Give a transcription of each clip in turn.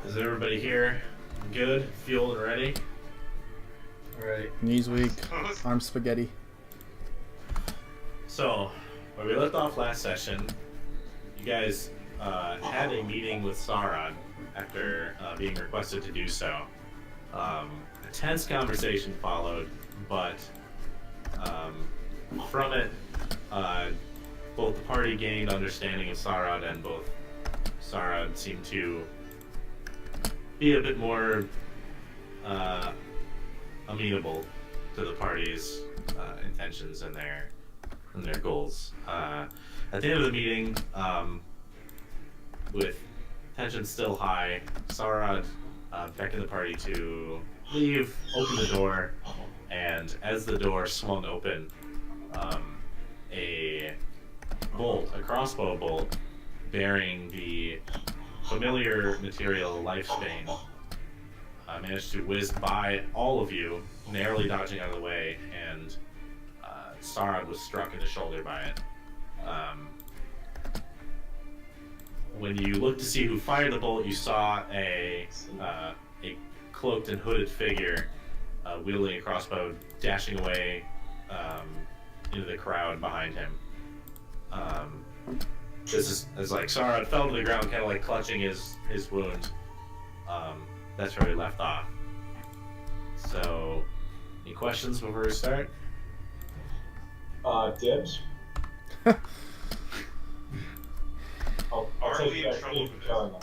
Is everybody here good, fueled, and ready? Alright. Knees weak, arms spaghetti. So, where we left off last session, you guys had a meeting with Saurad after being requested to do so. A tense conversation followed, but from it, both the party gained understanding of Saurad, and both Saurad seemed to be a bit more amenable to the party's intentions and their goals. At the end of the meeting, with tension still high, Saurad beckoned the party to leave, open the door, and as the door swung open, a crossbow bolt bearing the familiar material Lifespan managed to whiz by all of you, narrowly dodging out of the way, and Saurad was struck in the shoulder by it. When you looked to see who fired the bolt, you saw a cloaked and hooded figure wielding a crossbow, dashing away into the crowd behind him. This is like Saurad fell to the ground, kind of like clutching his wound. That's where we left off. So, any questions before we start? Dibs? I'll take we in that. trouble Keep for going.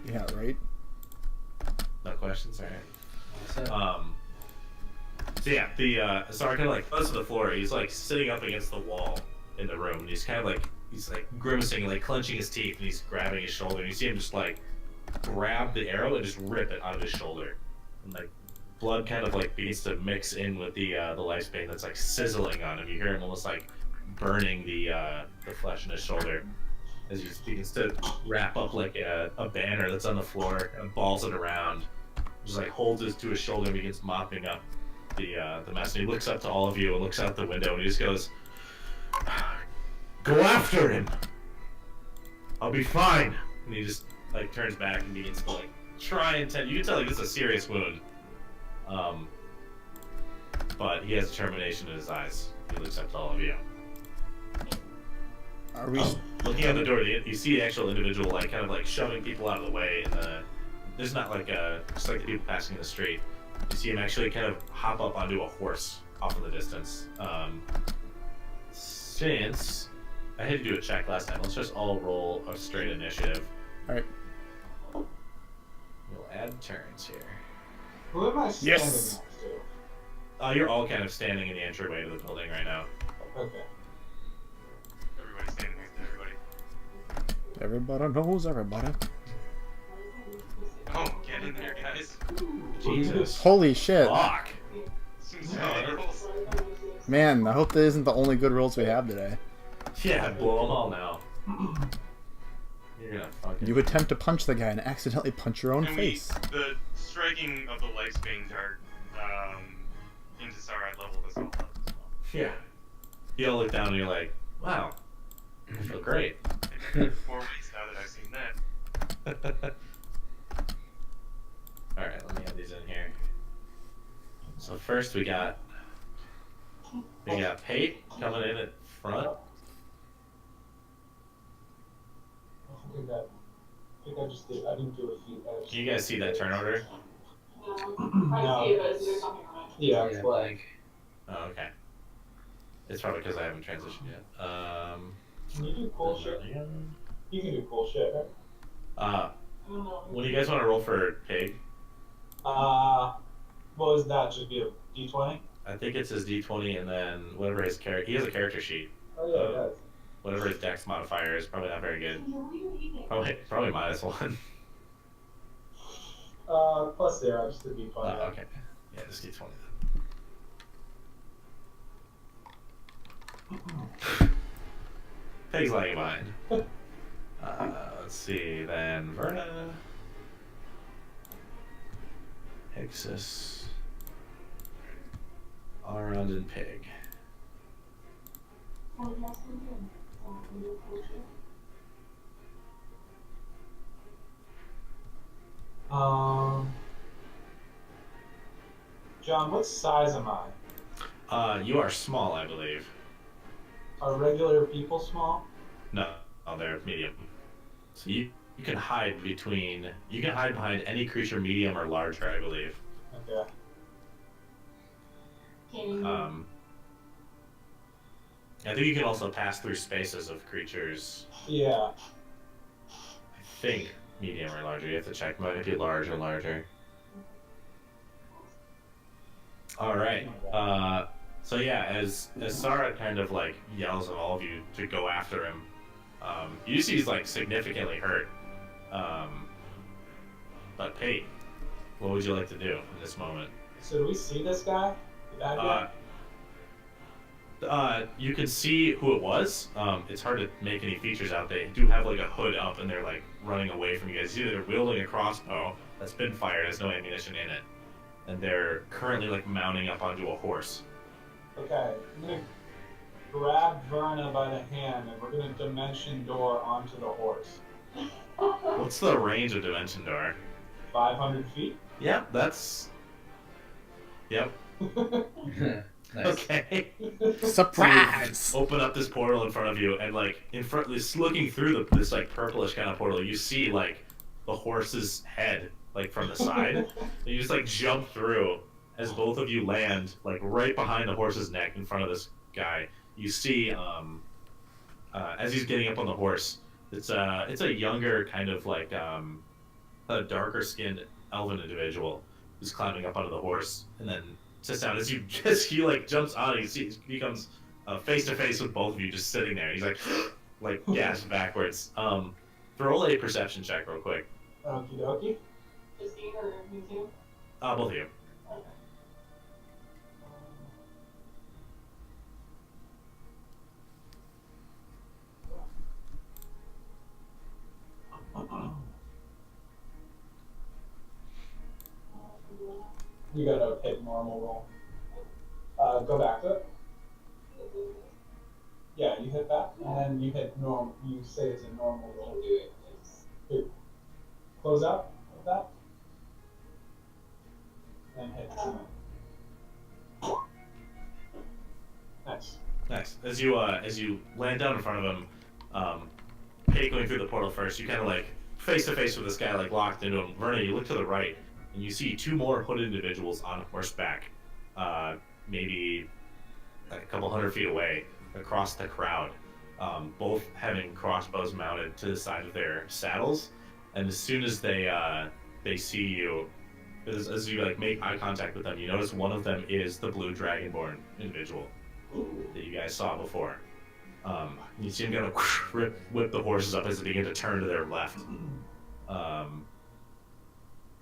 Yeah, right? No questions? Alright. So yeah, the Saurad kind of like falls to the floor. He's like sitting up against the wall in the room, and he's kind of like grimacing, like clenching his teeth, and he's grabbing his shoulder. And you see him just like grab the arrow and just rip it out of his shoulder, and like blood kind of like begins to mix in with the Lifespan that's like sizzling on him. You hear him almost like burning the flesh in his shoulder as he just begins to wrap up like a banner that's on the floor and balls it around. Just like holds it to his shoulder and begins mopping up the mess. And he looks up to all of you and looks out the window and he just goes, "Go after him. I'll be fine." And he just like turns back and begins to like try and you can tell like this is a serious wound. But he has determination in his eyes. He looks up to all of you. Are we? Looking out the door, you see the actual individual like kind of like shoving people out of the way, and there's not like just like the people passing in the street. You see him actually kind of hop up onto a horse off in the distance. Since I had to do a check last time, let's just all roll a straight initiative. Alright. We'll add turns here. Who am I standing Yes. next to? You're all kind of standing in the entryway to the building right now. Okay. Everybody standing next to everybody. Everybody knows everybody. Oh, get in there, guys. Jesus. Holy shit. Fuck. Some solid rolls. Man, I hope that isn't the only good rolls we have today. Yeah, blow them all now. You're gonna fucking... You attempt to punch the guy and accidentally punch your own And face. the striking of the Lifespans are into Saurad level as well. Yeah. You all look down and you're like, wow, I feel great. 4 weeks now that I've seen that. Alright, let me add these in here. So first we got Pate coming in at front. I think I just did. I didn't do a feat. Can you guys see that turn order? No. Yeah, it's blank. Oh, okay. It's probably because I haven't transitioned yet. Can you do cool shit? You can do cool shit, right? When you guys want to roll for Pig, What was that? Should be a D20? I think it's his D20 and then whatever his character, he has a character sheet. Oh yeah, it does. Whatever his dex modifier is, probably not very good. Probably -1. Plus 0, just a D20. Oh, okay. Yeah, just D20 then. Pig's lagging behind. Let's see, then Verna, Hixus, Saurad, and Pig. John, what size am I? You are small, I believe. Are regular people small? No, they're medium. So you can hide between. You can hide behind any creature, medium or larger, I believe. Okay. I think you can also pass through spaces of creatures. Yeah. I think medium or larger. You have to check. Might be large or larger. All right. So yeah, as Saurad kind of like yells at all of you to go after him, you see he's like significantly hurt. But Pate, what would you like to do in this moment? So do we see this guy? The bad guy? You can see who it was. It's hard to make any features out. They do have like a hood up, and they're like running away from you guys. Either they're wielding a crossbow that's been fired, has no ammunition in it, and they're currently like mounting up onto a horse. Okay, I'm gonna grab Verna by the hand, and we're gonna dimension door onto the horse. What's the range of dimension door? 500 feet? Yep, that's. Yep. Nice. Okay. Surprise! So you open up this portal in front of you, and like in front, just looking through this like purplish kind of portal, you see like the horse's head like from the side. And you just like jump through as both of you land like right behind the horse's neck in front of this guy. You see, as he's getting up on the horse, it's a younger kind of like a darker skinned elven individual who's climbing up onto the horse, and then just out as he like jumps on, he comes face to face with both of you just sitting there. He's like gasps backwards. Roll a perception check real quick. Okie dokie. Just me or you too? Both of you. You gotta hit normal roll. Go back to it. Yeah, you hit that, and then you hit normal. You say it's a normal roll. Here. Close out with that. And hit 2. Nice. Nice. As you land down in front of him, Pate going through the portal first, you kind of like face to face with this guy, like locked into him. Verna, you look to the right, and you see 2 more hooded individuals on horseback, maybe like a couple hundred feet away across the crowd, both having crossbows mounted to the side of their saddles. And as soon as they see you, as you like make eye contact with them, you notice one of them is the Blue Dragonborn individual that you guys saw before. You see him kind of whip the horses up as they begin to turn to their left. All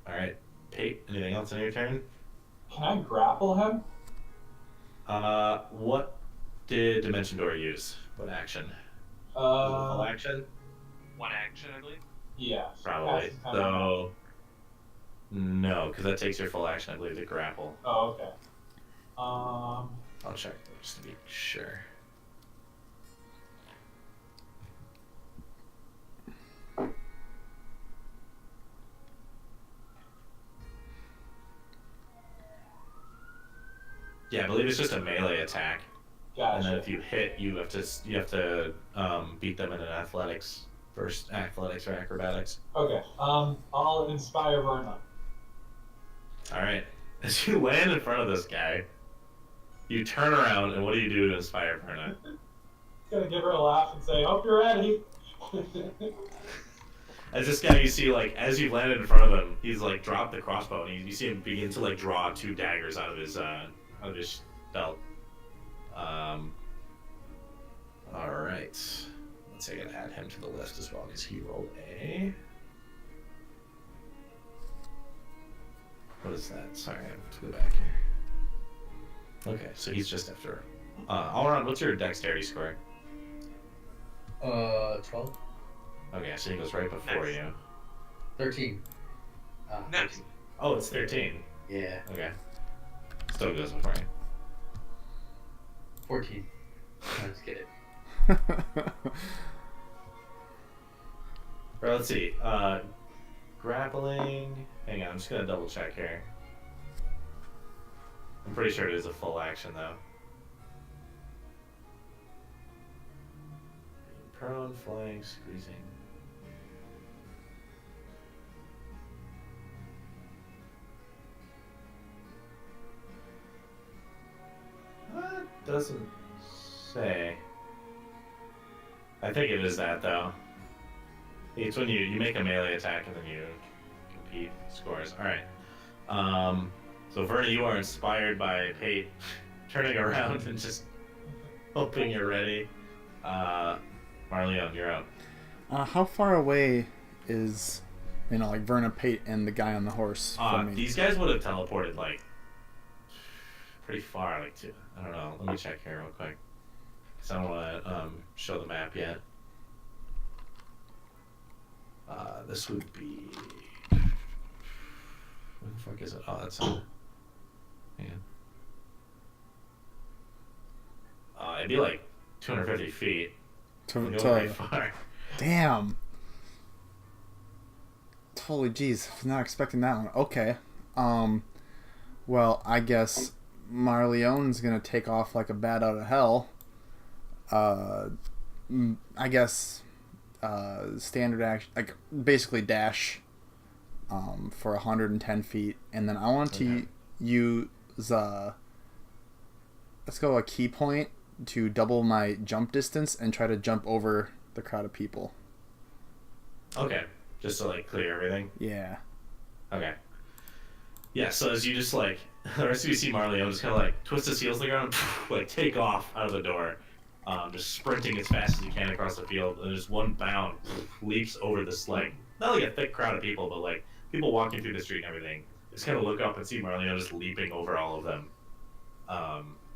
right, Pate, anything else on your turn? Can I grapple him? What did Dimension Door use? What action? Full action? One action, I believe. Yeah. Probably. That's So, no, because that takes your full action, I believe, to grapple. Oh, okay. I'll check though, just to be sure. Yeah, I believe it's just a melee attack. Gotcha. And then if you hit, you have to beat them in an athletics or acrobatics. Okay. I'll inspire Verna. All right. As you land in front of this guy, you turn around, and what do you do to inspire Verna? Gonna give her a laugh and say, "Hope you're ready." As this guy, you see, like, as you've landed in front of him, he's like dropped the crossbow, and you see him begin to like draw 2 daggers out of his belt. All right. Let's see, I gotta add him to the list as well because he rolled a. What is that? Sorry, I have to go back here. Okay, so he's just after. All around, what's your dexterity score? 12. Okay, so he goes right before Nice. you. 13. Nice. Oh, it's 13. Yeah. Okay. Still goes before you. 14. Let's get it. Right, let's see. Grappling. Hang on, I'm just gonna double check here. I'm pretty sure it is a full action though. Being prone, flying, squeezing. Doesn't say. I think it is that though. It's when you make a melee attack and then you compete scores. All right. So Verna, you are inspired by Pate turning around and just hoping you're ready. Marleon, you're up. How far away is, like Verna, Pate, and the guy on the horse from me? These guys would have teleported like pretty far, like to, I don't know. Let me check here real quick. Cause I don't want to show the map yet. This would be. Where the fuck is it? Oh, that's on. Man. It'd be like 250 feet. Very far. Damn. Holy jeez, not expecting that one. Okay. Well, I guess Marleone's gonna take off like a bat out of hell. I guess standard action, like basically dash for 110 feet, and then I want to use let's go a key point to double my jump distance and try to jump over the crowd of people. Okay, just to like clear everything. Yeah. Okay. Yeah, so as you just like the rest of you see Marleone just kind of like twist his heels to the ground, like take off out of the door, just sprinting as fast as you can across the field, and just one bound leaps over this like not like a thick crowd of people, but like people walking through the street and everything. Just kind of look up and see Marleone just leaping over all of them.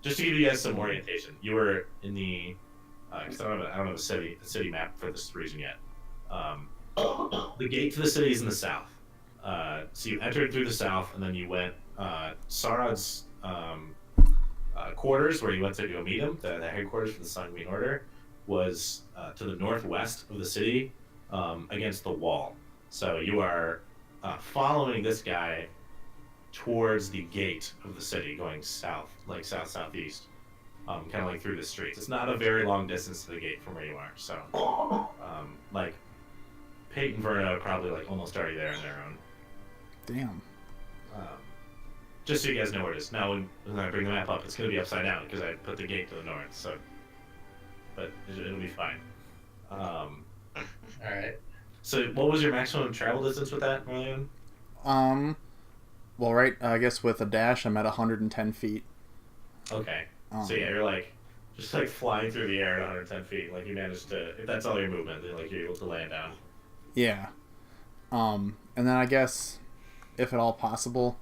Just to give you guys some orientation, you were in the because I don't have a city map for this region yet. The gate to the city is in the south. So you entered through the south, and then you went Saurad's quarters, where you went to go meet him. The headquarters for the Sanguine Order was to the northwest of the city, against the wall. So you are following this guy towards the gate of the city, going south, like south-southeast, kind of like through the streets. It's not a very long distance to the gate from where you are. So, like, Pate and Verna are probably like almost already there on their own. Damn. Just so you guys know where it is. Now, when I bring the map up, it's going to be upside down because I put the gate to the north. So, but it'll be fine. All right. So, what was your maximum travel distance with that, Marleone? Well, right. I guess with a dash, I'm at 110 feet. Okay. So yeah, you're like just like flying through the air at 110 feet. Like you managed to, if that's all your movement, then like you're able to land down. Yeah. And then I guess, if at all possible,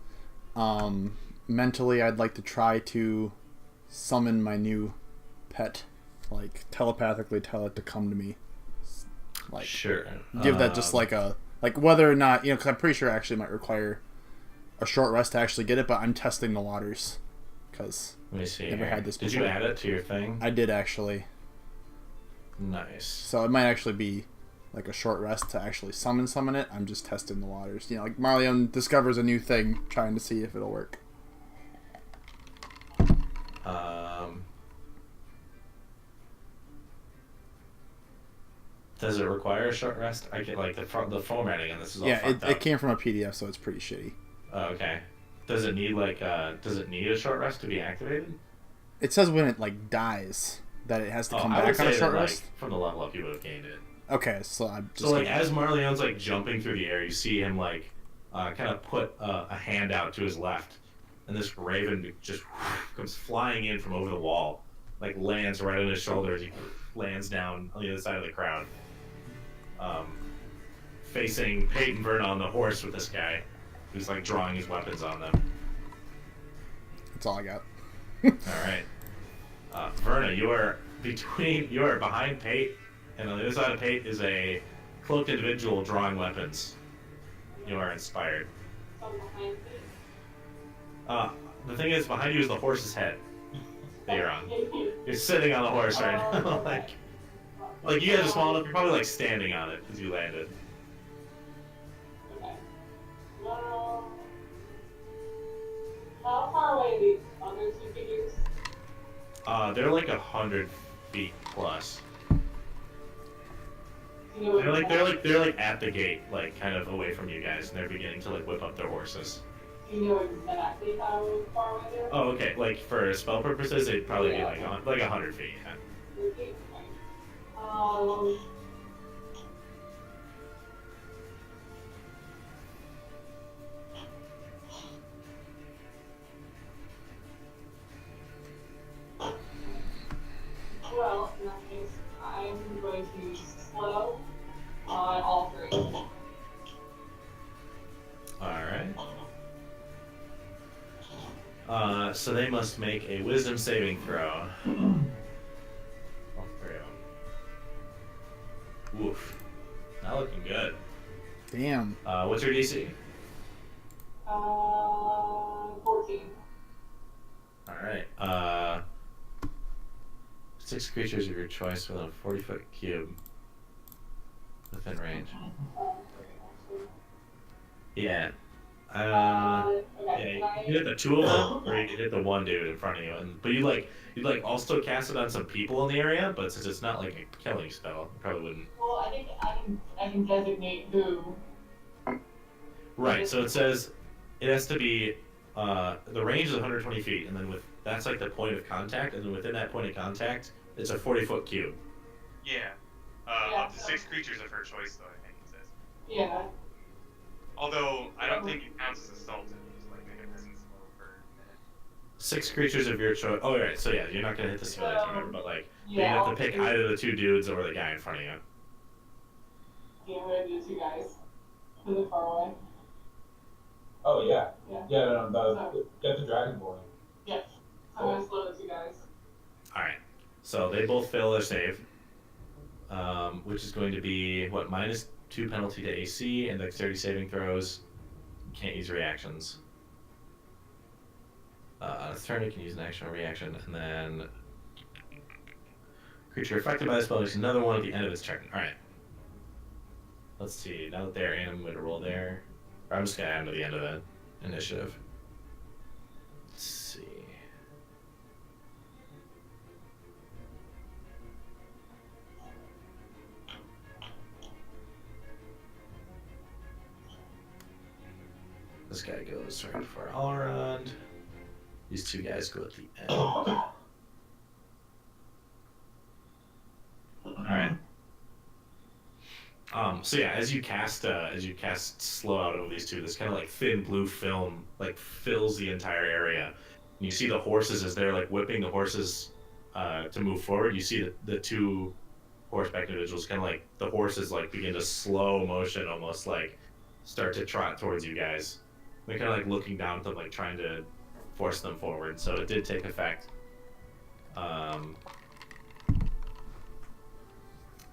mentally I'd like to try to summon my new pet, like telepathically tell it to come to me. Like, sure. Give that just like a, like whether or not, because I'm pretty sure it actually might require a short rest to actually get it, but I'm testing the waters because never had this before. Did you add it to your thing? I did actually. Nice. So it might actually be like a short rest to actually summon it. I'm just testing the waters. Like Marleone discovers a new thing, trying to see if it'll work. Does it require a short rest? I get like the formatting on this is all fucked up. It came from a PDF, so it's pretty shitty. Oh, okay. Does it need a short rest to be activated? It says when it like dies that it has to come back on a short rest. Like, from the level up, you would have gained it. Okay, so I'm just as Marleone's like jumping through the air, you see him like kind of put a hand out to his left, and this raven just comes flying in from over the wall, like lands right on his shoulder as he lands down on the other side of the crowd, facing Pate and Verna on the horse with this guy, who's like drawing his weapons on them. That's all I got. All right, Verna, you are behind Pate, and on the other side of Pate is a cloaked individual drawing weapons. You are inspired. The thing is, behind you is the horse's head that you're on. You're sitting on the horse right now, like you guys are small enough. You're probably like standing on it as you landed. How far away They're like 100 feet plus. You know, They're like at the gate, like kind of away from you guys, and they're beginning to like whip up their horses. Do you know exactly how far away they are? Oh, okay. Like for spell purposes, it'd probably be like 100 feet. Yeah. Okay. Um. Well, in that case, I'm going to slow on all three. All right. So they must make a wisdom saving throw. All three of them. Woof. Not looking good. Damn. What's your DC? 14. All right. 6 creatures of your choice within a 40-foot cube within range. Yeah. Okay. Yeah, you hit the two of them, or you can hit the one dude in front of you. But you'd also cast it on some people in the area, but since it's not like a killing spell, you probably wouldn't. Well, I think I can designate who. Right. So it says it has to be the range is 120 feet, and then that's like the point of contact, and then within that point of contact, it's a 40-foot cube. Yeah. Yeah, Up to 6 creatures of her choice, though, I think it says. Yeah. Although, I don't think it counts as assault if you just, like, make a presence slow for a minute. 6 creatures of your choice. Oh, right. So yeah, you're not gonna hit the civilians, remember, but like you have to pick either the two dudes or the guy in front of you. Yeah, I'm gonna do 2 guys. Who live far away. Oh yeah. Yeah. Yeah, no, get the Dragonborn. Yes. I'm gonna slow the 2 guys. All right. So they both fail their save, which is going to be what -2 penalty to AC and dexterity saving throws. You can't use reactions. On its turn, you can use an action or reaction, and then creature affected by the spell makes another one at the end of its turn. All right. Let's see. Now that they're in, I'm going to roll there. Or I'm just going to add them to the end of the initiative. Let's see. This guy goes right before Alrond. These 2 guys go at the end. Alright. So yeah, as you cast slow out over these 2, this kind of like thin blue film like fills the entire area. And you see the horses as they're like whipping the horses to move forward. You see the 2 horseback individuals kind of like the horses like begin to slow motion, almost like start to trot towards you guys. They're kind of like looking down at them, like trying to force them forward. So it did take effect.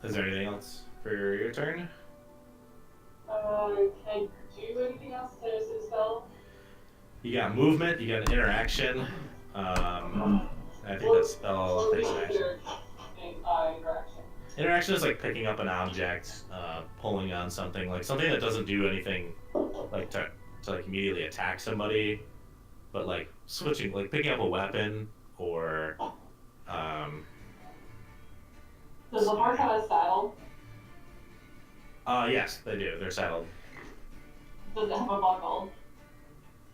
Is there anything else for your turn? Can I do anything else to spell? You got movement. You got an interaction. I think that spell takes an action. Interaction. Interaction is like picking up an object, pulling on something, like something that doesn't do anything, like to like immediately attack somebody, but like switching, like picking up a weapon or. Does the horse have a saddle? Yes, they do. They're saddled. Does it have a buckle?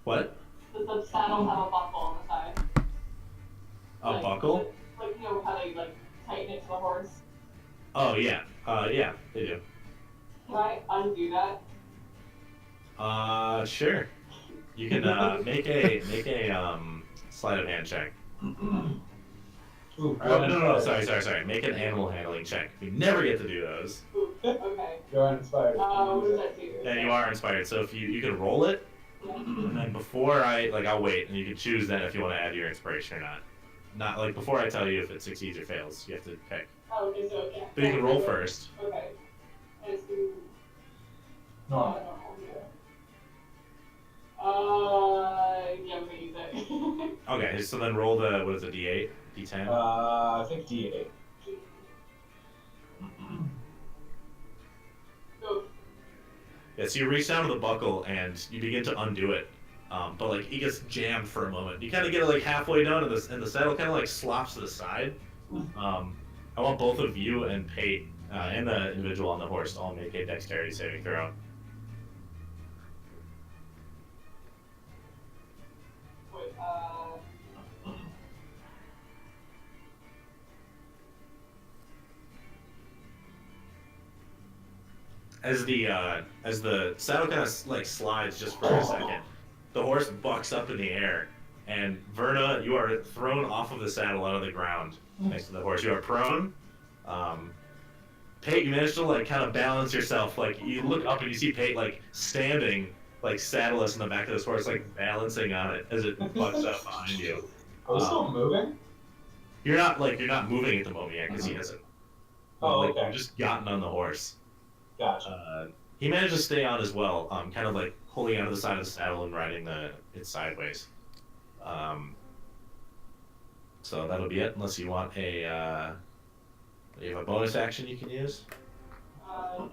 What? Does the saddle have a buckle on the side? A buckle? Like, you know how they like tighten it to the horse? Oh yeah. Yeah, they do. Can I undo that? Sure. You can make a sleight of hand check. Ooh, No, sorry. Make an animal handling check. You never get to do those. Ooh, okay. You're uninspired. What does that do? Yeah, you are inspired. So if you can roll it, Yeah. and then before I'll wait, and you can choose then if you want to add your inspiration or not. Not like before I tell you if it succeeds or fails. You have to pick. Oh, okay, so yeah. But you can roll first. Okay. I just do. No. Yeah, I'm gonna use it. Okay, so then roll the what is it, D8, D10? I think D8. Go. Yeah, so you reach down to the buckle and you begin to undo it. but like he gets jammed for a moment. You kind of get it like halfway down, and the saddle kind of like slops to the side. I want both of you and Pate and the individual on the horse to all make a dexterity saving throw. Wait, As the saddle kind of like slides just for a second, the horse bucks up in the air, and Verna, you are thrown off of the saddle out of the ground next to the horse. You are prone. Pate, you manage to like kind of balance yourself. Like you look up and you see Pate like standing, like saddleless in the back of this horse, like balancing on it as it bucks up behind you. Are we still moving? You're not moving at the moment yet because he hasn't. Oh, like, okay. You've just gotten on the horse. Gotcha. He managed to stay on as well, kind of like holding onto the side of the saddle and riding it sideways. So that'll be it, unless you want a you have a bonus action you can use. yep,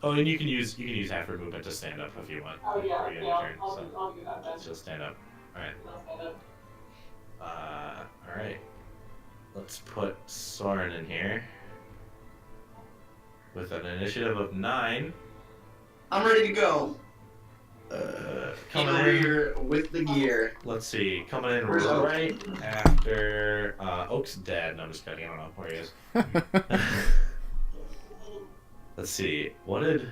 Oh, and you can use half your movement to stand up if you want. Oh yeah, Before you end yeah, your turn, I'll so do that then. just stand up. All right. I'll stand up. All right. Let's put Soren in here with an initiative of 9. I'm ready to go. Came Coming over in. here with the gear. Let's see. Coming in Where's Oak? right after Oak's dead. No, I'm just kidding. I don't know where he is. Let's see. What did?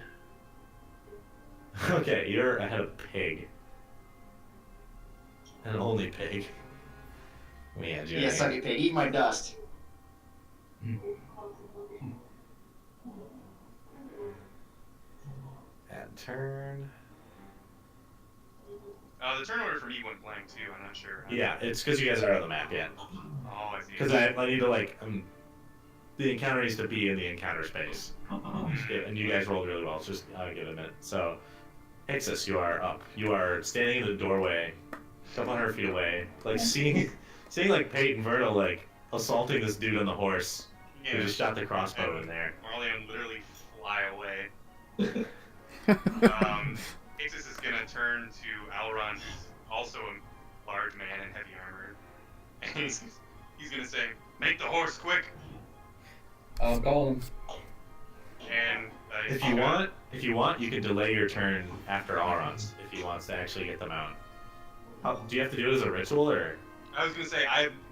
Okay, you're ahead of Pig. And only Pig. Let me add you. Yeah, in here. sucky pig, eat my dust. Add turn. The turn order for me went blank too. I'm not sure. Yeah, it's because you guys are on the map yet. Oh, I see. Because I need to like the encounter needs to be in the encounter space. Yeah, and you guys rolled really well. It's just give it a minute. So, Hexus, you are up. You are standing in the doorway, a couple hundred feet away, like seeing like Peyton Verno like assaulting this dude on the horse who Yeah. just shot the crossbow in there. Marleon literally fly away. Ixis is gonna turn to Alron, who's also a large man in heavy armor, and he's gonna say, "Make the horse quick!" I'll call him. And If you want, you can delay your turn after Auron's if he wants to actually get them out. Do you have to do it as a ritual or? I was gonna say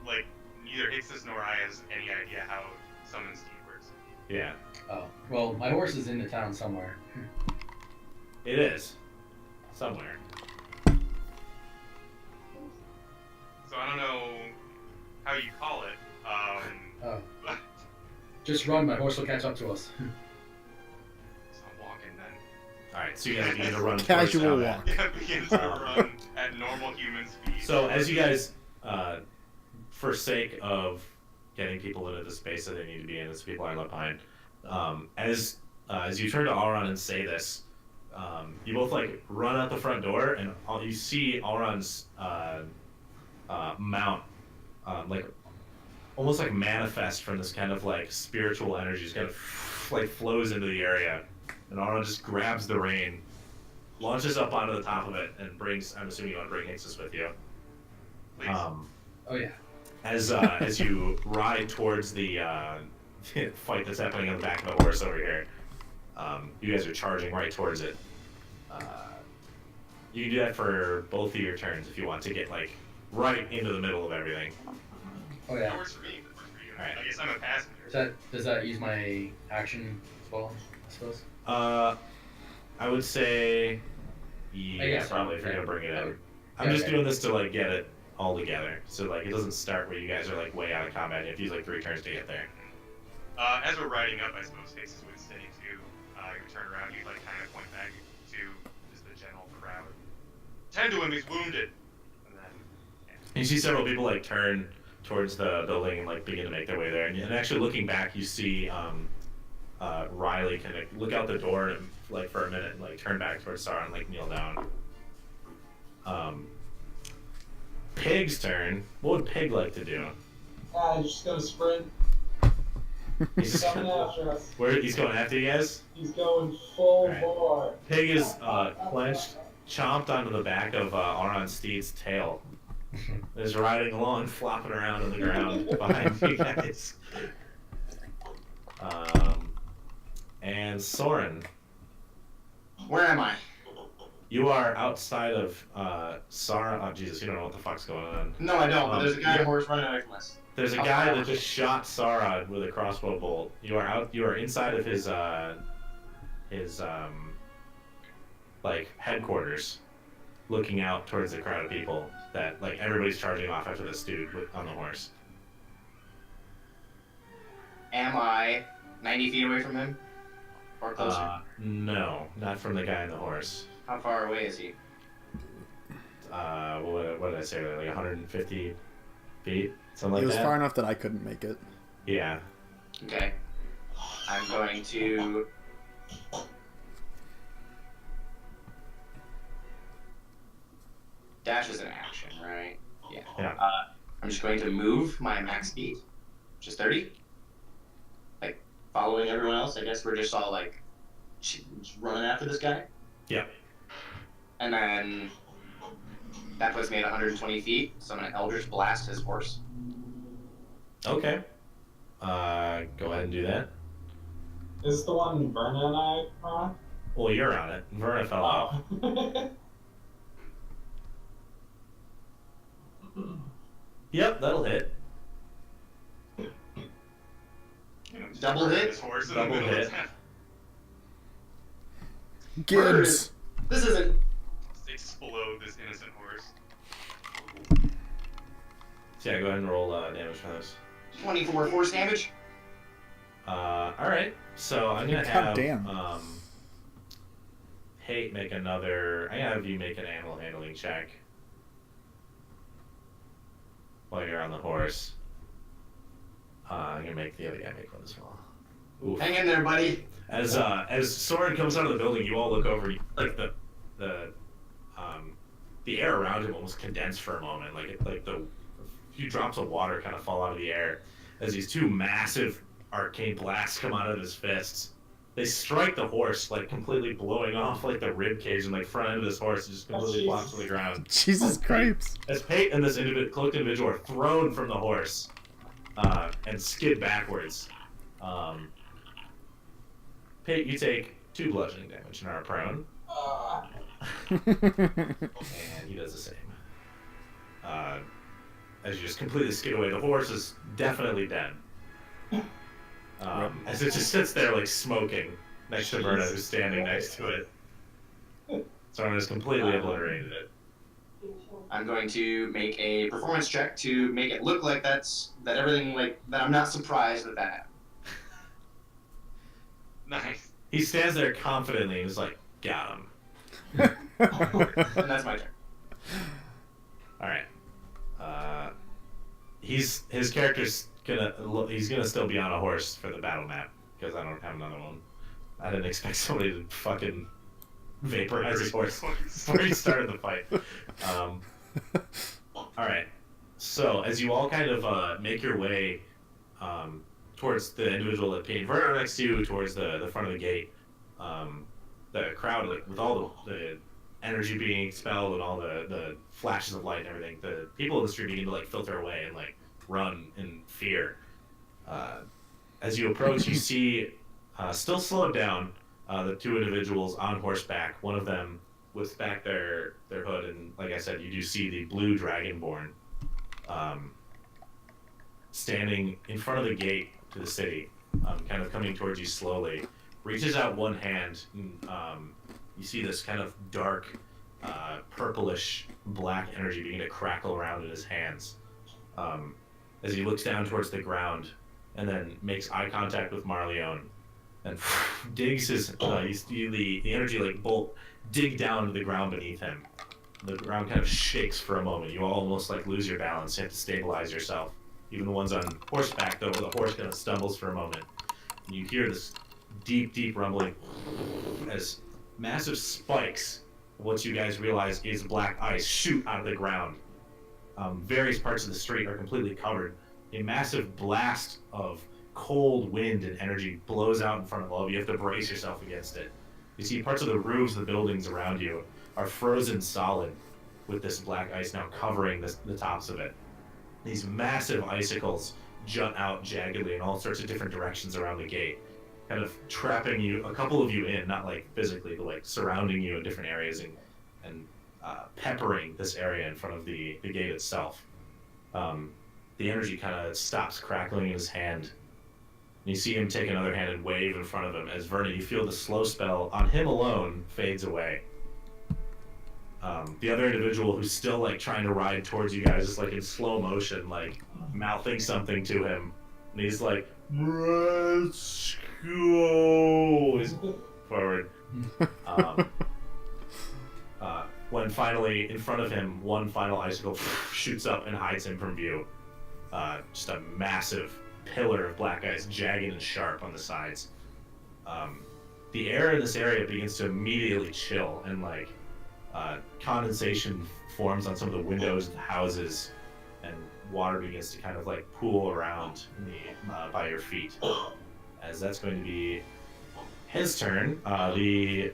like neither Ixis nor I has any idea how summon speed works. Yeah, Oh, well, my horse is in the town somewhere. it is somewhere. So I don't know how you call it. Oh. Just run, my horse will catch up to us. So I'm walking then. All right, so you guys begin to run. towards Casual combat. walk. Yeah, begin to run at normal human speed. So as you guys, for sake of getting people into the space that they need to be in, so people aren't left behind, as you turn to Auron and say this, you both like run out the front door, and you see Auron's mount, like almost like manifest from this kind of like spiritual energy, just kind of like flows into the area, and Auron just grabs the rein, launches up onto the top of it, and brings. I'm assuming you want to bring Hixus with you. Please. Oh yeah. As you ride towards the fight that's happening on the back of the horse over here, you guys are charging right towards it. You can do that for both of your turns if you want to get like right into the middle of everything. Oh That yeah. works for me. That works for you. Alright. I guess I'm a passenger. Does that use my action as well, I suppose? I would say, I yeah, guess so. probably if you're gonna bring it in. I'm Yeah, just okay. doing this to like get it all together, so like it doesn't start where you guys are like way out of combat. You have to use like 3 turns to get there. As we're riding up, I suppose Hixus would say to you turn around, you like kind of point back to just the general crowd. Tend to him, he's wounded. And then, And you see several people like turn towards the building and like begin to make their way there. And actually looking back, you see Riley kind of look out the door and like for a minute and like turn back towards Sarah and like kneel down. Pig's turn. What would Pig like to do? I'm just gonna sprint He's just Coming after us. where he's going after you guys. He's going full Alright. bore. Pig is clenched, chomped onto the back of Aron's steed's tail. Is riding along, flopping around on the ground behind you guys. And Soren, Where am I? you are outside of Saurad. Oh Jesus, you don't know what the fuck's going on. No, I don't. But there's a guy on yeah. a horse running away from us. There's a guy that just shot Saurad with a crossbow bolt. You are out. You are inside of his like headquarters, looking out towards the crowd of people that like everybody's charging off after this dude on the horse. Am I 90 feet away from him? Or closer? No, not from the guy on the horse. How far away is he? What did I say? Like 150 feet, something like It was that. far enough that I couldn't make it. Yeah. Okay. I'm going to... Dash is an action, right? Yeah. Yeah. I'm just going to move my max speed, which is 30. Like, following everyone else. I guess we're just all, like, just running after this guy. Yeah. And then that puts me at 120 feet, so I'm going to Eldritch Blast his horse. Okay. Go ahead and do that. Is this the one Verna and I are on? Well, you're on it. Verna fell off. Yep, that'll hit. Double hit? His horse in Double the middle hit. of town. Gibbs. This isn't... Explode this innocent horse. So yeah, go ahead and roll damage for those. 24 force damage. Alright. So I'm gonna God have damn. Hate make another. I'm gonna have you make an animal handling check while you're on the horse. I'm gonna make the other guy make one as well. Oof. Hang in there, buddy. As Soren comes out of the building, you all look over. Like the air around him almost condensed for a moment. Like the few drops of water kind of fall out of the air as these two massive arcane blasts come out of his fists. They strike the horse, like completely blowing off like the rib cage and like front end of this horse just completely plops to the ground. Jesus Christ. As Pate and this cloaked individual are thrown from the horse and skid backwards. Pate, you take 2 bludgeoning damage and are prone. And he does the same. As you just completely skid away, the horse is definitely dead. As it just sits there like smoking next to Verna, who's standing next to it. Someone has completely obliterated it. I'm going to make a performance check to make it look like that everything like that. I'm not surprised that happened. Nice. He stands there confidently and is like, got him. And that's my turn. Alright. His character's he's gonna still be on a horse for the battle map because I don't have another one. I didn't expect somebody to fucking vaporize his horse before he started the fight. Alright. So as you all kind of make your way towards the individual that painted right next to you, towards the front of the gate, the crowd, like with all the energy being expelled and all the flashes of light and everything, the people in the street begin to like filter away and like run in fear. As you approach, you see, still slowed down, the 2 individuals on horseback. One of them with back their hood, and like I said, you do see the Blue Dragonborn standing in front of the gate to the city, kind of coming towards you slowly. Reaches out one hand, and you see this kind of dark, purplish black energy begin to crackle around in his hands. As he looks down towards the ground, and then makes eye contact with Marleone, and digs his, you see the energy like bolt dig down to the ground beneath him. The ground kind of shakes for a moment. You all almost like lose your balance. You have to stabilize yourself. Even the ones on horseback, though, the horse kind of stumbles for a moment. And you hear this deep rumbling as massive spikes, what you guys realize is black ice, shoot out of the ground. Various parts of the street are completely covered. A massive blast of cold wind and energy blows out in front of all of you. You have to brace yourself against it. You see parts of the roofs of the buildings around you are frozen solid with this black ice now covering the tops of it. These massive icicles jut out jaggedly in all sorts of different directions around the gate, kind of trapping you, a couple of you in, not like physically, but like surrounding you in different areas and peppering this area in front of the gate itself. The energy kind of stops crackling in his hand. And you see him take another hand and wave in front of him as Vernon, you feel the slow spell on him alone fades away. The other individual who's still like trying to ride towards you guys is like in slow motion, like mouthing something to him, and he's like, "Let's go." He's forward. When finally in front of him, one final icicle shoots up and hides him from view. Just a massive pillar of black ice, jagged and sharp on the sides. The air in this area begins to immediately chill, and like condensation forms on some of the windows of the houses, and water begins to kind of like pool around by your feet. As that's going to be his turn, the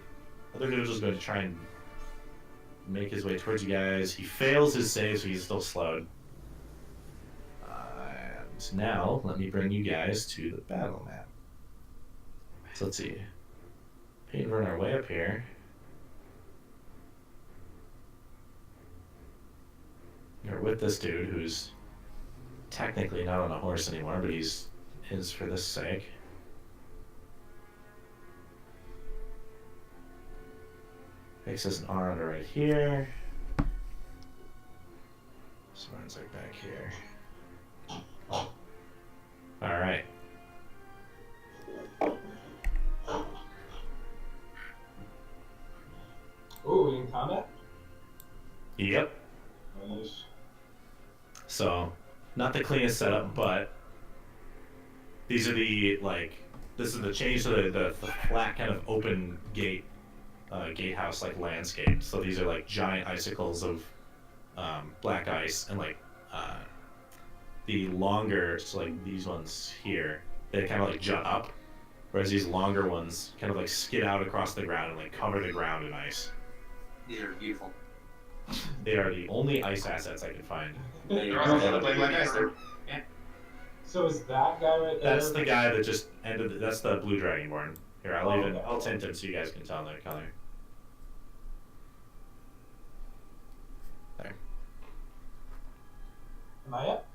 other individual is going to try and make his way towards you guys. He fails his save, so he's still slowed. And now, let me bring you guys to the battle map. So let's see. Pete and Vern are way up here. You're with this dude who's technically not on a horse anymore, but he's his for this sake. Takes us an R under right here. Someone's like back here. Alright. Ooh, we in combat? Yep. Nice. So, not the cleanest setup, but these are this is the change to the flat kind of open gatehouse like landscape. So these are like giant icicles of black ice, and like the longer, so like these ones here, they kind of like jut up, whereas these longer ones kind of like skid out across the ground and like cover the ground in ice. These are beautiful. They are the only ice assets I can find. They're also the black ice. So is that guy right there? That's the guy that just ended. That's the Blue Dragonborn. Here, Okay. I'll tint him so you guys can tell the color. There. Am I up?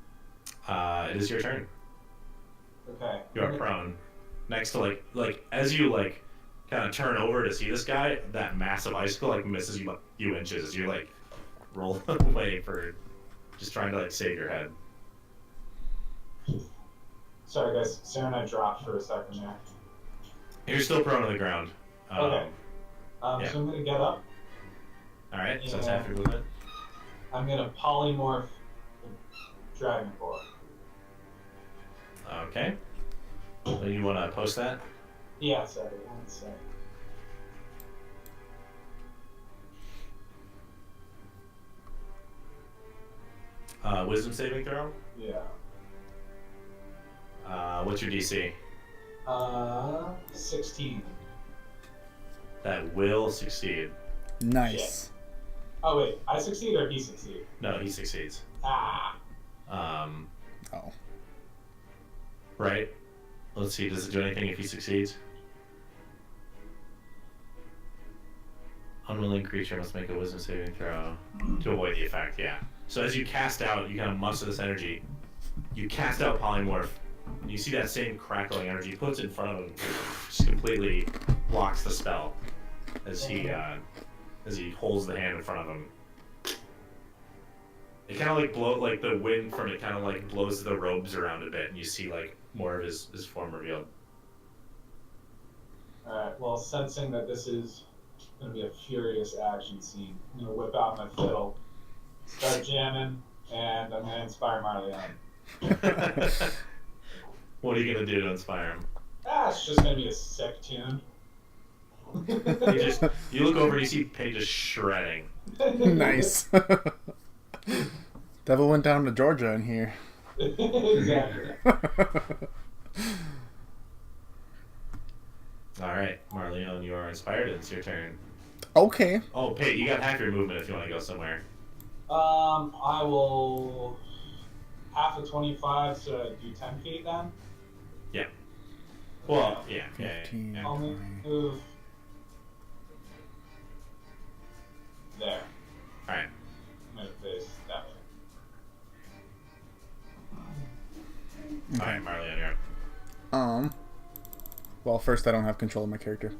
It is your turn. Okay. You are prone. Next to like as you like kind of turn over to see this guy, that massive icicle like misses you a few inches as you like roll away for just trying to like save your head. Sorry guys, Sarah and I dropped for a second there. You're still prone on the ground. Okay. yeah. So I'm gonna get up. All right. So that's Yeah. half your movement. I'm gonna polymorph the Dragonborn. Okay. So you want to post that? Yeah, sorry, one sec. Wisdom saving throw. Yeah. What's your DC? 16. That will succeed. Nice. Oh wait, I succeed or he succeed? No, he succeeds. Ah. Oh. Right. Let's see. Does it do anything if he succeeds? Unwilling creature must make a wisdom saving throw to avoid the effect. Yeah. So as you cast out, you kind of muster this energy. You cast out polymorph. And you see that same crackling energy. He puts it in front of him, just completely blocks the spell as he holds the hand in front of him. It kind of like the wind from it kind of like blows the robes around a bit, and you see like more of his form revealed. Alright, well, sensing that this is gonna be a furious action scene, I'm gonna whip out my fiddle, start jamming, and I'm gonna inspire Marleon. What are you gonna do to inspire him? It's just gonna be a sick tune. You look over and you see Paige just shredding. Nice. Devil went down to Georgia in here. Exactly. All right, Marleon, you are inspired. It's your turn. Okay. Oh, Pate, you got half your movement if you want to go somewhere. I will half of 25, so do 10 feet then. Yeah. Well, yeah. 15, I'll 20. move there. All right. I'm gonna face that way. All right, Marleon, you're up. Well, first I don't have control of my character.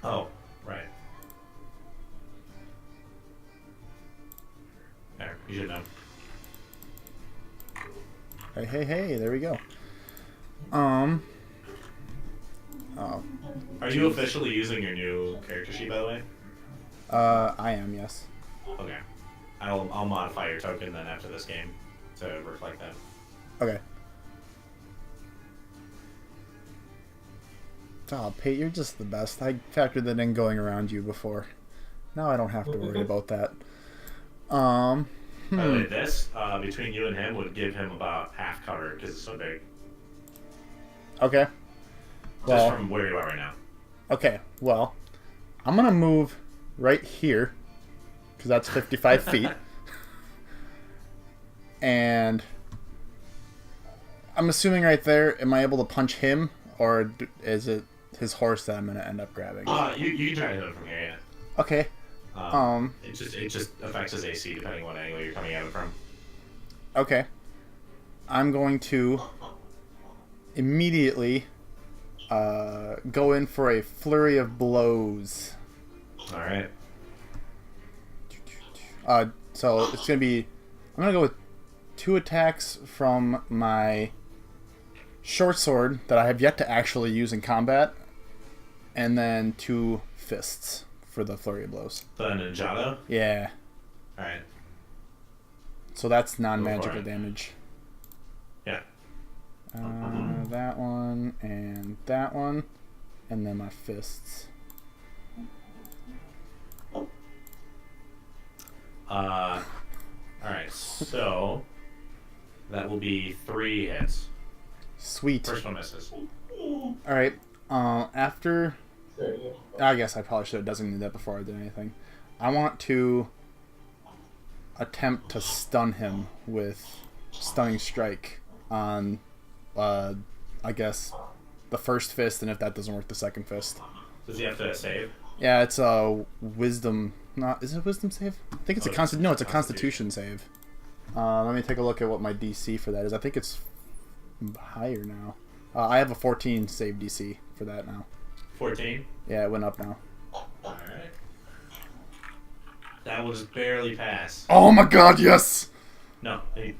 Oh, right. There, you should know. Hey, there we go. Oh. Are you officially using your new character sheet, by the way? I am, yes. Okay. I'll modify your token then after this game to reflect that. Okay. Oh, Pate, you're just the best. I factored that in going around you before. Now I don't have to worry about that. By the way, this, between you and him, would give him about half cover because it's so big. Okay. Just Well, from where you are right now. okay, well, I'm going to move right here because that's 55 feet. And I'm assuming right there, am I able to punch him or is it his horse that I'm going to end up grabbing? You can try to hit it from here, yeah. Okay. It just affects his AC depending on what angle you're coming at it from. Okay. I'm going to immediately go in for a flurry of blows. All right. So it's going to be... I'm going to go with 2 attacks from my short sword that I have yet to actually use in combat, and then 2 fists for the flurry of blows. The Ninjato? Yeah. All right. So that's Go non-magical for it. damage. Yeah. That one, and then my fists. All right. So that will be 3 hits. Sweet. First one misses. All right. After, There you go. I guess I probably should have designated that before I did anything. I want to attempt to stun him with stunning strike on, I guess, the first fist, and if that doesn't work, the second fist. Does he have to save? Yeah, it's a wisdom. Not is it a wisdom save? I think it's Oh, No, it's a constitution save. Let me take a look at what my DC for that is. I think it's higher now. I have a 14 save DC for that now. 14. Yeah, it went up now. All right. That will just barely pass. Oh my god, yes! No, he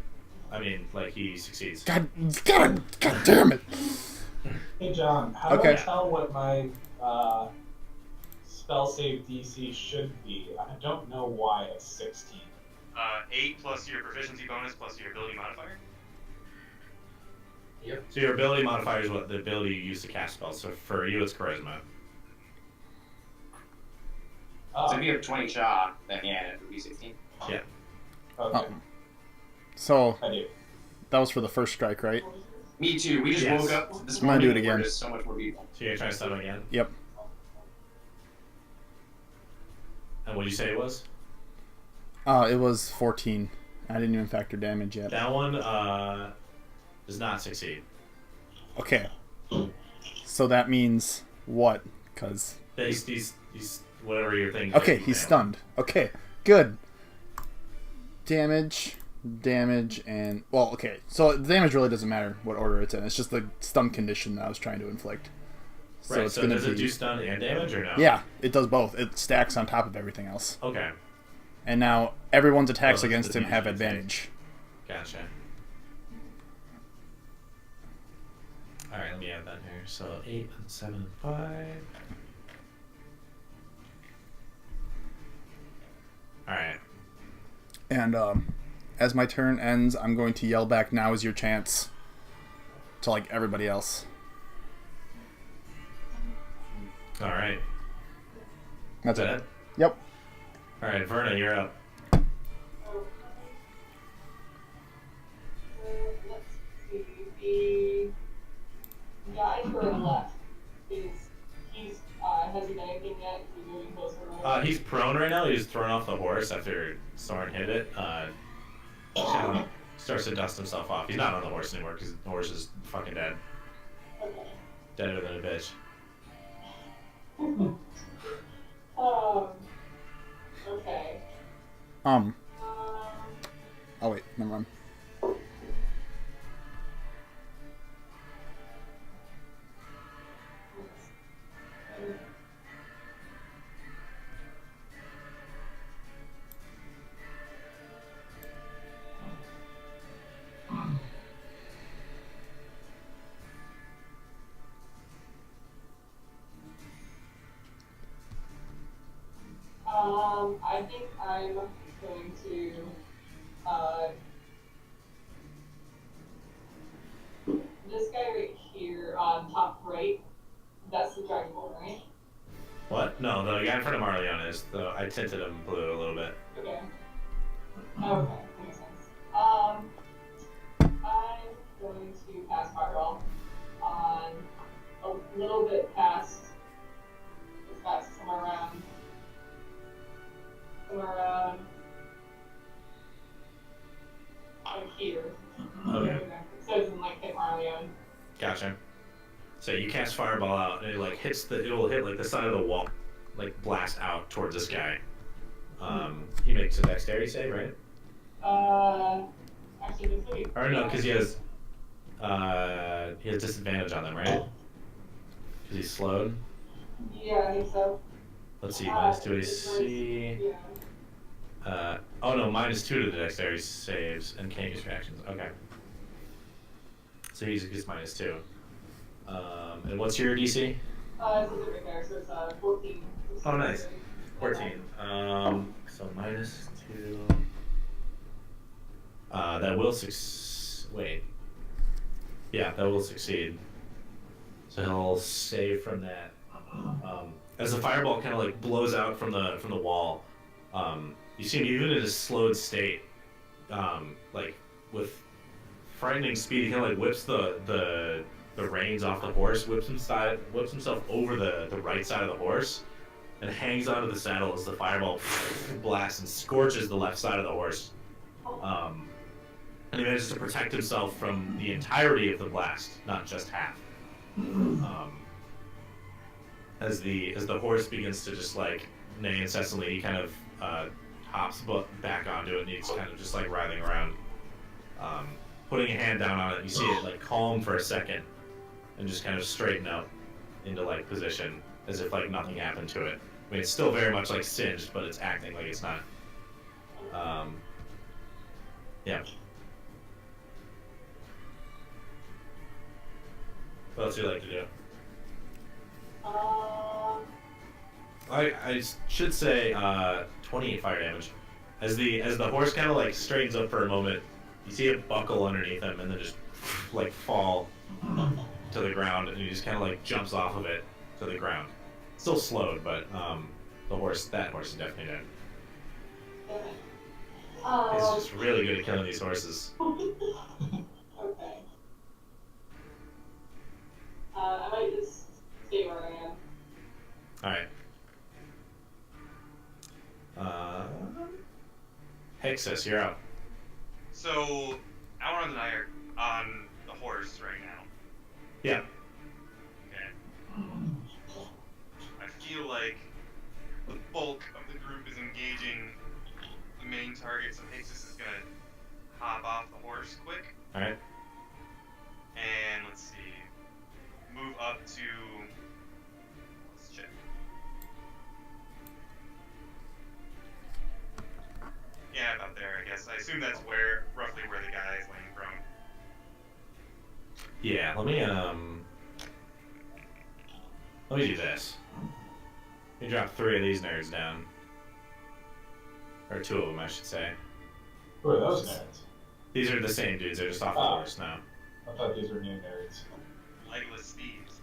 succeeds. God damn it! Hey John, how do Okay. I tell what my spell save DC should be? I don't know why it's 16. 8 plus your proficiency bonus plus your ability modifier. So your ability modifier is what the ability you use to cast spells. So for you, it's charisma. So if you have 20 shot, then yeah, it would be 16. Yeah. Okay, So I do. that was for the first strike, right? Me too. We just Yes. woke up this I'm gonna morning. do it and we're again. just so much more people. So you're trying to stun him again. Yep. And what did you say it was? It was 14. I didn't even factor damage yet. That one does not succeed. Okay. So that means what? Cause He's whatever your thing. okay, he's stunned. Okay, good. Damage, and well, okay. So the damage really doesn't matter what order it's in. It's just the stun condition that I was trying to inflict. So Right. it's So gonna does be it do stun and damage or no? yeah, it does both. It stacks on top of everything else. Okay. And now everyone's attacks Oh, against the him have damage you take. advantage. Gotcha. All right, let me add that here. So 8 and 7 and 5. All right. And as my turn ends, I'm going to yell back, "Now is your chance," to like everybody else. All right. That's Is it. that it? Yep. All right, Verna, you're up. Let's see. The guy to our left. He's prone right now. He's thrown off the horse after Soren hit it. Kind of starts to dust himself off. He's not on the horse anymore because the horse is fucking dead. Okay. Deader than a bitch. Okay. Oh wait, never mind. I think I'm going to, this guy right here on top right, that's the Dragonborn, right? What? No, the guy in front of Marleon is. I tinted him blue a little bit. Okay. Okay, makes sense. I'm going to cast Fireball on a little bit past, it's got somewhere around here. Okay. So it doesn't like hit Marleon. Gotcha. So you cast Fireball out, and it like it'll hit like the side of the wall, like blast out towards this guy. He makes a dexterity save, right? Actually, this would be. Or no, because he has disadvantage on them, right? Because he's slowed. Yeah, I think so. Let's see, -2 AC. Yeah. Oh no, -2 to the dexterity saves and can't use reactions. Okay. So he gets -2. And what's your DC? It's right there, so it's 14. Oh, nice. 14. So -2. That will wait. Yeah, that will succeed. So he'll save from that. As the fireball kind of like blows out from the wall, you see him even in a slowed state, like with frightening speed. He kind of like whips the reins off the horse, whips himself over the right side of the horse, and hangs onto the saddle as the fireball blasts and scorches the left side of the horse. And he manages to protect himself from the entirety of the blast, not just half. As the horse begins to just like neigh incessantly, he kind of hops back onto it, and he's kind of just like writhing around, putting a hand down on it. You see it like calm for a second, and just kind of straighten up into like position, as if like nothing happened to it. I mean, it's still very much like singed, but it's acting like it's not. Yeah. What else do you like to do? I should say 28 fire damage. As the horse kind of like straightens up for a moment, you see it buckle underneath him and then just like fall to the ground, and he just kind of like jumps off of it to the ground. Still slowed, but that horse is definitely dead. He's just really good at killing these horses. Okay. I might just stay where I am. Alright. Hexus, you're out. So, Alron and I are on the horse right now. Yeah. Okay. I feel like the bulk of the group is engaging the main target, so Hexus is gonna hop off the horse quick. Alright. And let's see. Move up to. Let's check. Yeah, about there, I guess. I assume that's roughly where the guy is laying prone. Yeah, let me do this. Let me drop 3 of these nerds down. Or 2 of them, I should say. Who are those nerds? These are the same dudes, they're just off the horse now. I thought these were new nerds. Legless thieves.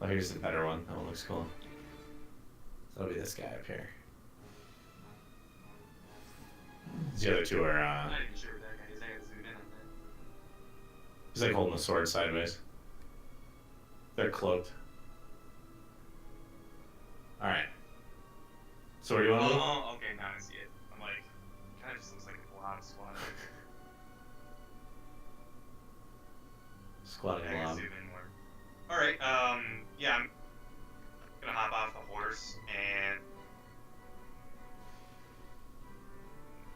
Oh, here's the better one. That one looks cool. So that'll be this guy up here. The other 2 are, I'm not even sure what that guy is. I gotta zoom in on that. he's like holding the sword sideways. They're cloaked. All right. So where do you want to move? Oh, okay, now I see it. I'm like, kind of just looks like a blob squad. Squatting I can along. zoom in more. All right. Yeah, I'm gonna hop off the horse and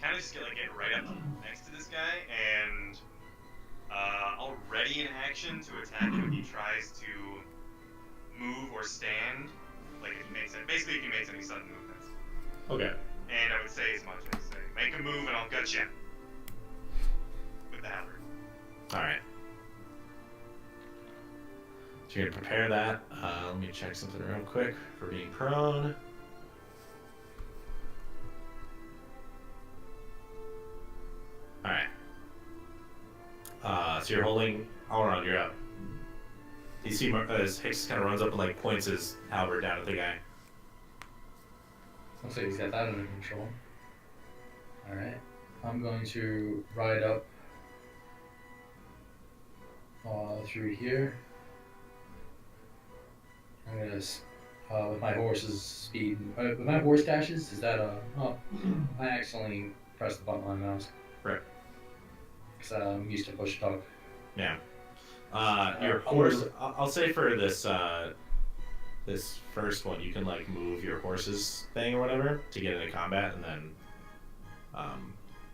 kind of just get right up next to this guy, and I'll ready an action to attack him if he tries to move or stand. Like if he makes it, basically if he makes any sudden movements. Okay. And I would say as much as say, make a move and I'll gut you with the halberd. All right. So you're gonna prepare that. Let me check something real quick for being prone. All right. So you're holding. Alron, you're up. You see, as Hicks kind of runs up and like points his halberd down at the guy. Looks like he's got that under control. Alright. I'm going to ride up through here. I'm gonna, with my horse's speed, with my horse dashes, is that oh, I accidentally pressed the button on my mouse. Right. Because I'm used to push talk. Yeah. Your horse. I'll say for this this first one, you can like move your horse's thing or whatever to get into combat, and then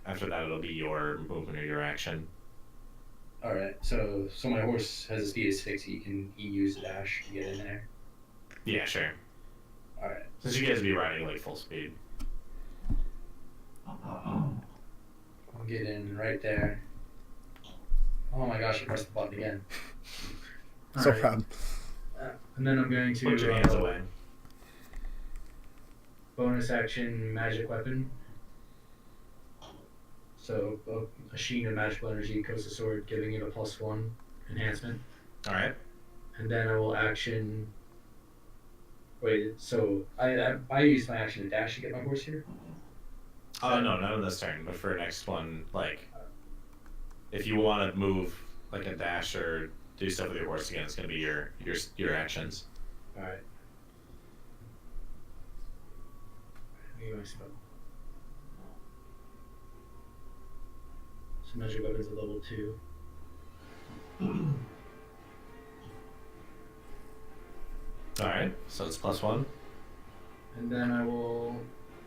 after that it'll be your movement or your action. Alright, so my horse has a speed of 60. He use the dash to get in there. Yeah, sure. Alright. Since you guys be riding like full speed. I'll get in right there. Oh my gosh, I pressed the button again. So Alright. proud. And then I'm going to Put your hands away. bonus action magic weapon. So a sheen of magical energy coats the sword, giving it a +1 enhancement. All right. And then I will action. Wait, so I use my action to dash to get my horse here. Oh no, not on this turn, but for next one, like if you want to move like a dash or do stuff with your horse again, it's gonna be your actions. All right. Give me my spell. So magic weapons at level 2. All right, so it's +1. And then I will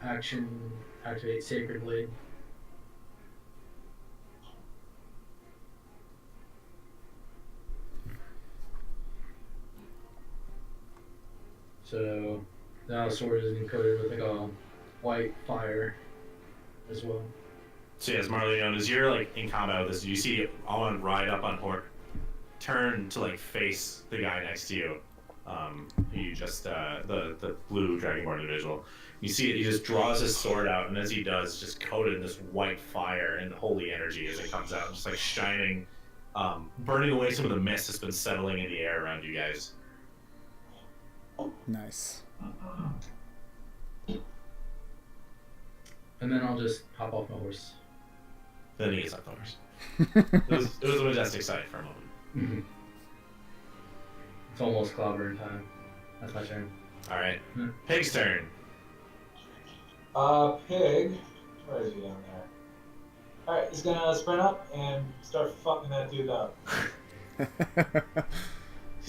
activate Sacred Blade. So now the sword is encoded with like a white fire as well. So yes, Marleone, as you're like in combat with this, you see Alon ride up on Hork, turn to like face the guy next to you. Who you just the Blue Dragonborn individual. You see it, he just draws his sword out, and as he does, just coated in this white fire and holy energy as it comes out, just like shining, burning away some of the mist that's been settling in the air around you guys. Nice. And then I'll just hop off my horse. Then he gets up the horse. It was a majestic sight for a moment. Mm-hmm. It's almost clobbering time. That's my turn. All right, Hmm. Pig's turn. Pig. Where is he down there? Alright, he's gonna sprint up and start fucking that dude up. He's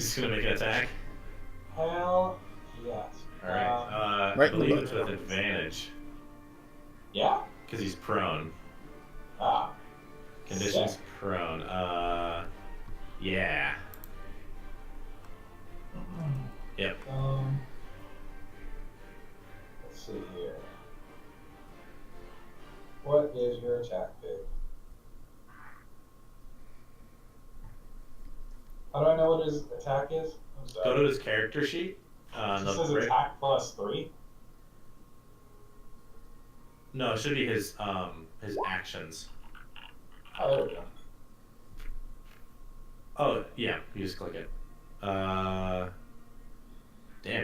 just gonna make an attack. Hell yes. All right, right I in the believe butt. it's with advantage Yeah? because he's prone. Ah. Conditions Sick. prone. Yeah. Yep. Let's see here. What is your attack, Pig? How do I know what his attack is? I'm sorry. Go to his character sheet. It The says attack +3. No, it should be his actions. Oh, there we go. Oh yeah, you just click it. Damn,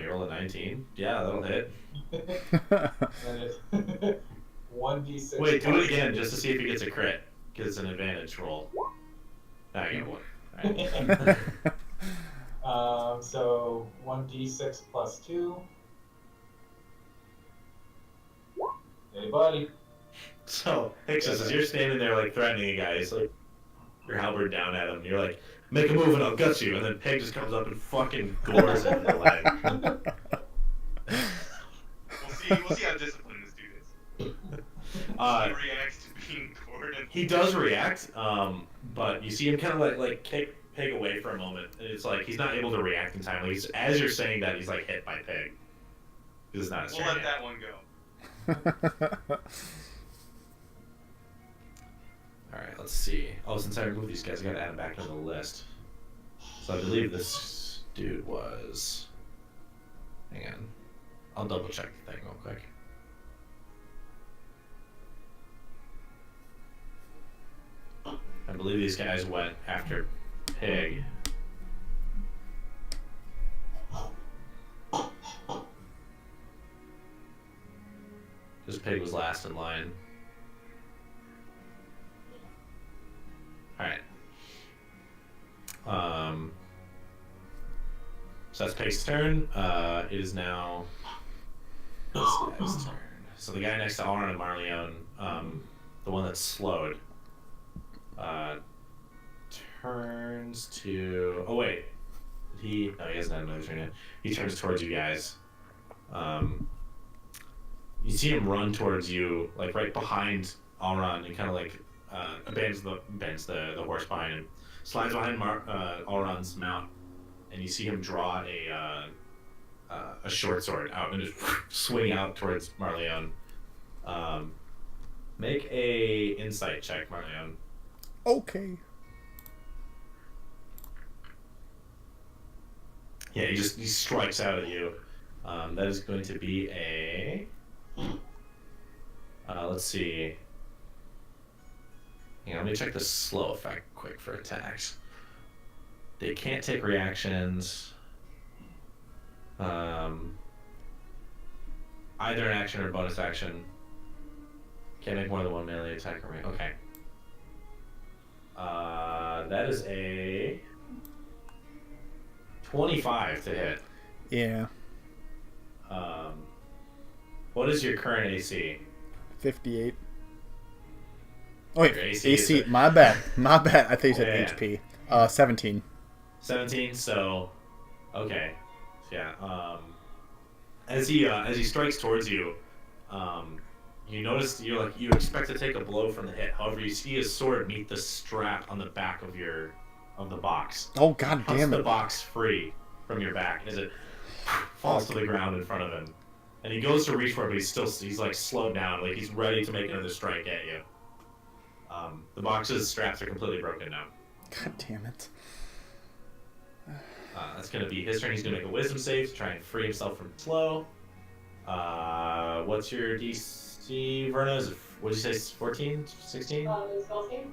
you roll a 19. Yeah, that'll hit. And it's 1d6. Wait, do it again just to see if he gets a crit. Because it's an advantage roll. Now you get one. Alright. So 1d6 plus 2. Hey, buddy. So, Hixus, as you're standing there, like, threatening a guy, he's like, your halberd down at him, you're like, make a move and I'll gut you, and then Pig just comes up and fucking gores him in the leg. We'll see how disciplined this dude is. He reacts to being gored. He does react, but you see him kind of like kick Pig away for a moment, and it's like he's not able to react in time. Like, as you're saying that, he's like hit by Pig. This is not his We'll turn let yet. that one go. Alright, let's see. Oh, since I removed these guys, I gotta add them back to the list. So I believe this dude was... Hang on. I'll double check the thing real quick. I believe these guys went after Pig. Because Pig was last in line. Alright. So that's Pig's turn. It is now this guy's turn. So the guy next to Auron and Marleone, the one that's slowed, turns to... Oh, wait. No, he hasn't had another turn yet. He turns towards you guys. You see him run towards you, like right behind Auron, and kind of like bends the horse behind him, slides behind Auron's mount, and you see him draw a short sword out and just swing out towards Marleone. Make a insight check, Marleone. Okay. Yeah, he strikes out at you. That is going to be a... let's see. Yeah, let me check the slow effect quick for attacks. They can't take reactions. Either an action or bonus action. Can't make more than one melee attack or okay. That is a 25 to hit. Yeah. What is your current AC? 58. Oh, wait, Your AC. is My bad. I think you said Yeah. HP. 17. 17. So, okay, yeah. As he strikes towards you, you notice you expect to take a blow from the hit. However, you see his sword meet the strap on the back of the box. Oh, god Cuts damn the it. box free from your back as it falls to the ground in front of him. And he goes to reach for it, but he's like slowed down, like he's ready to make another strike at you. The box's straps are completely broken now. God damn it. That's going to be his turn. He's going to make a wisdom save to try and free himself from slow. What's your DC, Verna? What did you say, 14? 16? The spell save?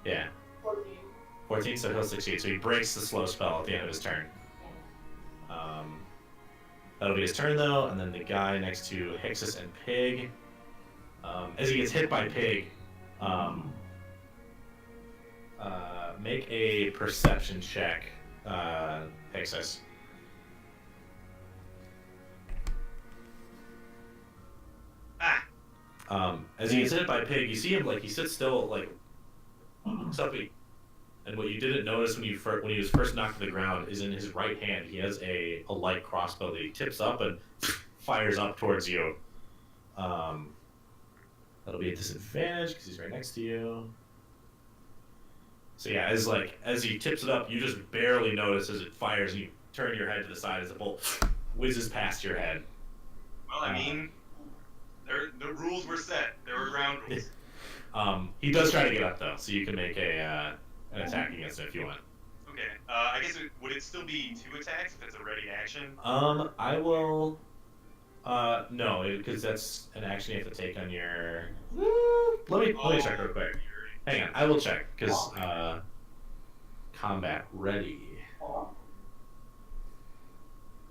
Yeah. 14. 14, so he'll succeed. So he breaks the slow spell at the end of his turn. That'll be his turn, though, and then the guy next to Hixus and Pig. As he gets hit by Pig, make a perception check, Hixus. As he gets hit by Pig, you see him, like, he sits still, like, looks up, and what you didn't notice when he was first knocked to the ground is in his right hand, he has a light crossbow that he tips up and fires up towards you. That'll be a disadvantage because he's right next to you. So yeah, as he tips it up, you just barely notice as it fires, and you turn your head to the side as the bolt whizzes past your head. Well, I mean, the rules were set. There were ground rules. He does try to get up though, so you can make an attack against him if you want. Okay. I guess would it still be 2 attacks if it's a ready action? I will. No, because that's an action you have to take on your. Let me check real quick. Hang on, I will check because combat ready.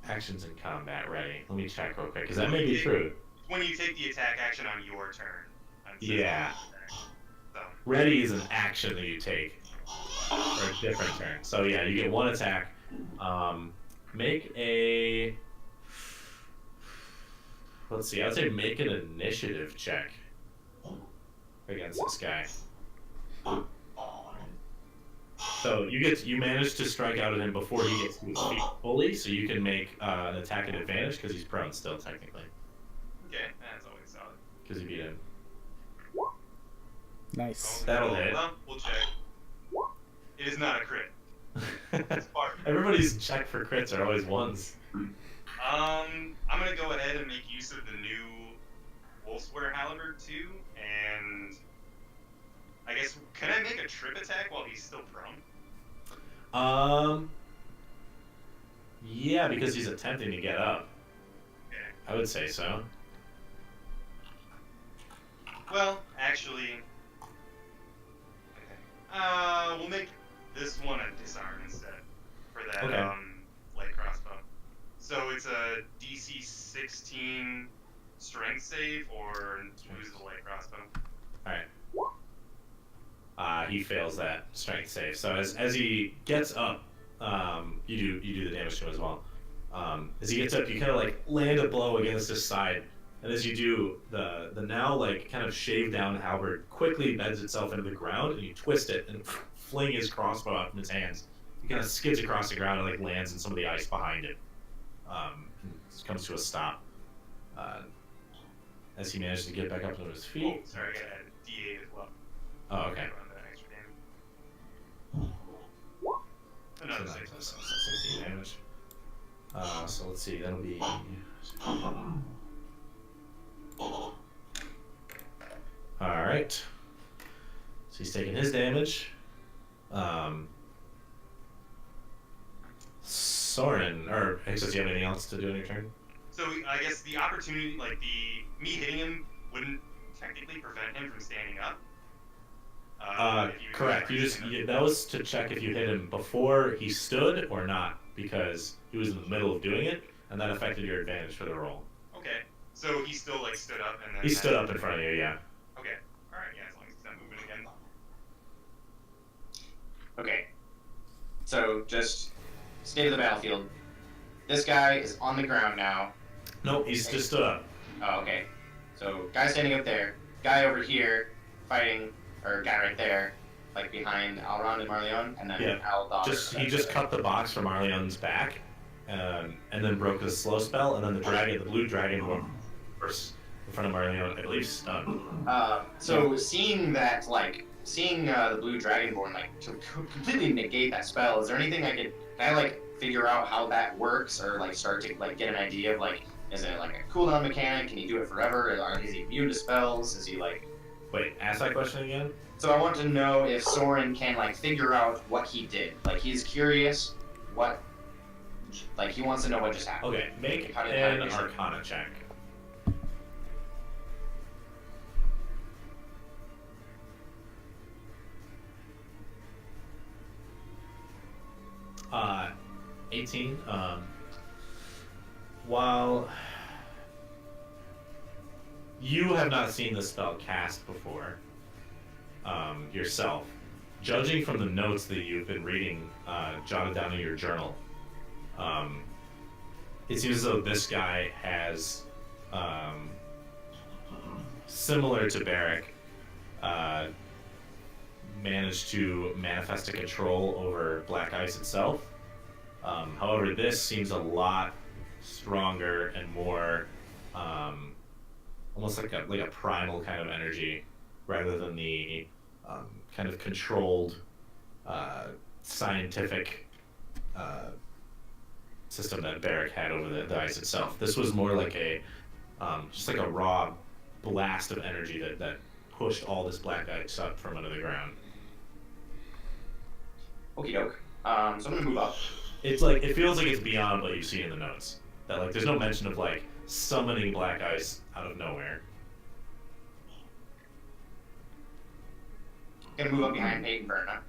Actions in combat ready. Let me check real quick because that may be true. When you take the attack action on your turn. Yeah. So. Ready is an action that you take for a different turn. So yeah, you get one attack, Make a. Let's see. I'd say make an initiative check against this guy. So you manage to strike out at him before he gets to his feet fully, so you can make an attack at advantage because he's prone still technically. Okay, that's always solid. Because you beat him. Nice. That'll hit. Well, we'll check. It is not a crit. It's part. Everybody's check for crits are always ones. I'm gonna go ahead and make use of the new Wolfswear Halberd too, and I guess can I make a trip attack while he's still prone? Yeah, because he's attempting to get up. Okay. I would say so. Well, actually, we'll make this one a disarm instead for that Okay. light crossbow. So it's a DC 16 strength save, or use the light crossbow. All right. He fails that strength save. So as he gets up, you do the damage to him as well. As he gets up, you kind of like land a blow against his side, and as you do, the now like kind of shaved down halberd quickly bends itself into the ground, and you twist it and fling his crossbow out from his hands. He kind of skids across the ground and like lands in some of the ice behind him. And comes to a stop as he manages to get back up to his feet. Oh, sorry, I gotta add a D8 as well. Oh, okay. Run that extra damage. Another So 6. that's 16 damage. So let's see, that'll be. Alright. So he's taking his damage. Soren, or Hixus, do you have anything else to do on your turn? So I guess the opportunity, like me hitting him, wouldn't technically prevent him from standing up. If you Correct. That was to check if you hit him before he stood or not, because he was in the middle of doing it, and that affected your advantage for the roll. Okay. So he still like stood up and then. He stood up in front of you, yeah. Okay. All right. Yeah, as long as he's not moving again. Okay. So just state of the battlefield. This guy is on the ground now. Nope, he's just stood up. Oh, okay. So guy standing up there, guy over here fighting, or guy right there, like behind Alrond and Marleon, and then Yeah. Aldon. He just cut the box from Arleon's back, and then broke the slow spell, and then the Blue Dragonborn, in front of Marleon, I believe, stunned. So seeing that, seeing the Blue Dragonborn, to completely negate that spell, is there anything can I figure out how that works, or start to get an idea of is it a cooldown mechanic? Can he do it forever? Is he immune to spells? Is he Wait, ask that question again? So I want to know if Soren can figure out what he did. He's curious what he wants to know what just happened. Okay, make How did an you say? Arcana check. Uh, 18. While you have not seen the spell cast before, yourself, judging from the notes that you've been reading, jotted down in your journal, it seems as though this guy has, similar to Barrick, managed to manifest a control over black ice itself. However, this seems a lot stronger and more almost like a primal kind of energy, rather than the kind of controlled scientific system that Barrick had over the ice itself. This was more like just like a raw blast of energy that pushed all this black ice up from under the ground. Okie doke. So I'm gonna move up. It feels like it's beyond what you see in the notes. That there's no mention of summoning black ice out of nowhere. Gonna move up behind Peyton Verna.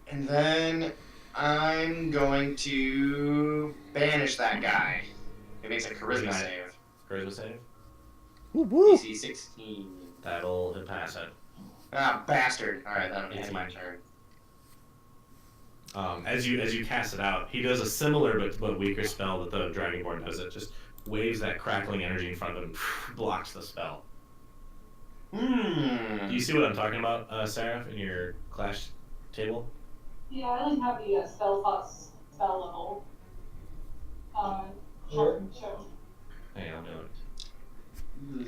And then I'm going to banish that guy. It makes a charisma Nice. save. Charisma save? Woo woo! DC 16. That'll pass it. Ah, bastard. Alright, then it's my 18. turn. As you cast it out, he does a similar but weaker spell that the Dragonborn does. It just waves that crackling energy in front of him, blocks the spell. Do you see what I'm talking about, Seraph, in your clash table? Yeah, I only have the spell slots spell level. Sure. Show. Hang on, let me look.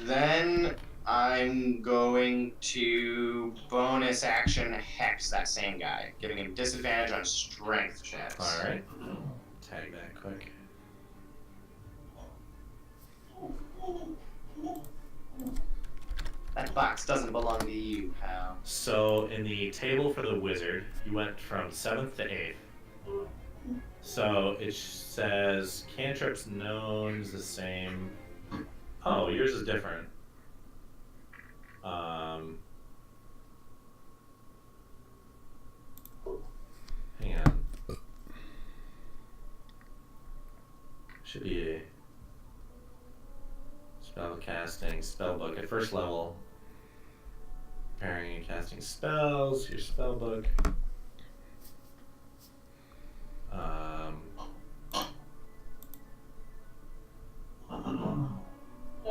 Then I'm going to bonus action hex that same guy, giving him disadvantage on strength checks. All right. Tag that quick. That box doesn't belong to you, pal. So in the table for the wizard, you went from 7th to 8th. So it says cantrips known is the same. Oh, yours is different. Hang on. Should be a spell casting spellbook at first level. Preparing and casting spells. Your spellbook.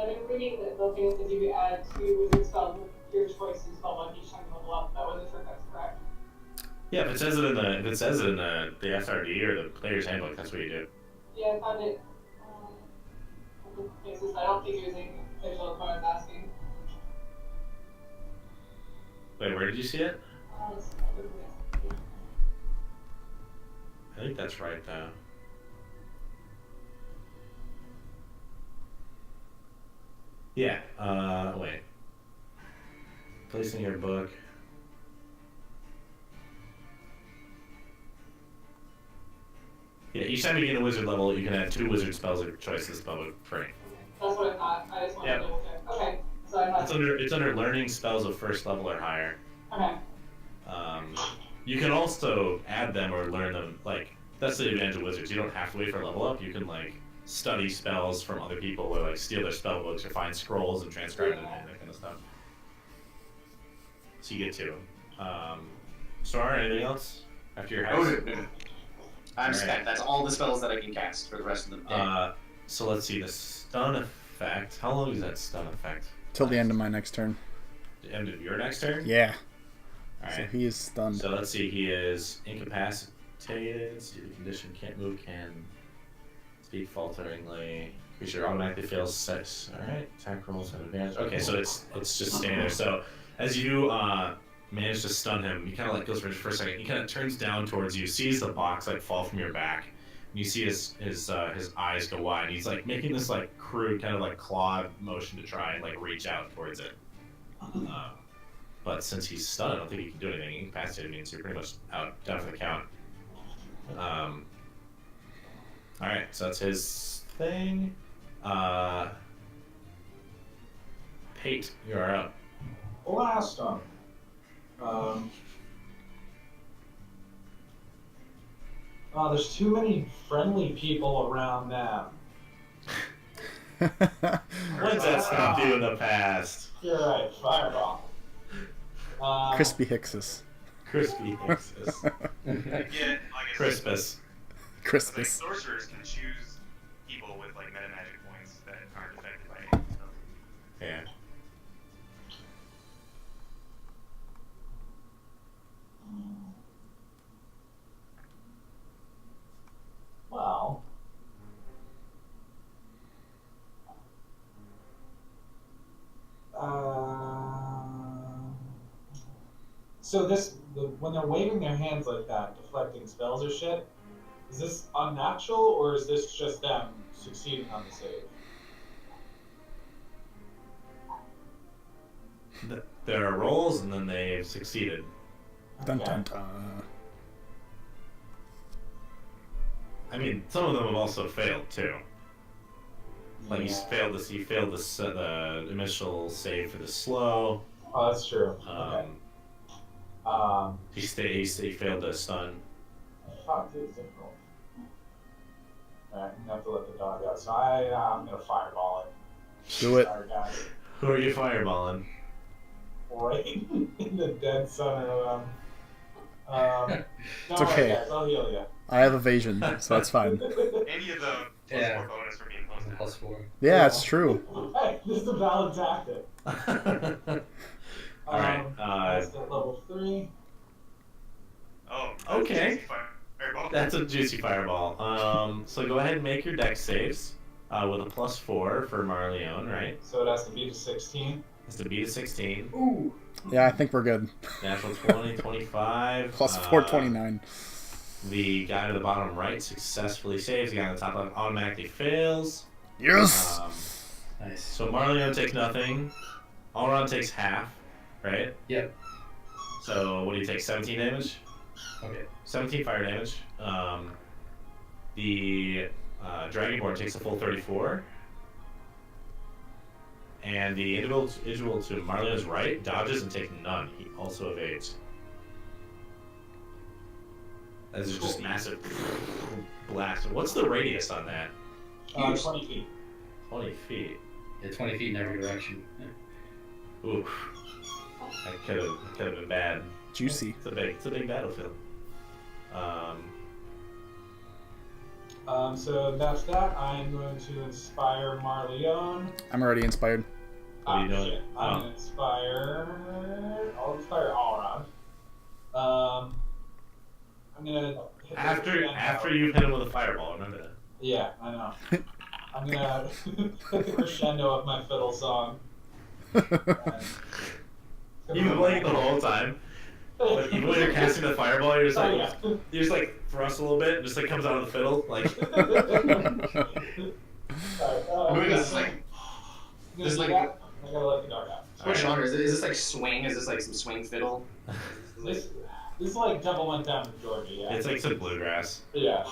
I've been reading that the thing that says you can add 2 wizard spells with your choice in spell book each time you level up. That wasn't sure if that's correct. Yeah, if it says it in the SRD or the player's handbook, that's what you do. Yeah, I found it. Places. I don't think it was in official if I was asking. Wait, where did you see it? Let's see. I think that's right though. Yeah, wait. Placing your book. Yeah, each time you get a wizard level, you can add 2 wizard spells of your choice to the spellbook free. That's what I thought. I just wanted to double check. Okay, so I have. It's under learning spells of first level or higher. Okay. You can also add them or learn them. Like that's the advantage of wizards. You don't have to wait for a level up. You can like study spells from other people or like steal their spell books or find scrolls and transcribe them and that kind of stuff. So you get 2. Sora, anything else after your house? Oh, no. I'm spent. That's all the spells that I can cast for the rest of the day. So let's see the stun effect. How long is that stun effect? Till the end of my next turn. The end of your next turn? Yeah. All So right. he is stunned. So let's see. He is incapacitated. See the condition can't move. Can speak falteringly. Creature automatically fails 6. All right. Attack rolls have advantage. Okay, so it's just standing there. So as you manage to stun him, he kind of like goes for a second. He kind of turns down towards you, sees the box like fall from your back. And you see his eyes go wide. He's like making this like crude kind of like claw motion to try and like reach out towards it. But since he's stunned, I don't think he can do anything. Incapacitated means you're pretty much out, down for the count. Alright, so that's his thing. Pate, you are up. Blast him. There's too many friendly people around them. What's that stuff do in the past? You're right, fireball. Crispy Hixus. Crispy Hixus. Again, like I Crispus. said, like Crispus. sorcerers can choose people with like meta magic points that aren't affected by any stuff. Yeah. Well. So when they're waving their hands like that, deflecting spells or shit, is this unnatural or is this just them succeeding on the save? There are rolls, and then they've succeeded. Dun Okay. dun dun. I mean, some of them have also failed too. Like he failed the initial save for the slow. Oh, that's true. Okay. He failed the stun. Fuck, this is difficult. Alright, I'm gonna have to let the dog out. So I'm gonna fireball it. Do it. Sorry, guys. Who are you fireballing? Right in the dead center of them. It's okay. Guys, I'll heal you. I have evasion, so that's fine. Any of the plus Yeah. 4 bonus for being close to Plus 4. Yeah, it's true. Hey, this is a valid tactic. All right. That's at level 3. Oh, Okay. Fireball. That's a juicy fireball. So go ahead and make your dex saves with a +4 for Marleone, right? So it has to be to 16. It's to beat a 16. Ooh. Yeah, I think we're good. Natural 20, 25. Plus 429. The guy to the bottom right successfully saves. The guy on the top left automatically fails. Yes! Nice. So Marleone takes nothing. Allround takes half, right? Yep. So what do you take? 17 damage? Okay. 17 fire damage. The Dragonborn takes a full 34. And the individual to Marleone's right dodges and takes none. He also evades. That is just massive blast. What's the radius on that? 20 feet. 20 feet. Yeah, 20 feet in every direction. Oof. That could have been bad. Juicy. It's a big battlefield. So that's that. I'm going to inspire Marleone. I'm already inspired. What are you doing? Shit. I'm gonna inspire. I'll inspire all around. I'm gonna hit the crescendo. After you've hit him with a fireball, remember that. Yeah, I know. I'm gonna hit the crescendo of my fiddle song. You've been playing it the whole time. But even when you're casting the fireball, you're just like thrust a little bit, and just like comes out of the fiddle, like. Wait, this is like. This is like. I gotta let the dog out. Which genre is it? Is this like swing? Is this like some swing fiddle? This is like Devil Went Down to Georgia, yeah. It's like some bluegrass. Yeah.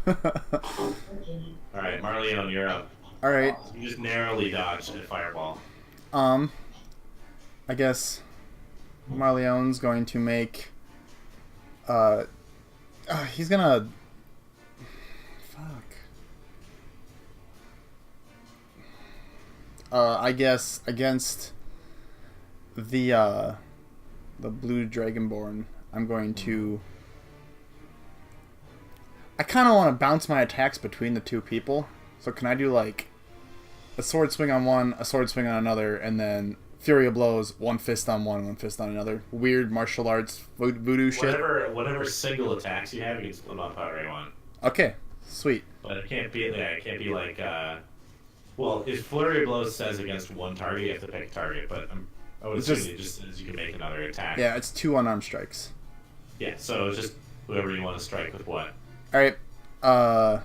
Alright, Marleone, you're up. Alright. You just narrowly dodged a fireball. I guess Marleone's going to make he's gonna I guess against the Blue Dragonborn, I'm going to I kind of want to bounce my attacks between the two people. So can I do like a sword swing on one, a sword swing on another, and then Fury of Blows, one fist on one, one fist on another? Weird martial arts voodoo shit. Whatever single attacks you have, you can split them up however you want. Okay, sweet. But it can't be like well, if Flurry of Blows says against one target, you have to pick a target, but I would assume it just says you can make another attack. Yeah, it's 2 unarmed strikes. Yeah, so it's just whoever you want to strike with what. Alright, so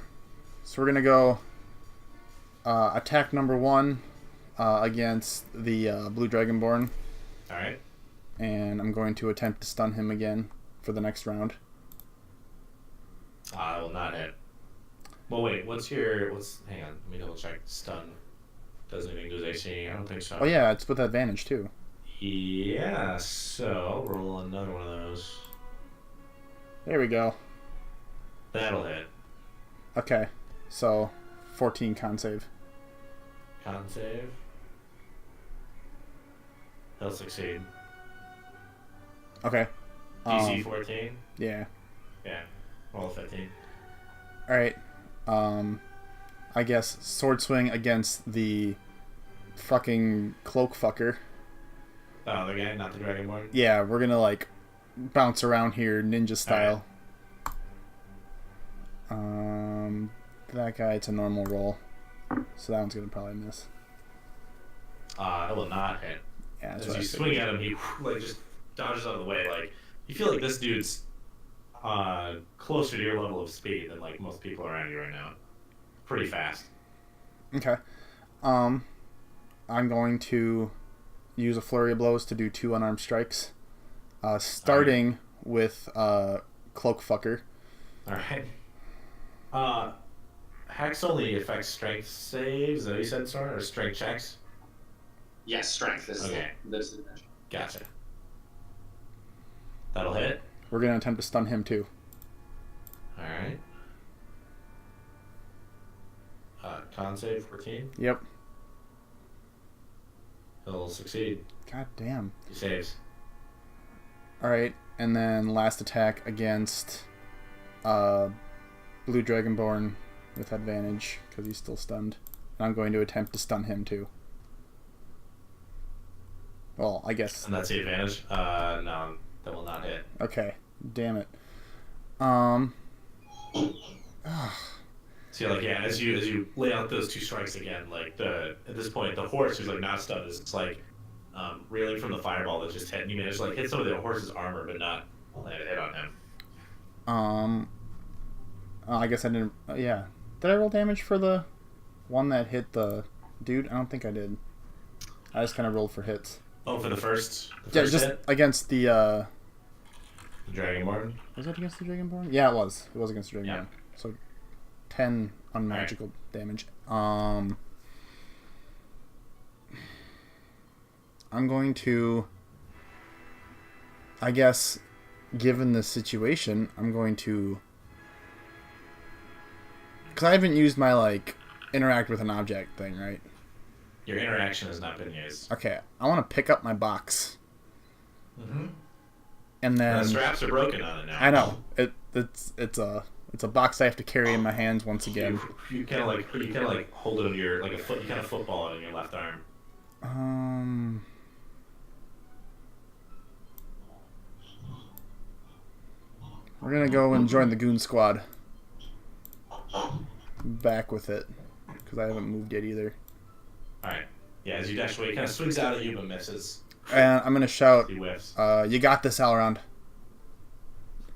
we're gonna go attack number 1 against the Blue Dragonborn. Alright. And I'm going to attempt to stun him again for the next round. I will not hit. Well, wait, hang on, let me double check. Stun. Doesn't even do AC, I don't think so. Oh yeah, it's with advantage too. Yeah, so roll another one of those. There we go. That'll hit. Okay, so 14 con save. Con save. He'll succeed. Okay. DC 14? Yeah. Yeah. Roll 15. Alright. I guess sword swing against the fucking cloak fucker. Oh, the guy, not the Dragonborn? Yeah, we're gonna like bounce around here ninja style. That guy, it's a normal roll. So that one's gonna probably miss. It will not hit. Yeah, that's As what you I swing at him, he like just dodges out of the way. Like you feel like this dude's closer to your level of speed than like most people around you right now. Pretty fast. Okay. I'm going to use a flurry of blows to do 2 unarmed strikes. Starting with cloak fucker. Alright. Hex only affects strength saves, is that what you said, Sora? Or strength checks? Yes, strength. This Okay. is Gotcha. That'll hit. We're gonna attempt to stun him too. Alright. Con save 14. Yep. He'll succeed. God damn. He saves. Alright, And then last attack against Blue Dragonborn with advantage because he's still stunned. And I'm going to attempt to stun him too. Well, I guess. And that's the advantage? No, that will not hit. Okay, damn it. So like yeah, as you lay out those 2 strikes again, like at this point the horse who's like not stunned is like reeling from the fireball that just hit, and you managed to like hit some of the horse's armor, but not land a hit on him. I guess I didn't. Yeah, did I roll damage for the one that hit the dude? I don't think I did. I just kind of rolled for hits. Oh, for the first Yeah, just hit? against the. The Dragonborn. Was that against the Dragonborn? Yeah, it was. It was against the Dragonborn. Yeah. So 10 unmagical damage. I'm going to, I guess, given the situation, I'm going to, because I haven't used my, like, interact with an object thing, right? Your interaction has not been used. Okay, I want to pick up my box. Mm-hmm. And then... The straps are broken on it now. I know. It's a box I have to carry in my hands once again. You kind of like hold it on your like a foot. You kind of football it in your left arm. We're gonna go and join the goon squad. Back with it, because I haven't moved yet either. All right. Yeah, as you dash away, it kind of swings out at you but misses. And I'm gonna shout, He whiffs. "You got this, Saurad!"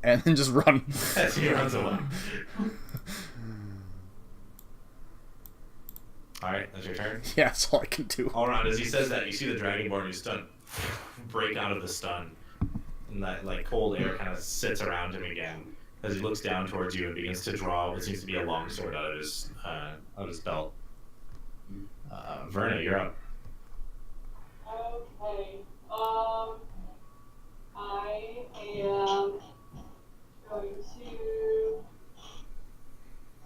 And then just run. As he runs away. Alright, that's your turn. Yeah, that's all I can do. All around, as he says that, you see the Dragonborn who's stunned break out of the stun. And that like cold air kind of sits around him again as he looks down towards you and begins to draw what seems to be a long sword out of his belt. Verna, you're up. Okay. I am going to.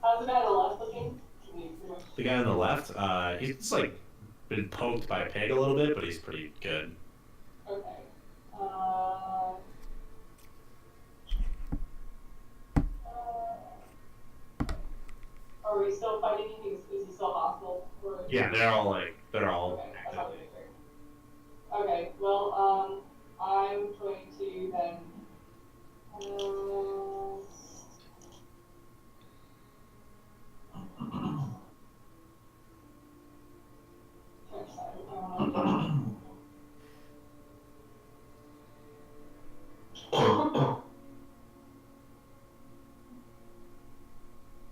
How's the guy on the left looking? The guy on the left, he's like been poked by a pig a little bit, but he's pretty good. Okay. Are we still fighting him? Is he still hostile? Yeah, they're all Okay, I thought we were. Okay, well, I'm going to then.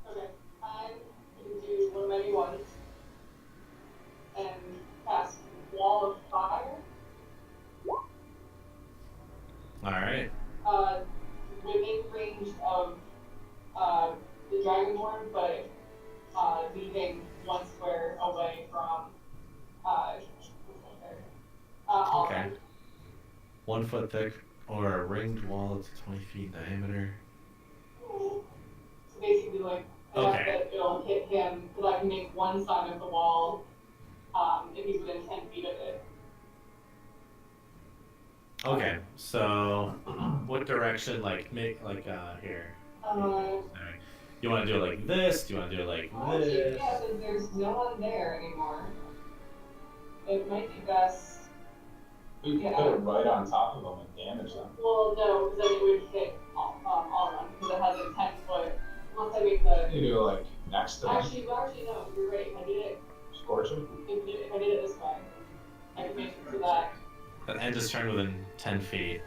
Okay, I'm going to do one of my new ones and cast Wall of Fire. Alright. Within range of the Dragonborn, but leaving one square away from all Okay. 1 foot thick or a ringed wall that's 20 feet in diameter. So basically, like, enough Okay. that it'll hit him, because I can make one side of the wall if he's within 10 feet of it. Okay, so what direction, like, make, like, here? Sorry. You want to do it like this? Do you want to do it like Actually, this? yeah, since there's no one there anymore, it might be best. We can put it right on top of them and damage them. Well, no, because then it would hit all around, because it has a 10-foot. Once I make the. You do it like next to them, Actually, no, you're right. If I did it, scorch them. if I did it this way, I could make it so that. That end is turned within 10 feet.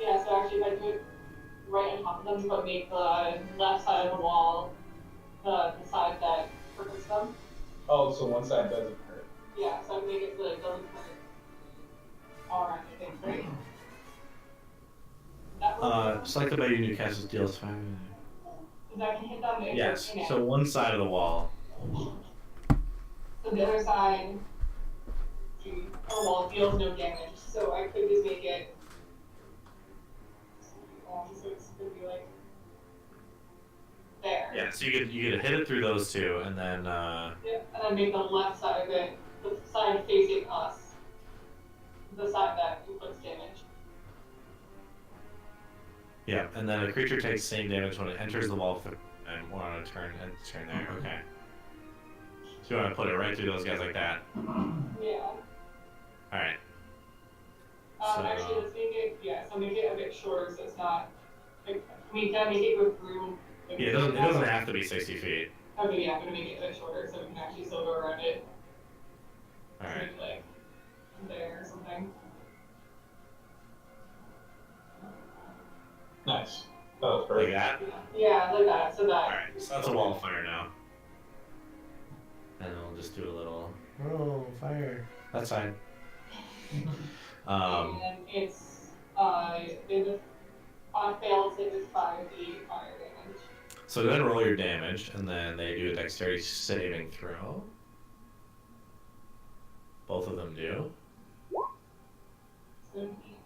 Yeah, so actually, if I do it right on top of them, but make the left side of the wall the side that hurts them. Oh, so one side doesn't hurt. Yeah, so I can make it so that it doesn't hurt all around, I think, right? That works? Select by your new cast deals 5. Because I can hit them if Yes, they're in it. so one side of the wall. So the other side, the wall deals no damage. So I could just make it. So it's gonna be like there. Yeah, so you could hit it through those two, and then Yeah, and then make the left side of it, the side facing us, the side that inflicts damage. Yeah, and then a creature takes the same damage when it enters the wall and we're on a turn there. Okay. So you want to put it right through those guys like that. Yeah. Alright. Actually, let's make it, so make it a bit shorter so it's not, like, can I make it go through? Like, Yeah, it doesn't have to be 60 feet. Okay, yeah, I'm gonna make it a bit shorter so we can actually still go around it. Alright. So like, there or something. Nice. That was Like perfect. that? Yeah, like that, so that. Alright, so that's a wall of fire now. And then we'll just do a little, oh, fire. That's fine. And it's, if on fails, it is 5d fire damage. So go ahead and roll your damage, and then they do a dexterity saving throw. Both of them do. 17.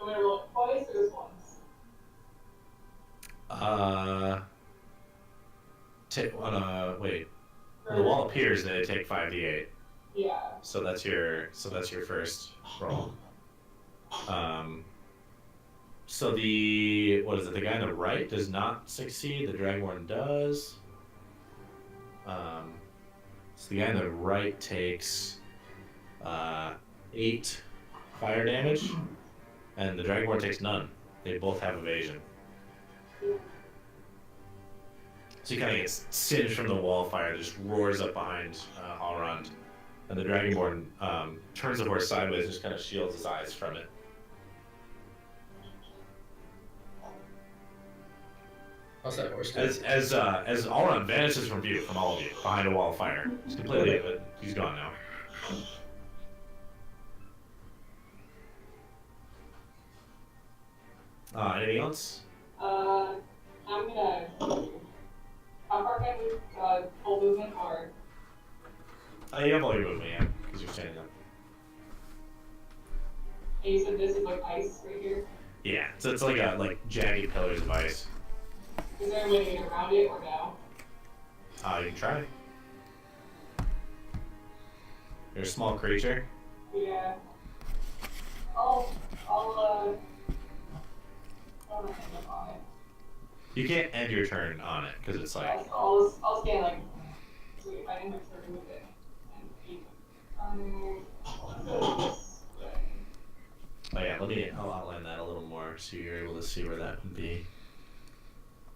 I'm gonna roll it twice or just once? Wait. When the wall appears, they take 5d8. Yeah. So that's your first roll. So the the guy on the right does not succeed. The Dragonborn does. So the guy on the right takes 8 fire damage, and the Dragonborn takes none. They both have evasion. So he kind of gets singed from the wall fire, just roars up behind Allround. And the Dragonborn turns the horse sideways, just kind of shields his eyes from it. How's that horse? As Allround vanishes from view from all of you behind a wall of fire, he's completely, but he's gone now. Anything else? I'm gonna. How far can we full movement or? You have all your movement, yeah, because you're standing up. And you said this is like ice right here. Yeah, so it's like jagged pillars of ice. Is there a way to get around it or no? You can try. You're a small creature. Yeah. I'll end up on it. You can't end your turn on it because it's like. Yeah, so I'll stand like. So if I end my turn with it and keep. Oh yeah, I'll outline that a little more so you're able to see where that would be.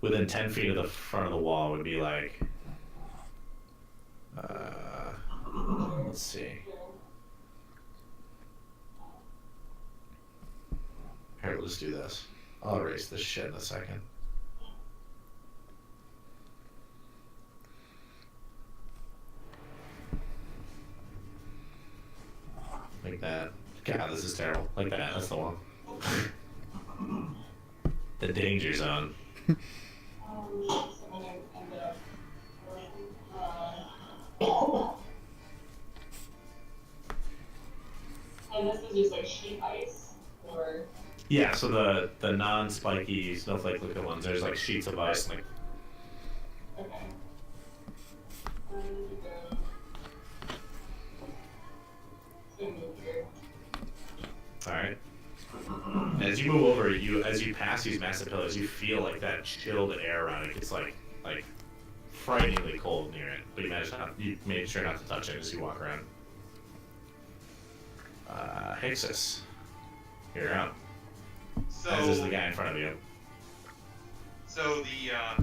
Within 10 feet of the front of the wall would be like. Let's see. Here, we'll just do this. I'll erase this shit in a second. Like that. God, this is terrible. Like that, that's the one. The danger zone. So I'm gonna end up. And this is just like sheet ice, or. Yeah, so the non-spiky snowflake looking ones, there's like sheets of ice. Like. Okay. Where did you go? It's gonna move here. Alright. As you move over, as you pass these massive pillars, you feel like that chilled air around it. It's like frighteningly cold near it. But you made sure not to touch it as you walk around. Hixus, you're up. So, As is the guy in front of you. So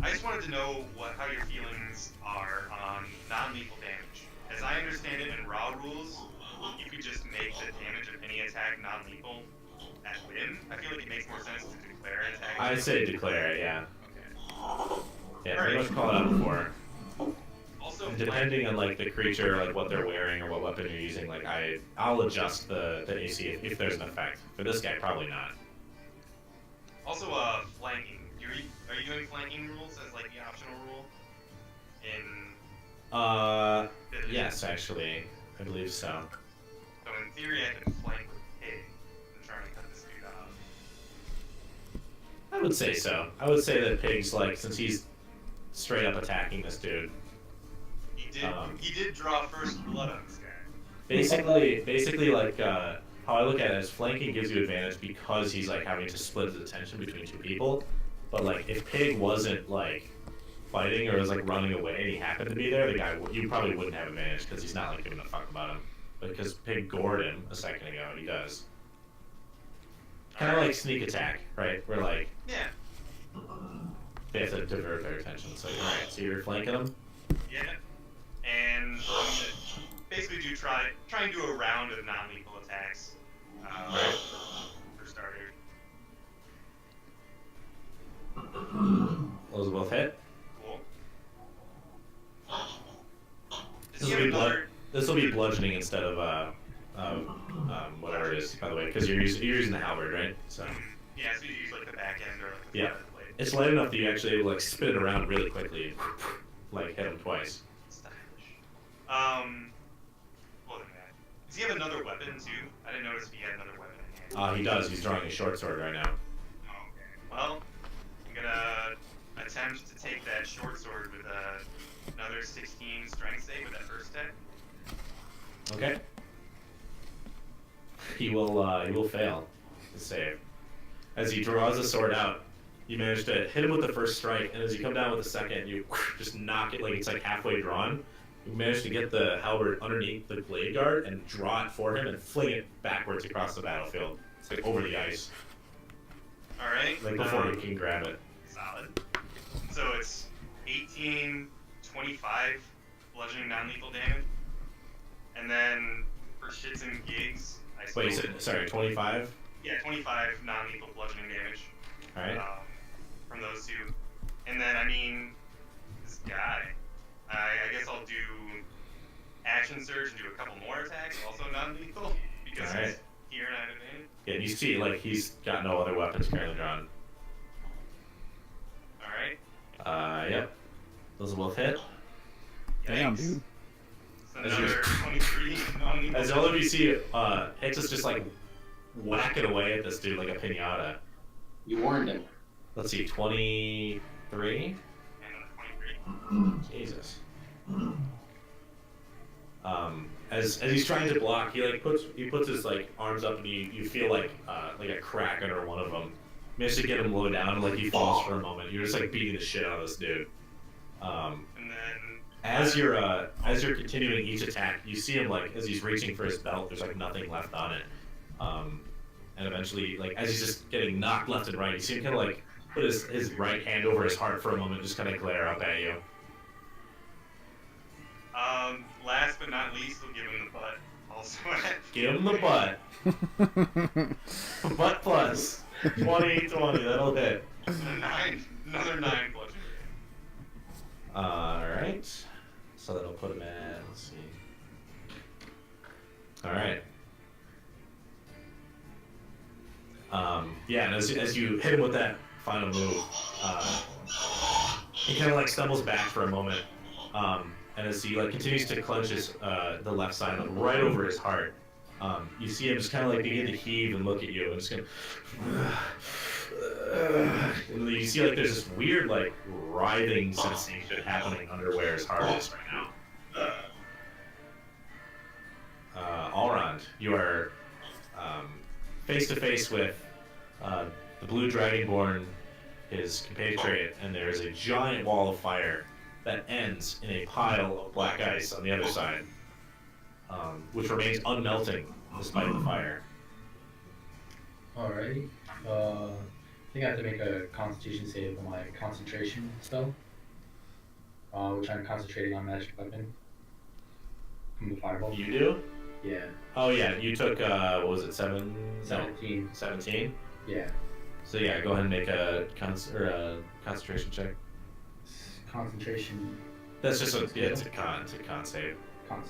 I just wanted to know how your feelings are on non-lethal damage. As I understand it in raw rules, you could just make the damage of any attack non-lethal at whim. I feel like it makes more sense to declare an attack. I'd say declare it, yeah. Okay. Yeah, Alright. pretty much call it out before. Also, And depending on like the creature, like what they're wearing or what weapon you're using, like I'll adjust the AC if there's an effect. For this guy, probably not. Also, flanking. Are you doing flanking rules as like the optional rule? Yes, actually, I believe so. So in theory, I can flank with Pig and try to cut this dude off. I would say so. I would say that Pig's like, since he's straight up attacking this dude. He did draw first blood on this guy. Basically like how I look at it is flanking gives you advantage because he's like having to split his attention between two people. But like if Pig wasn't like fighting or was like running away and he happened to be there, the guy you probably wouldn't have advantage because he's not like giving a fuck about him. But because Pig gored him a second ago, he does. Kind of like sneak attack, right? Where like Yeah. they have to divert their attention. So alright, so you're flanking them. Yeah. And I'm gonna basically try and do a round of non-lethal attacks. For starters. Those will both hit. Cool. This will be This will be bludgeoning instead of whatever it is, by the way, because you're using the halberd, right? So Yeah, so you use like the back end or like the yeah, front of the blade. it's light enough that you actually like spin it around really quickly, and, like hit him twice. Stylish. Well, then that. Does he have another weapon too? I didn't notice if he had another weapon in hand. He does. He's drawing a short sword right now. Oh, okay. Well, I'm gonna attempt to take that short sword with another 16 strength save with that first attack. Okay. He will fail the save. As he draws the sword out, you manage to hit him with the first strike, and as you come down with the second, you just knock it like it's like halfway drawn. You manage to get the halberd underneath the blade guard and draw it for him and fling it backwards across the battlefield. It's like over the ice, Alright. like before he can grab it. Solid. So it's 18, 25 bludgeoning non-lethal damage. And then for shits and gigs, I Wait, you still... said, sorry, 25? Yeah, 25 non-lethal bludgeoning damage. Alright. From those two. And then, I mean, this guy, I guess I'll do action surge and do a couple more attacks, also non-lethal, because Alright. he's here and I have advantage. Yeah, you see, like, he's got no other weapons currently drawn. Alright. Yep. Those will both hit. Damn, Yikes. dude. So another 23 non-lethal. As all of you see, Hicks is just, like, whacking away at this dude like a pinata. You warned him. Let's see, 23? And another 23. Jesus. As he's trying to block, he puts his like arms up and you feel like a crack under one of them. Manage to get him low down and like he falls for a moment. You're just like beating the shit out of this dude. And then... As you're continuing each attack, you see him like as he's reaching for his belt. There's like nothing left on it. And eventually, like as he's just getting knocked left and right, you see him kind of like put his right hand over his heart for a moment, just kind of glare up at you. Last but not least, we'll give him the butt. Also, Give him the butt. Butt plus 20, that'll hit. another 9 bludgeoning. Alright. So that'll put him at, let's see. Alright. Yeah, and as you hit him with that final move, he kind of like stumbles back for a moment. And as he like continues to clench his the left side like, right over his heart, you see him just kind of like begin to heave and look at you, and just kind of, and you see like there's this weird like writhing sensation happening under where his heart is right now. Allround, you are face to face with the Blue Dragonborn, his compatriot, and there is a giant wall of fire that ends in a pile of black ice on the other side, which remains unmelting despite the fire. Alrighty. I think I have to make a Constitution save on my concentration spell, which I'm concentrating on magic weapon from the fireball. You do? Yeah. Oh yeah, you took what was it, 17. 17? Yeah. So yeah, go ahead and make a concentration check. Concentration. That's just it's a con save. Okay.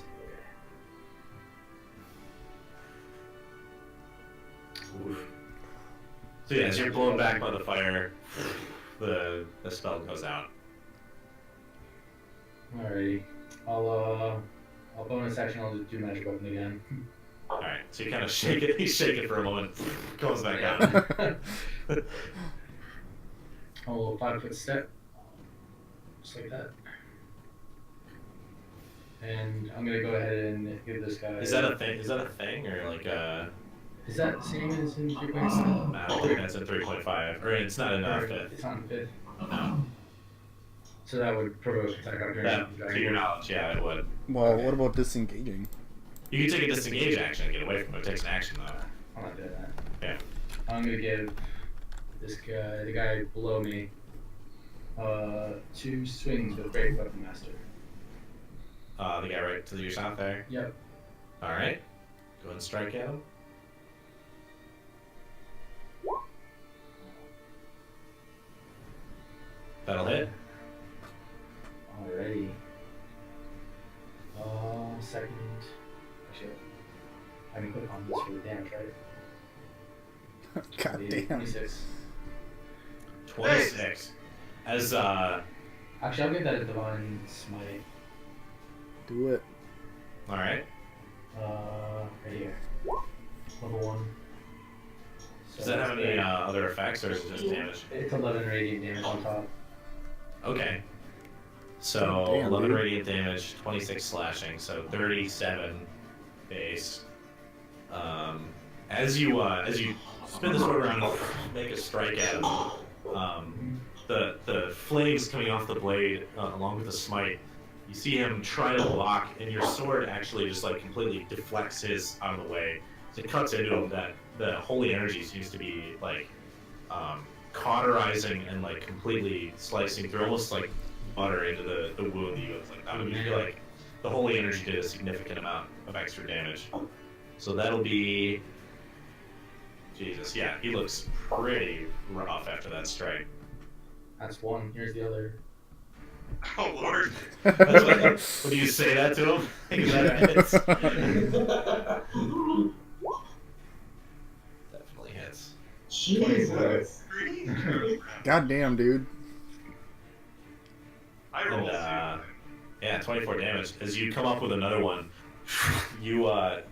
Oof. So yeah, as you're blown back by the fire, the spell goes out. Alrighty. I'll bonus action. I'll just do magic weapon again. All right, so you kind of shake it. He's shaking for a moment, comes back out. A little 5-foot step, just like that. And I'm gonna go ahead and give this guy. Is that a thing? Is that a thing or like Is that the same as in 3.5? I don't think that's in 3.5, or it's not in Or 5th. it's on 5th. No. So that would provoke attack opportunity. That, to your knowledge, yeah, it would. Well, Okay. what about disengaging? You can take a disengage action and get away from it. It takes an action, though. I'm not doing that. Yeah. I'm gonna give this guy, the guy below me, 2 swings with Great Weapon Master. The guy right to your south there. Yep. Alright. Go ahead and strike at him. That'll hit. Alrighty. Second. Actually, I can click on this for the damage, right? God The damn. 26. 26. As, Actually, I'll give that a Divine Smite. Do it. alright. Right here. Level 1. Does that have any other effects, or is it just damage? It's 11 radiant damage on top. Okay. So, Damn, 11 dude. radiant damage, 26 slashing, so 37 base. As you spin the sword around and make a strike at him, the flames coming off the blade, along with the smite, you see him try to block, and your sword actually just like completely deflects his out of the way. So it cuts into him. That the holy energy seems to be like cauterizing and like completely slicing through, almost like butter into the wound you inflict. I mean, you feel like the holy energy did a significant amount of extra damage. So that'll be. Jesus, yeah, he looks pretty rough after that strike. That's 1. Here's the other. Oh lord. That's what do you say that to him? Is that hits? Definitely hits. Jesus. God damn, dude. I rolled And, 0. yeah, 24 damage. As you come up with another one, you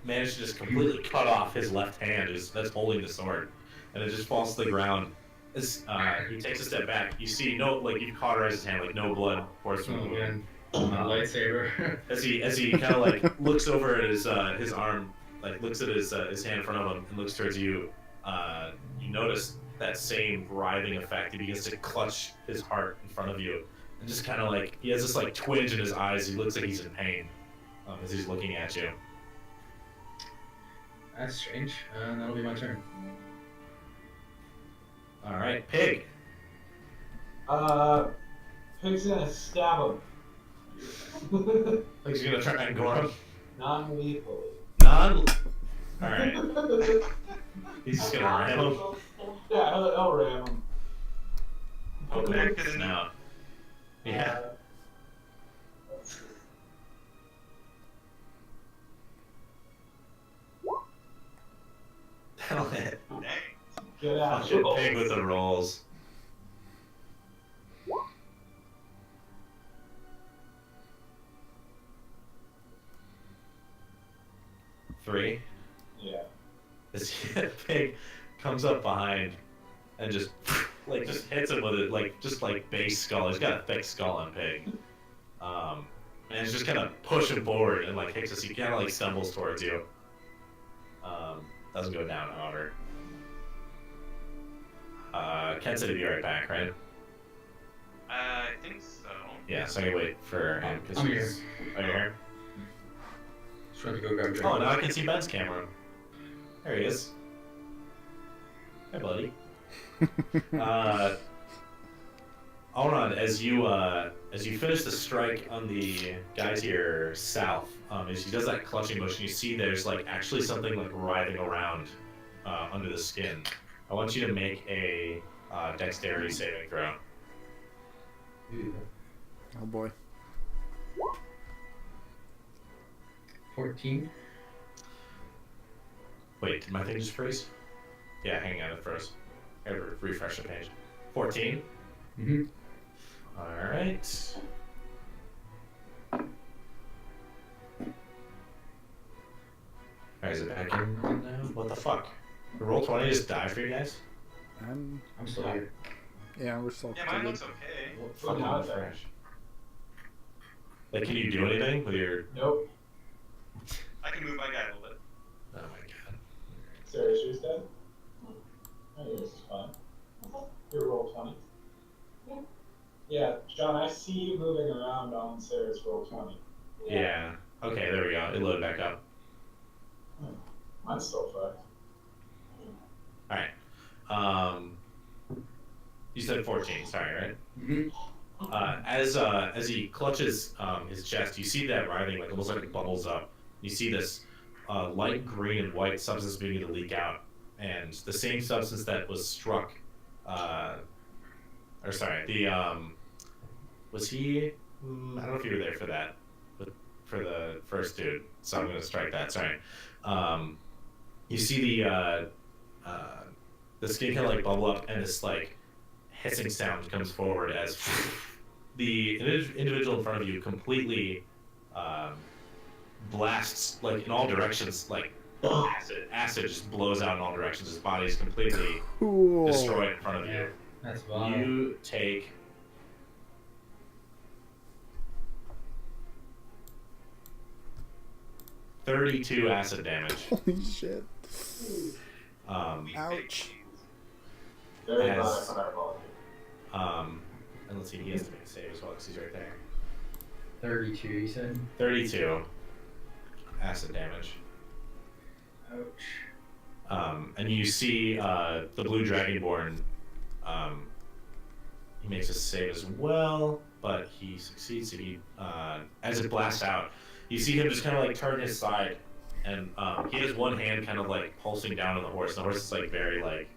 manage to just completely cut off his left hand that's holding the sword, and it just falls to the ground. As he takes a step back, you see you've cauterized his hand, like no blood pours from the wound. Again, my lightsaber. As he kind of like looks over at his arm, like looks at his hand in front of him and looks towards you, you notice that same writhing effect. He begins to clutch his heart in front of you, and just kind of like he has this like twinge in his eyes. He looks like he's in pain as he's looking at you. That's strange. That'll be my turn. All right, Pig. Pig's gonna stab him. Pig's gonna try and gore him. Non-lethally. All right. He's just gonna ram him. Yeah, I'll ram him. Okay. No. Yeah. That'll hit. Dang. Get out. Fucking Pig with the rolls. Three. Yeah. This Pig comes up behind and just hits him with it, just base skull. He's got a thick skull on Pig. And it's just kind of push him forward and like hits us. He kind of like stumbles towards you. Doesn't go down, however. Ken said he'd be right back, right? I think so. Yeah, so I can wait for him because I'm he's. here. Oh, you're here? Just trying to go grab a drink. Oh, now I can see Ben's camera. There he is. Hey, buddy. Alron, as you finish the strike on the guy to your south, as he does that clutching motion, you see there's like actually something like writhing around under the skin. I want you to make a dexterity saving throw. Ooh, Oh boy. 14. Wait, did my thing just freeze? Yeah, hang on, it froze. I gotta refresh the page. 14. Mm-hmm. Alright. Alright, is it back in now? What the fuck? The roll 20 just died for you guys? I'm still here. Yeah, we're still. Yeah, mine looks okay. Fucking now refresh. Like, can you do anything with your... Nope. I can move my guy a little bit. Oh my god. Serious, T moving around on Sarah's roll 20. Yeah. Okay, there we go. It loaded back up. Mine's still fucked. Alright. You said 14, sorry, right? Mm-hmm. As he clutches his chest, you see that writhing, like almost like it bubbles up. You see this light green and white substance beginning to leak out, and the same substance that was struck. Was he? I don't know if you were there for that, but for the first dude. So I'm gonna strike that. Sorry. You see the skin kind of like bubble up, and this like hissing sound comes forward as the individual in front of you completely blasts like in all directions, like acid just blows out in all directions. His body is completely destroyed in front of you. That's wild. You take 32 acid damage. Holy shit. Ouch. Very As- glad I fireballed you. And let's see, he has to make a save as well because he's right there. 32, you said? 32 acid damage. Ouch. And you see the Blue Dragonborn. He makes a save as well, but he succeeds. He, as it blasts out, you see him just kind of like turn his side, and he has one hand kind of like pulsing down on the horse. The horse is like very like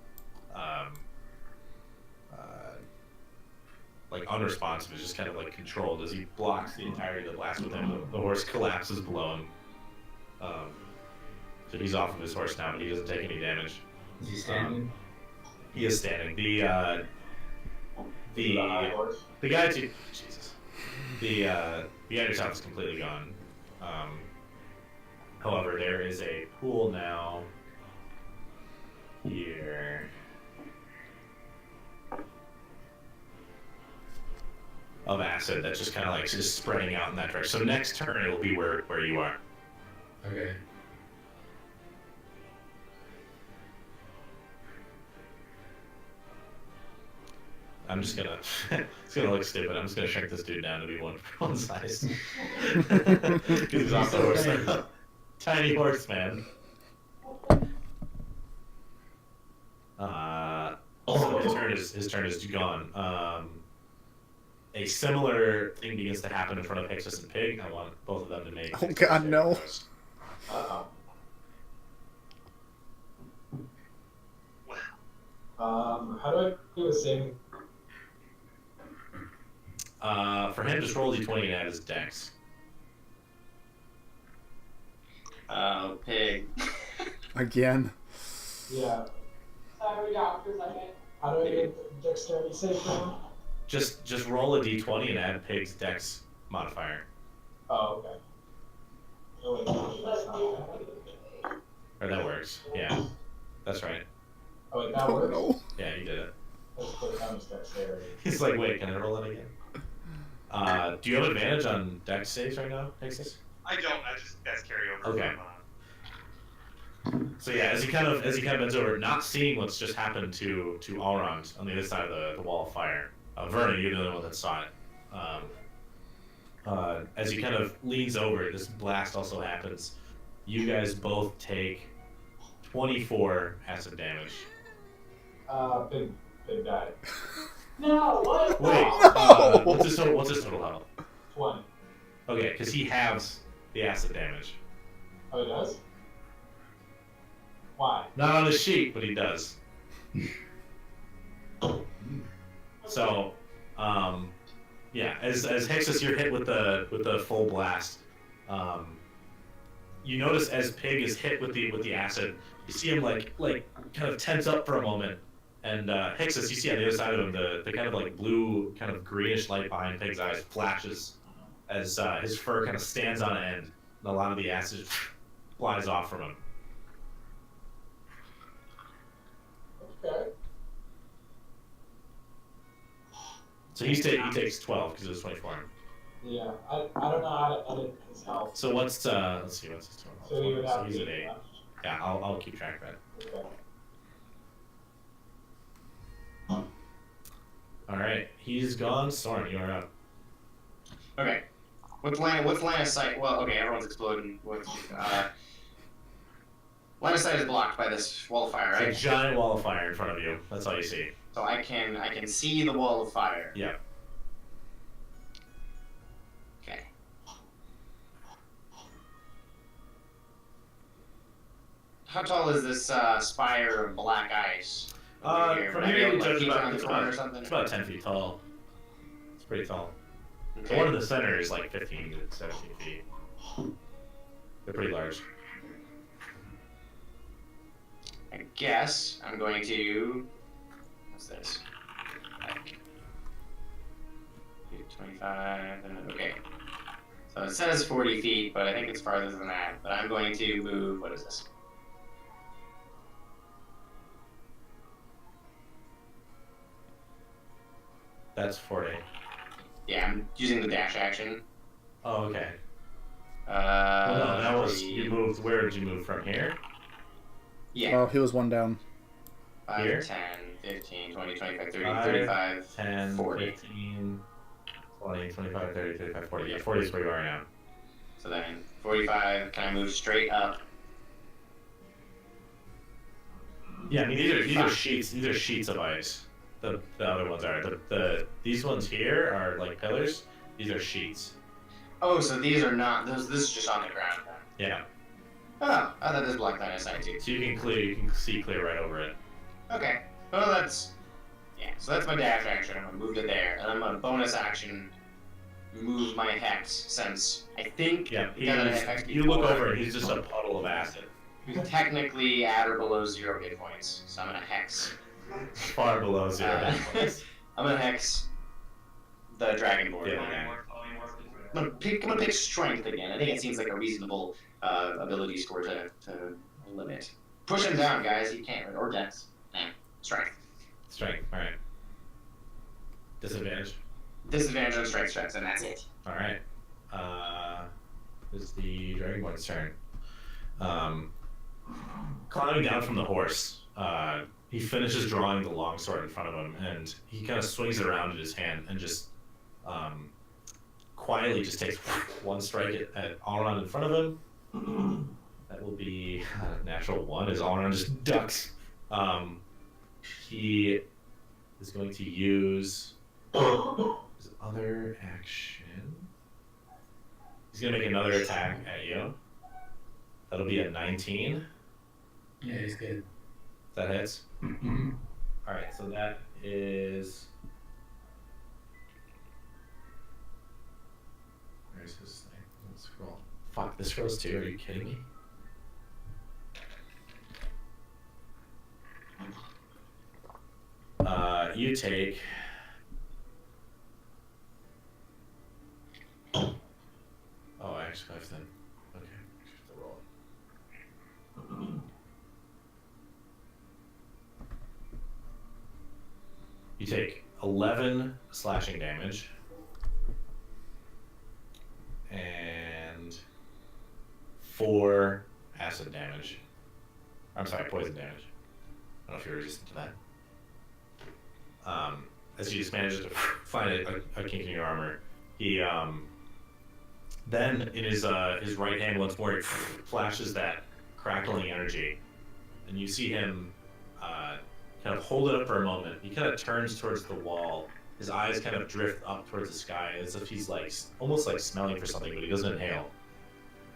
unresponsive. It's just kind of like controlled as he blocks the entirety of the blast with him. The horse collapses below him. So he's off of his horse now, but he doesn't take any damage. Is he standing? He is standing. The high horse. guy to Jesus. The guy yourself is completely gone. However, there is a pool now here of acid that's just kind of like just spreading out in that direction. So next turn it'll be where you are. Okay. I'm just gonna it's gonna look stupid. I'm just gonna shrink this dude down to be one size. Because he's off the horse. Tiny horse man. Also his turn is gone. A similar thing begins to happen in front of Hixus and Pig. I want both of them to make. Oh god, no. Uh-oh. How do I do a saving? For him, just roll d20 and add his dex. Oh, pig. Again. Yeah. Sorry, doctor, second. How do I do a dexterity save for him? Just roll a d20 and add Pig's dex modifier. Oh, okay. Oh, wait, no, that's not that. Or that works. Yeah, that's right. Oh, wait, that Oh works? no. Yeah, you did it. Let's put down his dexterity. He's like, wait, can I roll it again? Do you have advantage on dex saves right now, Hixus? I don't. I just that's carryover. Okay. So yeah, as he kind of bends over, not seeing what's just happened to Alrond on the other side of the wall of fire. Vernon, you're the only one that saw it. As he kind of leans over, this blast also happens. You guys both take 24 acid damage. Big died. No, what? Wait, No! what's his total health? 20. Okay, because he halves the acid damage. Oh, it does? Why? Not on the sheet, but he does. So, yeah, as Hixus, you're hit with the full blast. You notice as Pig is hit with the acid, you see him like kind of tense up for a moment, and Hixus, you see on the other side of him the kind of like blue, kind of greenish light behind Pig's eyes flashes as his fur kind of stands on end, and a lot of the acid flies off from him. Okay. So he takes 12 because it was 24. Yeah, I don't know how to edit his health. So let's see what's his total. So he would have he's to at 8. Yeah, I'll keep track of that. Okay. All right, he's gone. Soren, you are up. Okay. What's line of sight? Well, okay, everyone's exploding. Line of sight is blocked by this wall of fire, right? It's a giant wall of fire in front of you. That's all you see. So I can see the wall of fire. Yeah. Okay. How tall is this spire of black ice? over here? From Would I be here able you to, like, judge keep it about on the it's corner about, or something? it's about 10 feet tall. It's pretty tall. The Okay. one in the center is like 15 to 17 feet. They're pretty large. I guess I'm going to. What's this? Like 25. Okay. So it says 40 feet, but I think it's farther than that. But I'm going to move. What is this? That's 40. Yeah, I'm using the dash action. Oh, okay. Well, no, that was you 40. moved. Where did you move from here? Yeah. Oh, he was one down. 5, Here? 10, 15, 20, 25, 30, 5, 35, 10, 40. 15, 20, 25, 30, 35, 40. Yeah, 40 is where you are now. So then 45. Can I move straight up? Yeah, I mean these are sheets. These are sheets of ice. The other ones are these ones here are like pillars. These are sheets. Oh, so these are not those. This is just on the ground then. Yeah. Oh, I thought this blocked line of sight too. So you can see clear right over it. Okay. Well, that's So that's my dash action. I'm gonna move to there, and I'm gonna bonus action move my hex since I think Yeah. the guy that I hexed You look before, over and he's just a puddle of acid. He's technically at or below 0 hit points, so I'm gonna hex. Far below 0 hit points. I'm gonna hex the Dragonborn. Yeah. I'm gonna pick strength again. I think it seems like a reasonable ability score to limit. Push him down, guys. He can't. Or dex. Nah, strength. Strength. All right. Disadvantage. Disadvantage on strength checks, and that's it. All right. It's the Dragonborn's turn. Climbing down from the horse, he finishes drawing the longsword in front of him, and he kind of swings it around in his hand and just quietly just takes one strike at Alron in front of him. That will be a natural one as Alron just ducks. He is going to use his other action. He's going to make another attack at you. That'll be a 19. Yeah, he's good. That hits. Mm-hmm. All right, so that is. Where's his thing? Let's scroll. Fuck, this scrolls too. Are you kidding me? You take. Oh, I actually have to. Okay, I have to roll it. You take 11 slashing damage and 4 acid damage. I'm sorry, poison damage. I don't know if you're resistant to that. As you just manage to find a kink in your armor, he then in his right hand once more he flashes that crackling energy, and you see him kind of hold it up for a moment. He kind of turns towards the wall. His eyes kind of drift up towards the sky as if he's like almost like smelling for something, but he doesn't inhale.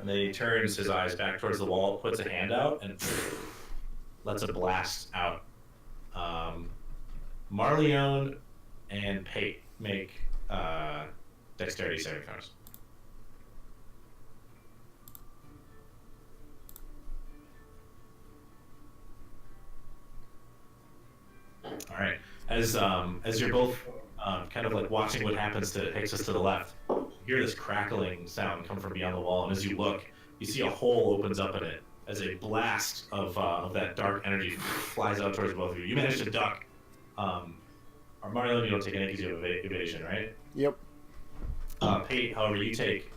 And then he turns his eyes back towards the wall, puts a hand out, and lets a blast out. Marleone and Pate make dexterity saving throws. All right. As you're both kind of like watching what happens to Hixus to the left, you hear this crackling sound come from beyond the wall, and as you look, you see a hole opens up in it as a blast of that dark energy flies out towards both of you. You manage to duck. Marleone, you don't take any because you have evasion, right? Yep. Pate, however, you take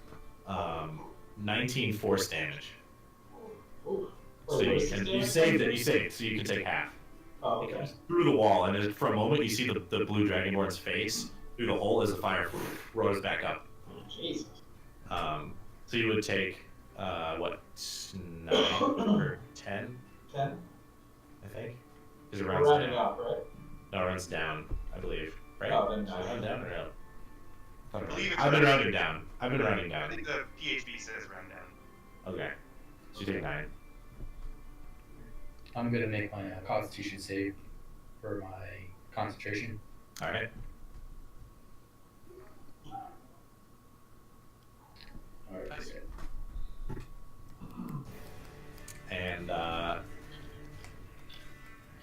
19 force damage. So you saved it, so you can take half. Oh, It okay. comes through the wall, and for a moment you see the blue dragonborn's face through the hole as the fire roars back up. Jesus. So you would take, what, 9 or 10, 10? I think? Because it We're runs rounding down. up, right? No, it runs down, I believe. Right? Oh, then Does it 9. run down or no? I believe it's I've been round rounding down. I've been rounding I down. think the PHB says round down. Okay. So you take 9. I'm gonna make my Constitution save for my concentration. Alright. Alright. And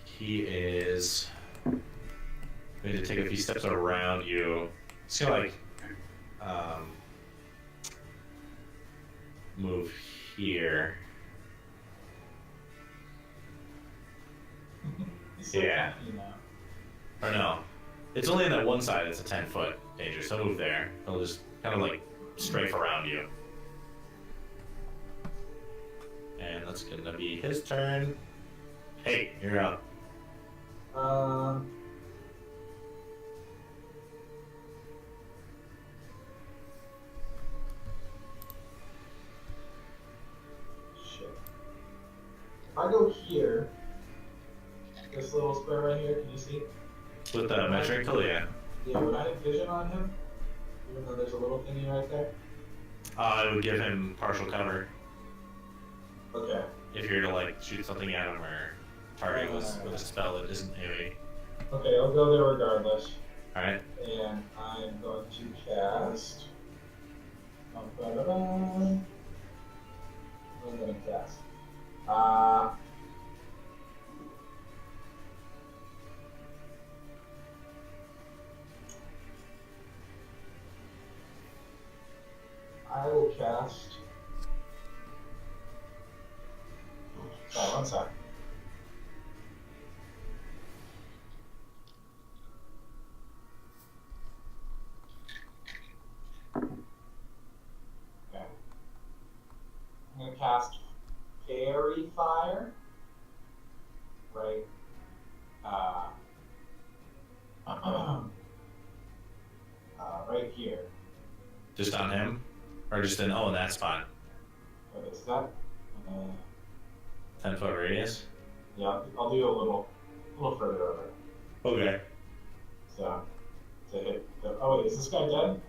he is going to take a few steps around you. He's gonna like move here. He's so Yeah. funky now. Or no. It's only on that one side, it's a 10-foot danger, so move there. He'll just kind of like strafe around you. And that's gonna be his turn. Hey, you're up. Shit. If I go here, this little square right here, can you see? With the measuring tool, yeah. Yeah, would I have vision on him? Even though there's a little thingy right there? It would give him partial cover Okay. if you're to like shoot something at him or target with a spell that isn't AoE. Okay, I'll go there regardless. Alright. And I'm going to cast. What am I going to cast? I will cast. Sorry, one sec. Okay. I'm gonna cast Fairy Fire. Right. Right here. Just on him? Or just in, in that spot? Okay, is that? 10-foot radius? Yeah, I'll do a little further over. Okay. So, to hit. Oh wait, is this guy dead?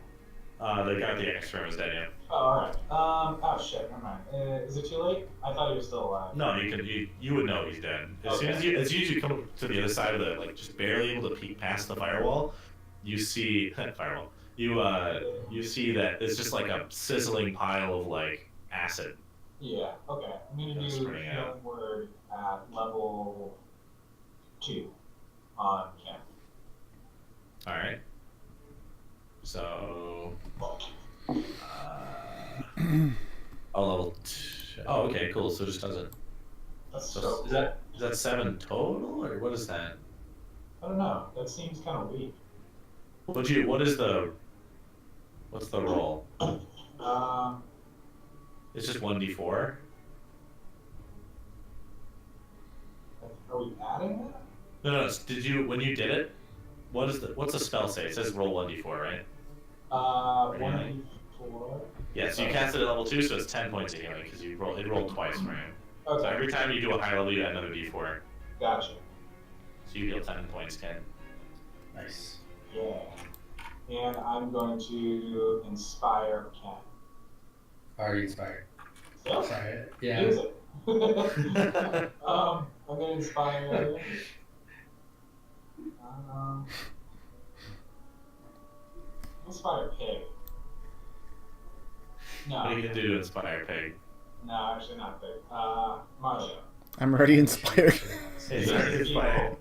The guy with the X-ray was dead, yeah. Oh, alright. Oh shit, never mind. Is it too late? I thought he was still alive. No, you would know he's dead. As soon as you come to the other side of the, like, just barely able to peek past the firewall, you see firewall. You see that it's just like a sizzling pile of like acid. Yeah. Okay. I'm gonna do Spreading out. healing word at level 2 on Ken. All right. So, level 2. Oh, okay, cool. So it just doesn't. That's So so is that 7 total, or what is that? I don't know. That seems kind of weak. What's the roll? Um. It's just 1d4. Are we adding that? No. When you did it? What's the spell say? It says roll 1d4, right? 1d4. Yeah. So you cast it at level 2, so it's 10 points of healing because it rolled twice for him. Okay. So every time you do a high level, you add another d4. Gotcha. So you heal 10 points, Ken. Nice. Yeah. And I'm going to inspire Ken. Already inspired. So, Sorry. Yeah. use it. I'm going to inspire. Inspire Pig. What are you No, gonna do to inspire Pig? no, actually not Pig. Mario. I'm already inspired. Hey, sorry, inspire.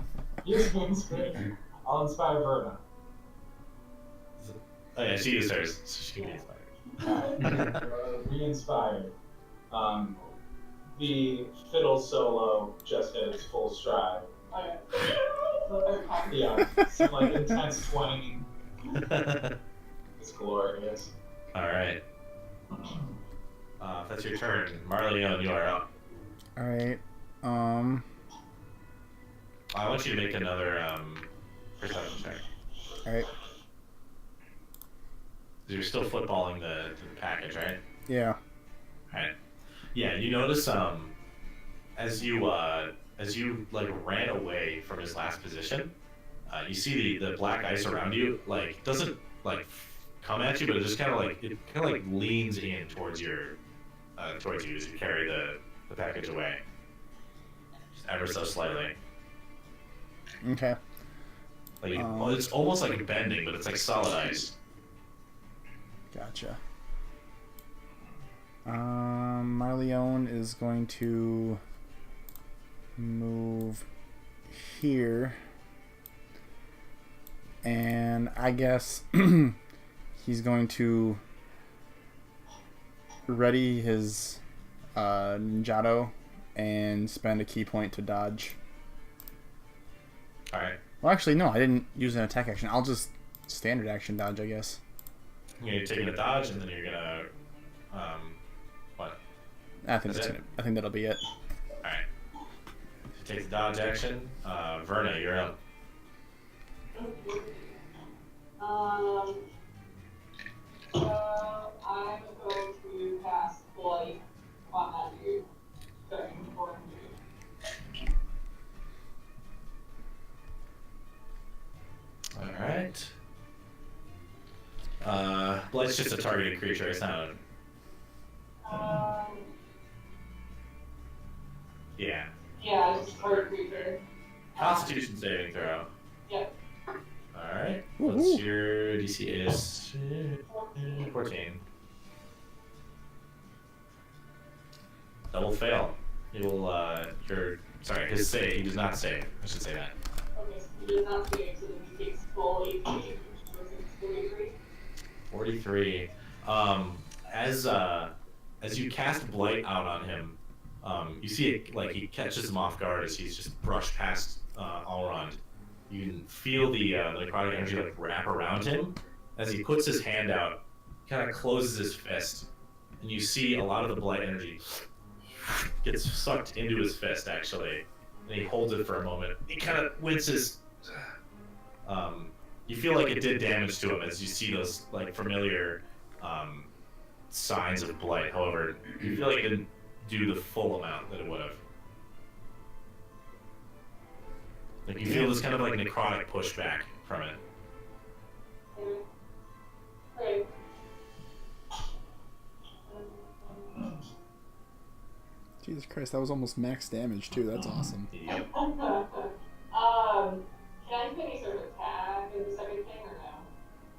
Use me inspiration. I'll inspire Verna. Oh yeah, she used hers, so she can be inspired. Re-inspired. The fiddle solo just hit its full stride. Okay. So they're kind of- Yeah, some like intense twanging. It's glorious. Alright. That's your turn. Marleone, you are up. Alright. I want you to make another perception check. Alright. You're still footballing the package, right? Yeah. Right. Yeah, you notice as you like ran away from his last position, you see the black ice around you like doesn't like come at you, but it just kind of like leans in towards you as you carry the package away, just ever so slightly. Okay. Like it's almost like bending, but it's like solid ice. Gotcha. Marleone is going to move here, and I guess he's going to ready his Ninjato and spend a key point to dodge. All right. Well, actually, no, I didn't use an attack action. I'll just standard action dodge, I guess. You're taking a dodge, and then you're gonna what? I think that'll be it. All right. Take the dodge action. Verna, you're up. So I'm going to cast Blight on that dude. Very important dude. All right. Blight's just a targeted creature. It's not. Yeah. Yeah, it's just a target creature. Constitution saving throw. Yep. All right. What's your DC? Is 14. Double fail. He will. Sorry. His save. He does not save. I should say that. Okay, so he does not save, so then he takes full AP, which goes into 43. 43. As you cast Blight out on him, you see it like he catches him off guard as he's just brushed past Allrond. You can feel the necrotic energy like wrap around him as he puts his hand out, kind of closes his fist, and you see a lot of the Blight energy gets sucked into his fist actually, and he holds it for a moment. He kind of winces. You feel like it did damage to him as you see those like familiar signs of Blight. However, you feel like it didn't do the full amount that it would have. Like you feel this kind of like necrotic pushback from it. Okay. Jesus Christ, that was almost max damage too. That's awesome. Yep. Can I do any sort of attack in the second thing or no?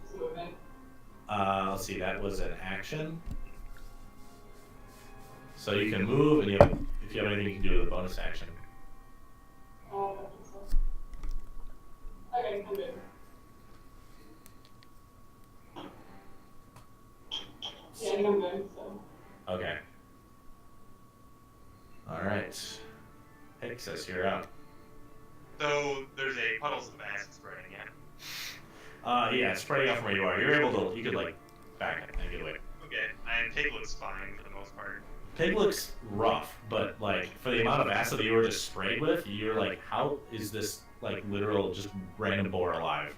Just movement? Let's see, that was an action. So you can move, and if you have anything you can do with a bonus action. I don't think so. Okay, I'm good. Yeah, I think I'm good, so. Okay. All right. Hixus, you're up. So there's a puddles of acid spreading, yeah? Yeah, spreading out from where you are. You're able to, you could like back it and get away. Okay, and Pig looks fine for the most part. Pig looks rough, but like for the amount of acid that you were just sprayed with, you're like, how is this like literal just random boar alive?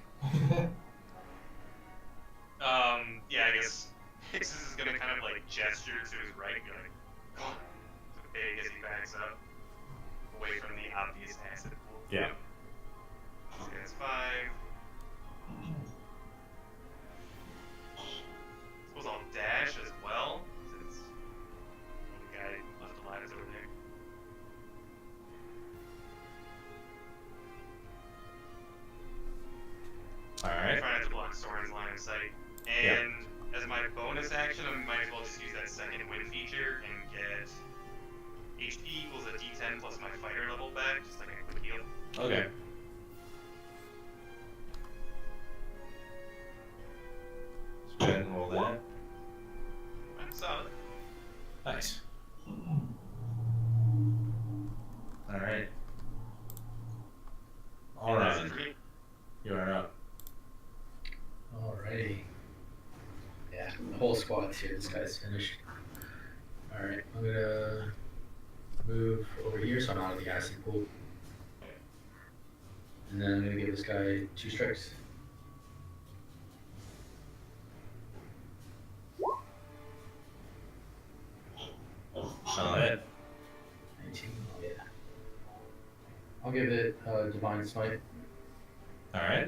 Yeah, I guess Hixus is gonna kind of like gesture to his right, and be like, "Come on," to Pig as he backs up away from the obvious acid pool. Yeah. So that's 5. Suppose I'll dash as well, since the guy left alive is over there. All right. Try not to block Soren's line of sight. And as my bonus action, I might as well just use that second win feature and get HP equals a D10 plus my fighter level back, just like a quick heal. Okay. Let's go ahead and roll that. I'm solid. Nice. All right. All And that's right. it for me. You are up. Alrighty. Yeah, the whole squad's here. This guy's finished. Alright, I'm gonna move over here so I'm out of the acid pool. And then I'm gonna give this guy 2 strikes. I'll hit. 19. Oh, yeah. I'll give it Divine Smite. Alright.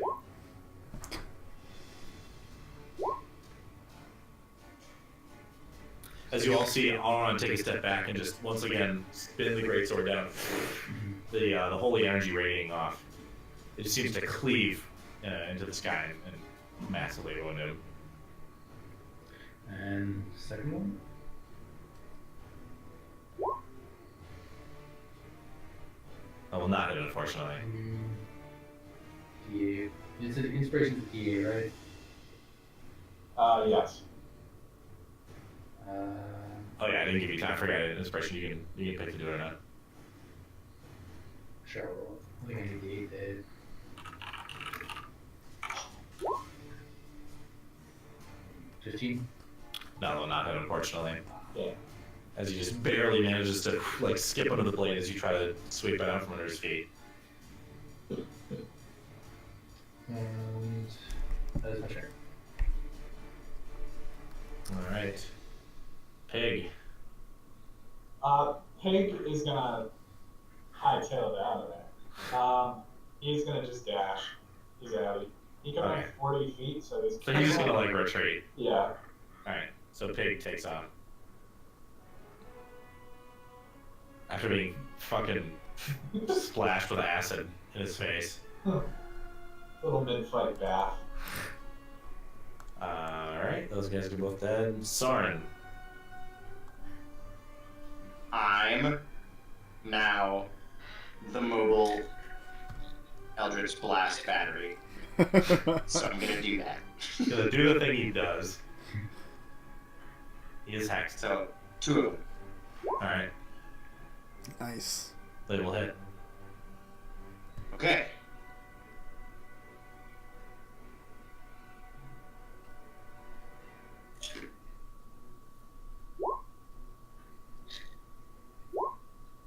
As you all see, Auron take a step back and just once again spin the greatsword down. The holy energy radiating off. It just seems to cleave into the sky and massively wound him. And second one? I will not hit, unfortunately. D8. It's an inspiration to D8, right? Yes. Oh yeah, I didn't give you time. I forgot it. Inspiration, you can pick to do it or not. Sure, I think I need the 8 to hit. $15. No, I will not hit, unfortunately. Yeah. As he just barely manages to like skip under the blade as you try to sweep it out from under his feet. And that is my turn. Alright. Pig. Pig is gonna hightail it out of there. He's gonna just dash. He's out. He can run Okay. 40 feet, so he's. So he's just gonna like retreat. Yeah. Alright. So Pig takes off. After being fucking splashed with acid in his face. Little mid-fight bath. Alright, those guys are both dead. Soren. I'm now the mobile Eldritch Blast battery. So I'm gonna do that. He's gonna do the thing he does. He is hexed. So, 2 of them. Alright, Nice. they will hit. Okay.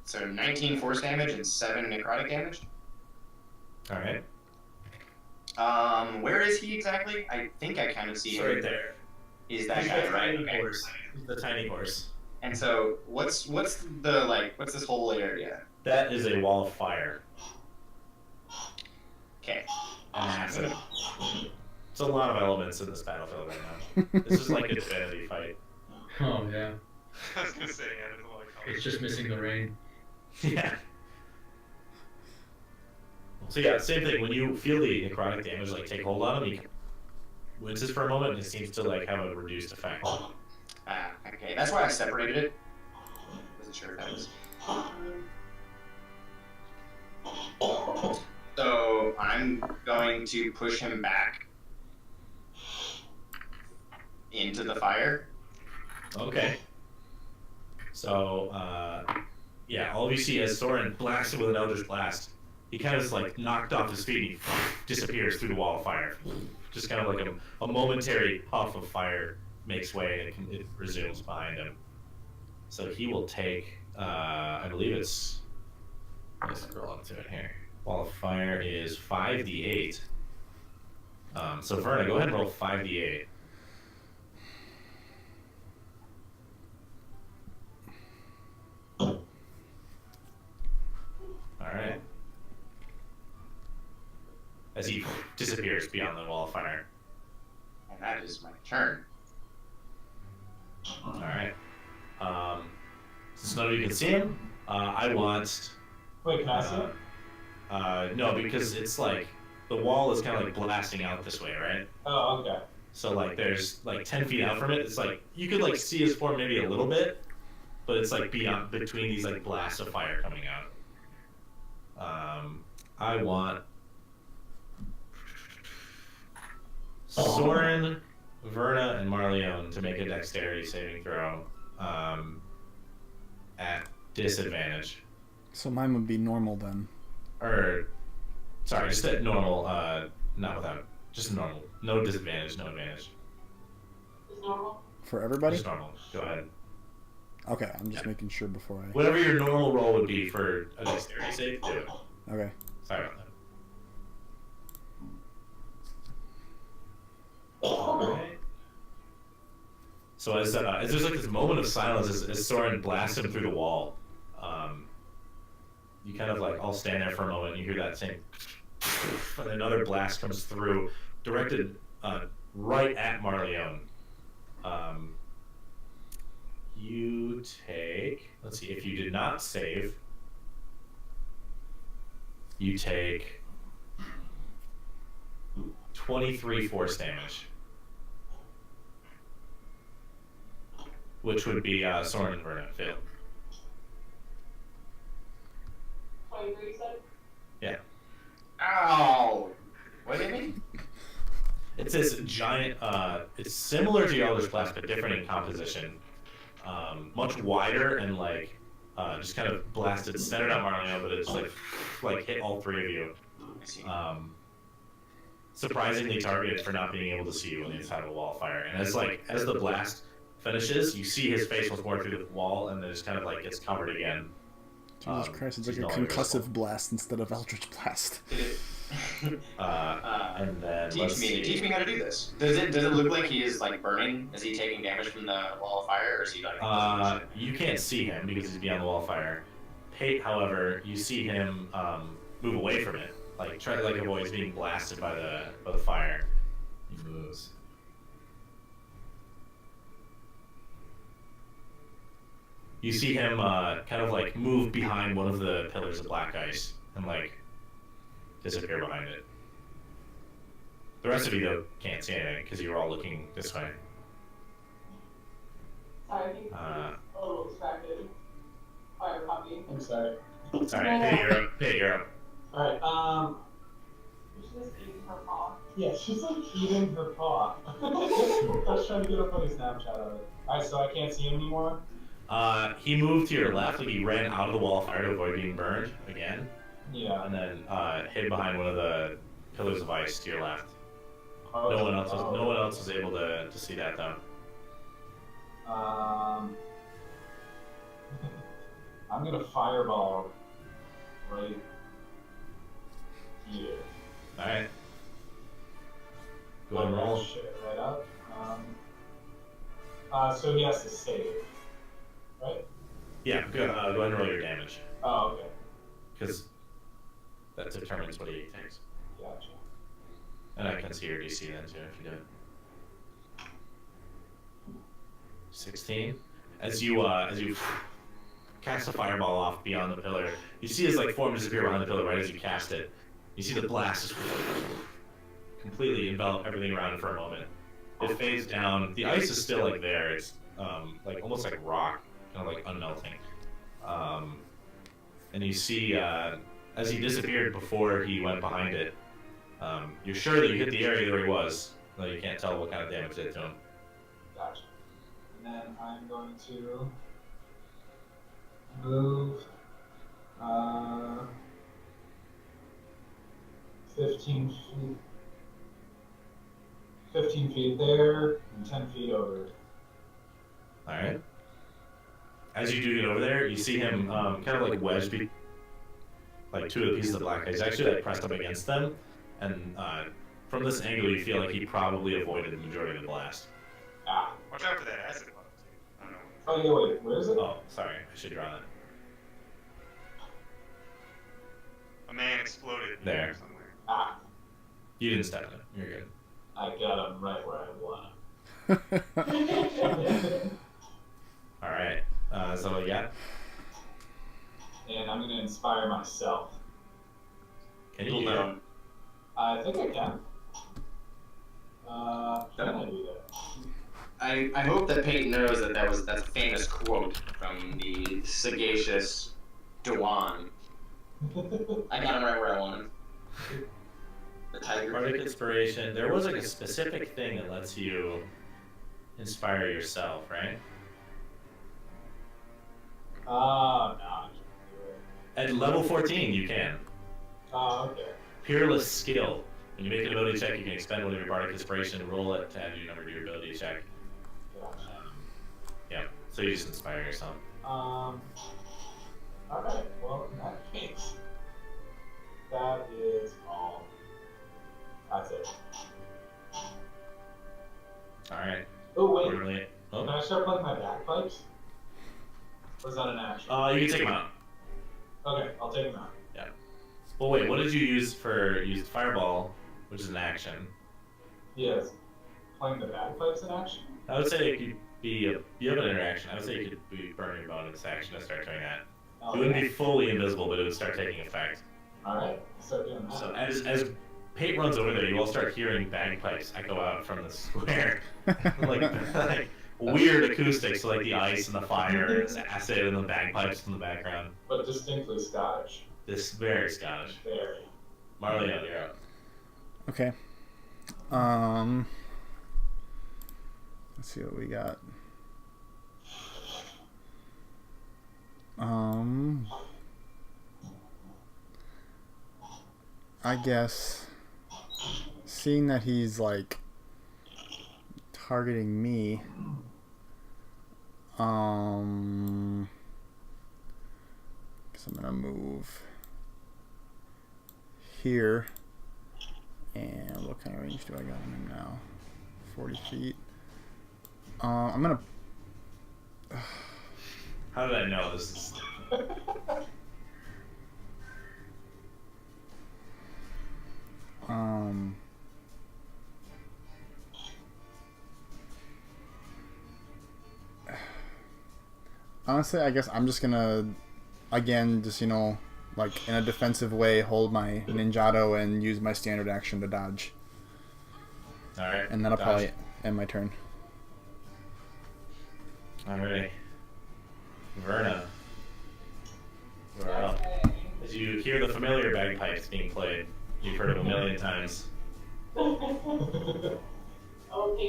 So 19 force damage and 7 necrotic damage. Alright. Where is he exactly? I think I kind of see He's him. right there. Is that He's guy the right? tiny Okay. horse. He's the tiny horse. And so what's this whole area? That is a wall of fire. Okay. And acid. It's a lot of elements in this battlefield right now. This is like a divinity fight. Oh, yeah. I was gonna say, yeah, there's a lot of colors. It's just missing the rain. Yeah. So yeah, same thing. When you feel the necrotic damage like take hold on him, he winces for a moment and it seems to like have a reduced effect. Okay. That's why I separated it. Wasn't sure if that was. So I'm going to push him back into the fire. Okay. So yeah, all of you see as Soren blasts him with an Eldritch Blast, he kind of is like knocked off his feet and he disappears through the wall of fire. Just kind of like a momentary puff of fire makes way and it resumes behind him. So he will take, I believe it's, let's scroll up to it here. Wall of fire is 5d8. So Verna, go ahead and roll 5d8. Alright. As he disappears beyond the wall of fire. And that is my turn. Alright. Since none of you can see him, I want... Wait, can I see it? No, because it's like, the wall is kind of like blasting out this way, right? Oh, okay. So like there's like 10 feet out from it, it's like, you could like see his form maybe a little bit, but it's like beyond, between these like blasts of fire coming out. I want Soren, Verna, and Marleone to make a dexterity saving throw at disadvantage. So mine would be normal then. Or, sorry, just at normal, not without, just normal. No disadvantage, no advantage. Is normal? For everybody? Just normal. Go ahead. Okay, I'm just making sure before I... Whatever your normal roll would be for a dexterity save, do it. Okay. Sorry about that. Alright. So as there's like this moment of silence as Soren blasts him through the wall, you kind of like all stand there for a moment and you hear that same and another blast comes through, directed right at Marleone. You take, let's see, if you did not save, you take 23 force damage, which would be Soren and Vernon failed. 23, you said? Yeah. Ow! What do you mean? It's this giant, it's similar to the Eldritch Blast, but different in composition. Much wider and like, just kind of blasted, centered on Marleone, but it's like hit all three of you. I see. Surprisingly targeted for not being able to see you on the inside of a wall of fire. And as the blast finishes, you see his face once more through the wall, and then just kind of like gets covered again. Jesus Christ, it's like he's a no longer concussive visible. blast instead of Eldritch Blast. And then Teach me how to do this. Does it look like he is like burning? Is he taking damage from the wall of fire, or is he like? You can't see him because he's beyond the wall of fire. Pate, however, you see him move away from it, like try to like avoid being blasted by the fire. He moves. You see him kind of like move behind one of the pillars of black ice and like disappear behind it. The rest of you though can't see anything because you were all looking this way. Sorry, I think a little distracted. Fire puppy. I'm sorry. Alright, Pate, you're up. Alright, She's just eating her paw. yeah, she's like eating her paw. I was trying to get a funny Snapchat of it. Alright, so I can't see him anymore? He moved to your left, like he ran out of the wall of fire to avoid being burned again, Yeah. and then hid behind one of the pillars of ice to your left. Oh, No one else was able to see that though. I'm gonna fireball right here. Alright. Go ahead and roll. Shit right up. So he has to save, right? Yeah, go ahead and roll your damage, Oh, okay. because that determines what he takes. Gotcha. And I can see your DC then too if you do it. 16. As you cast the fireball off beyond the pillar, you see his like form disappear behind the pillar right as you cast it. You see the blast just completely envelop everything around it for a moment. It fades down. The ice is still like there. It's like almost like rock, kind of like unmelting. And you see as he disappeared before he went behind it, you're sure that you hit the area where he was, though you can't tell what kind of damage it did to him. Gotcha. And then I'm going to move 15 feet. 15 feet there and 10 feet over. Alright. As you do get over there, you see him kind of like wedged like two of the pieces of black ice. He's actually like pressed up against them, and from this angle you feel like he probably avoided the majority of the blast. Ah. Watch out for that acid bug, too. I don't know. Oh, yeah, wait, where is it? Oh, sorry, I should draw that. A man exploded There. somewhere. Ah, You didn't step in it. You're good. I got him right where I want him. Alright. So yeah. And I'm going to inspire myself. Can you Little do that? known. I think I can. Can I do that? I hope that Peyton knows that that's a famous quote from the sagacious Dewan. I got him right where I want him. The tiger. Bardic inspiration. There was like a specific thing that lets you inspire yourself, right? No, I can't do it. At level 14, you can. Oh, okay. Peerless skill. When you make an ability check, you can expend one of your bardic inspiration and roll it to add your number to your ability check. Gotcha. Yeah. So you just inspire yourself. Alright, well, in that case, that is all. That's it. All right. Oh, wait. Quarterly. Can Oh, I start playing my bagpipes? Or is that an action? You can take him out. Okay, I'll take him out. Yeah. Well, wait. What did you use for used fireball, which is an action? Yes. Playing the bagpipes in action? I would say it could be you have an interaction. I would say you could be burning your bonus action to start doing that. Oh, It wouldn't be fully invisible, but it would start taking effect. Alright, start doing that. So as Pate runs over there, you all start hearing bagpipes echo out from the square, like weird acoustics, like the ice and the fire, and the acid and the bagpipes in the background. But distinctly Scottish. This very Scottish. Very. Marley, you're out. Okay. Let's see what we got. I guess seeing that he's like targeting me, guess I'm gonna move here. And what kind of range do I got on him now? 40 feet. I'm gonna. How did I know this is? Honestly, I guess I'm just gonna, again, just, you know, like in a defensive way, hold my Ninjato and use my standard action to dodge. Alright. And that'll dodge. probably end my turn. Alright. Verna. You're up. As you hear the familiar bagpipes being played, you've heard them a million times. Okay,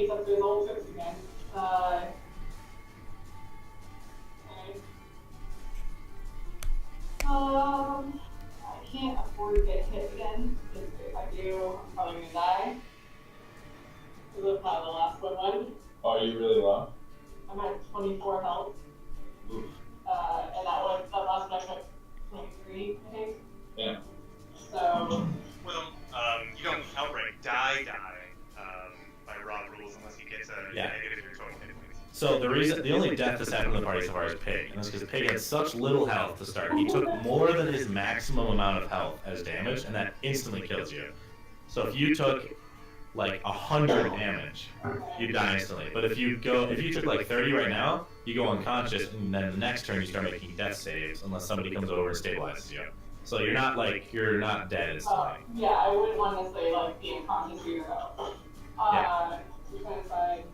so there's old tricks again. Okay. I can't afford to get hit again, because if I do, I'm probably gonna die. Because of how the last one went. Oh, are you really low? I'm at 24 health. Oof. And that last one I took 23, I think. Yeah. So, Well, you don't outright die, by raw rules unless you get to negative your total hit points. So the only death that's happened in the party so far is Pig, and that's because Pig had such little health to start. He took more than his maximum amount of health as damage, and that instantly kills you. So if you took like 100 damage, you die instantly. But if you took like 30 right now, you go unconscious, and then the next turn you start making death saves unless somebody comes over and stabilizes you. So you're not dead instantly. yeah, I wouldn't want to say, like, being conscious of yourself. Yeah. Defense side.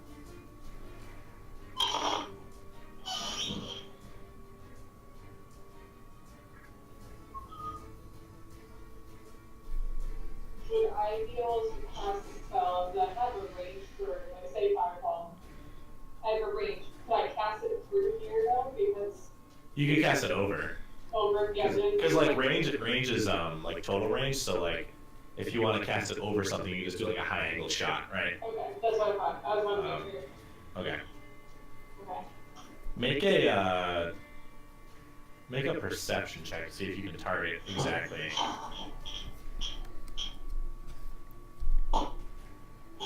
Would I be able to cast a spell that have a range for, like, say, Fireball? I have a range. Could I cast it through here, though? Because You can cast it over. over, yeah. Because like range is like total range, so like if you want to cast it over something, you just do like a high angle shot, right? Okay, that's what I thought. I was wondering if you're... Okay. Okay. Make a perception check to see if you can target exactly.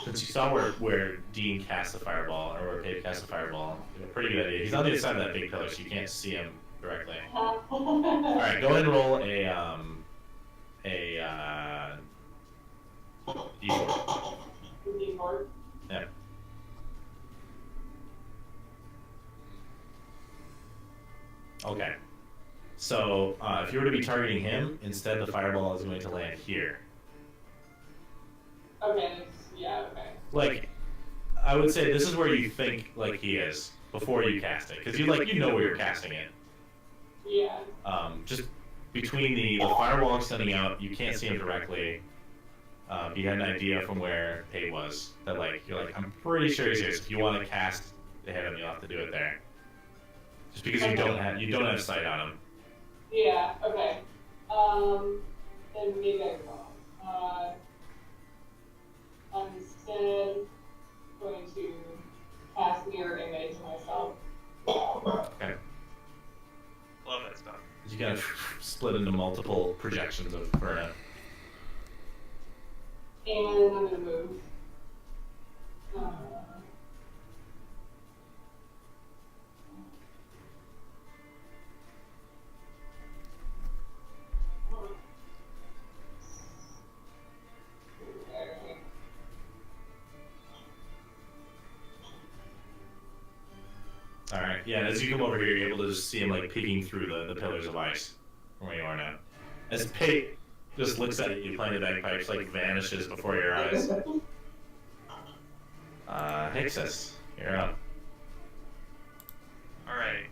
Since you saw where Dean cast the fireball, or where Pave cast the fireball, you have a pretty good idea. He's on the other side of that big pillar, so you can't see him directly. Alright, go ahead and roll a D4. D4. Yeah. Okay. So, if you were to be targeting him, instead the fireball is going to land here. Okay, yeah, okay. Like, I would say this is where you think, like, he is, before you cast it. Because you know where you're casting it. Yeah. Just between the firewall extending out, you can't see him directly. You had an idea from where Pay was that you're like, I'm pretty sure he's here. So if you want to cast to hit him, you'll have to do it there. Just because you don't have sight on him. Yeah, okay. Then maybe I will. I'm instead going to cast mirror image myself. Okay. Love that stuff. You kind of split into multiple projections of Verna. And I'm going to move. as you come over here, you're able to just see him like peeking through the pillars of ice from where you are now. As Pate just looks at you playing the bagpipes, like vanishes before your eyes. Hixus, you're up. Alright.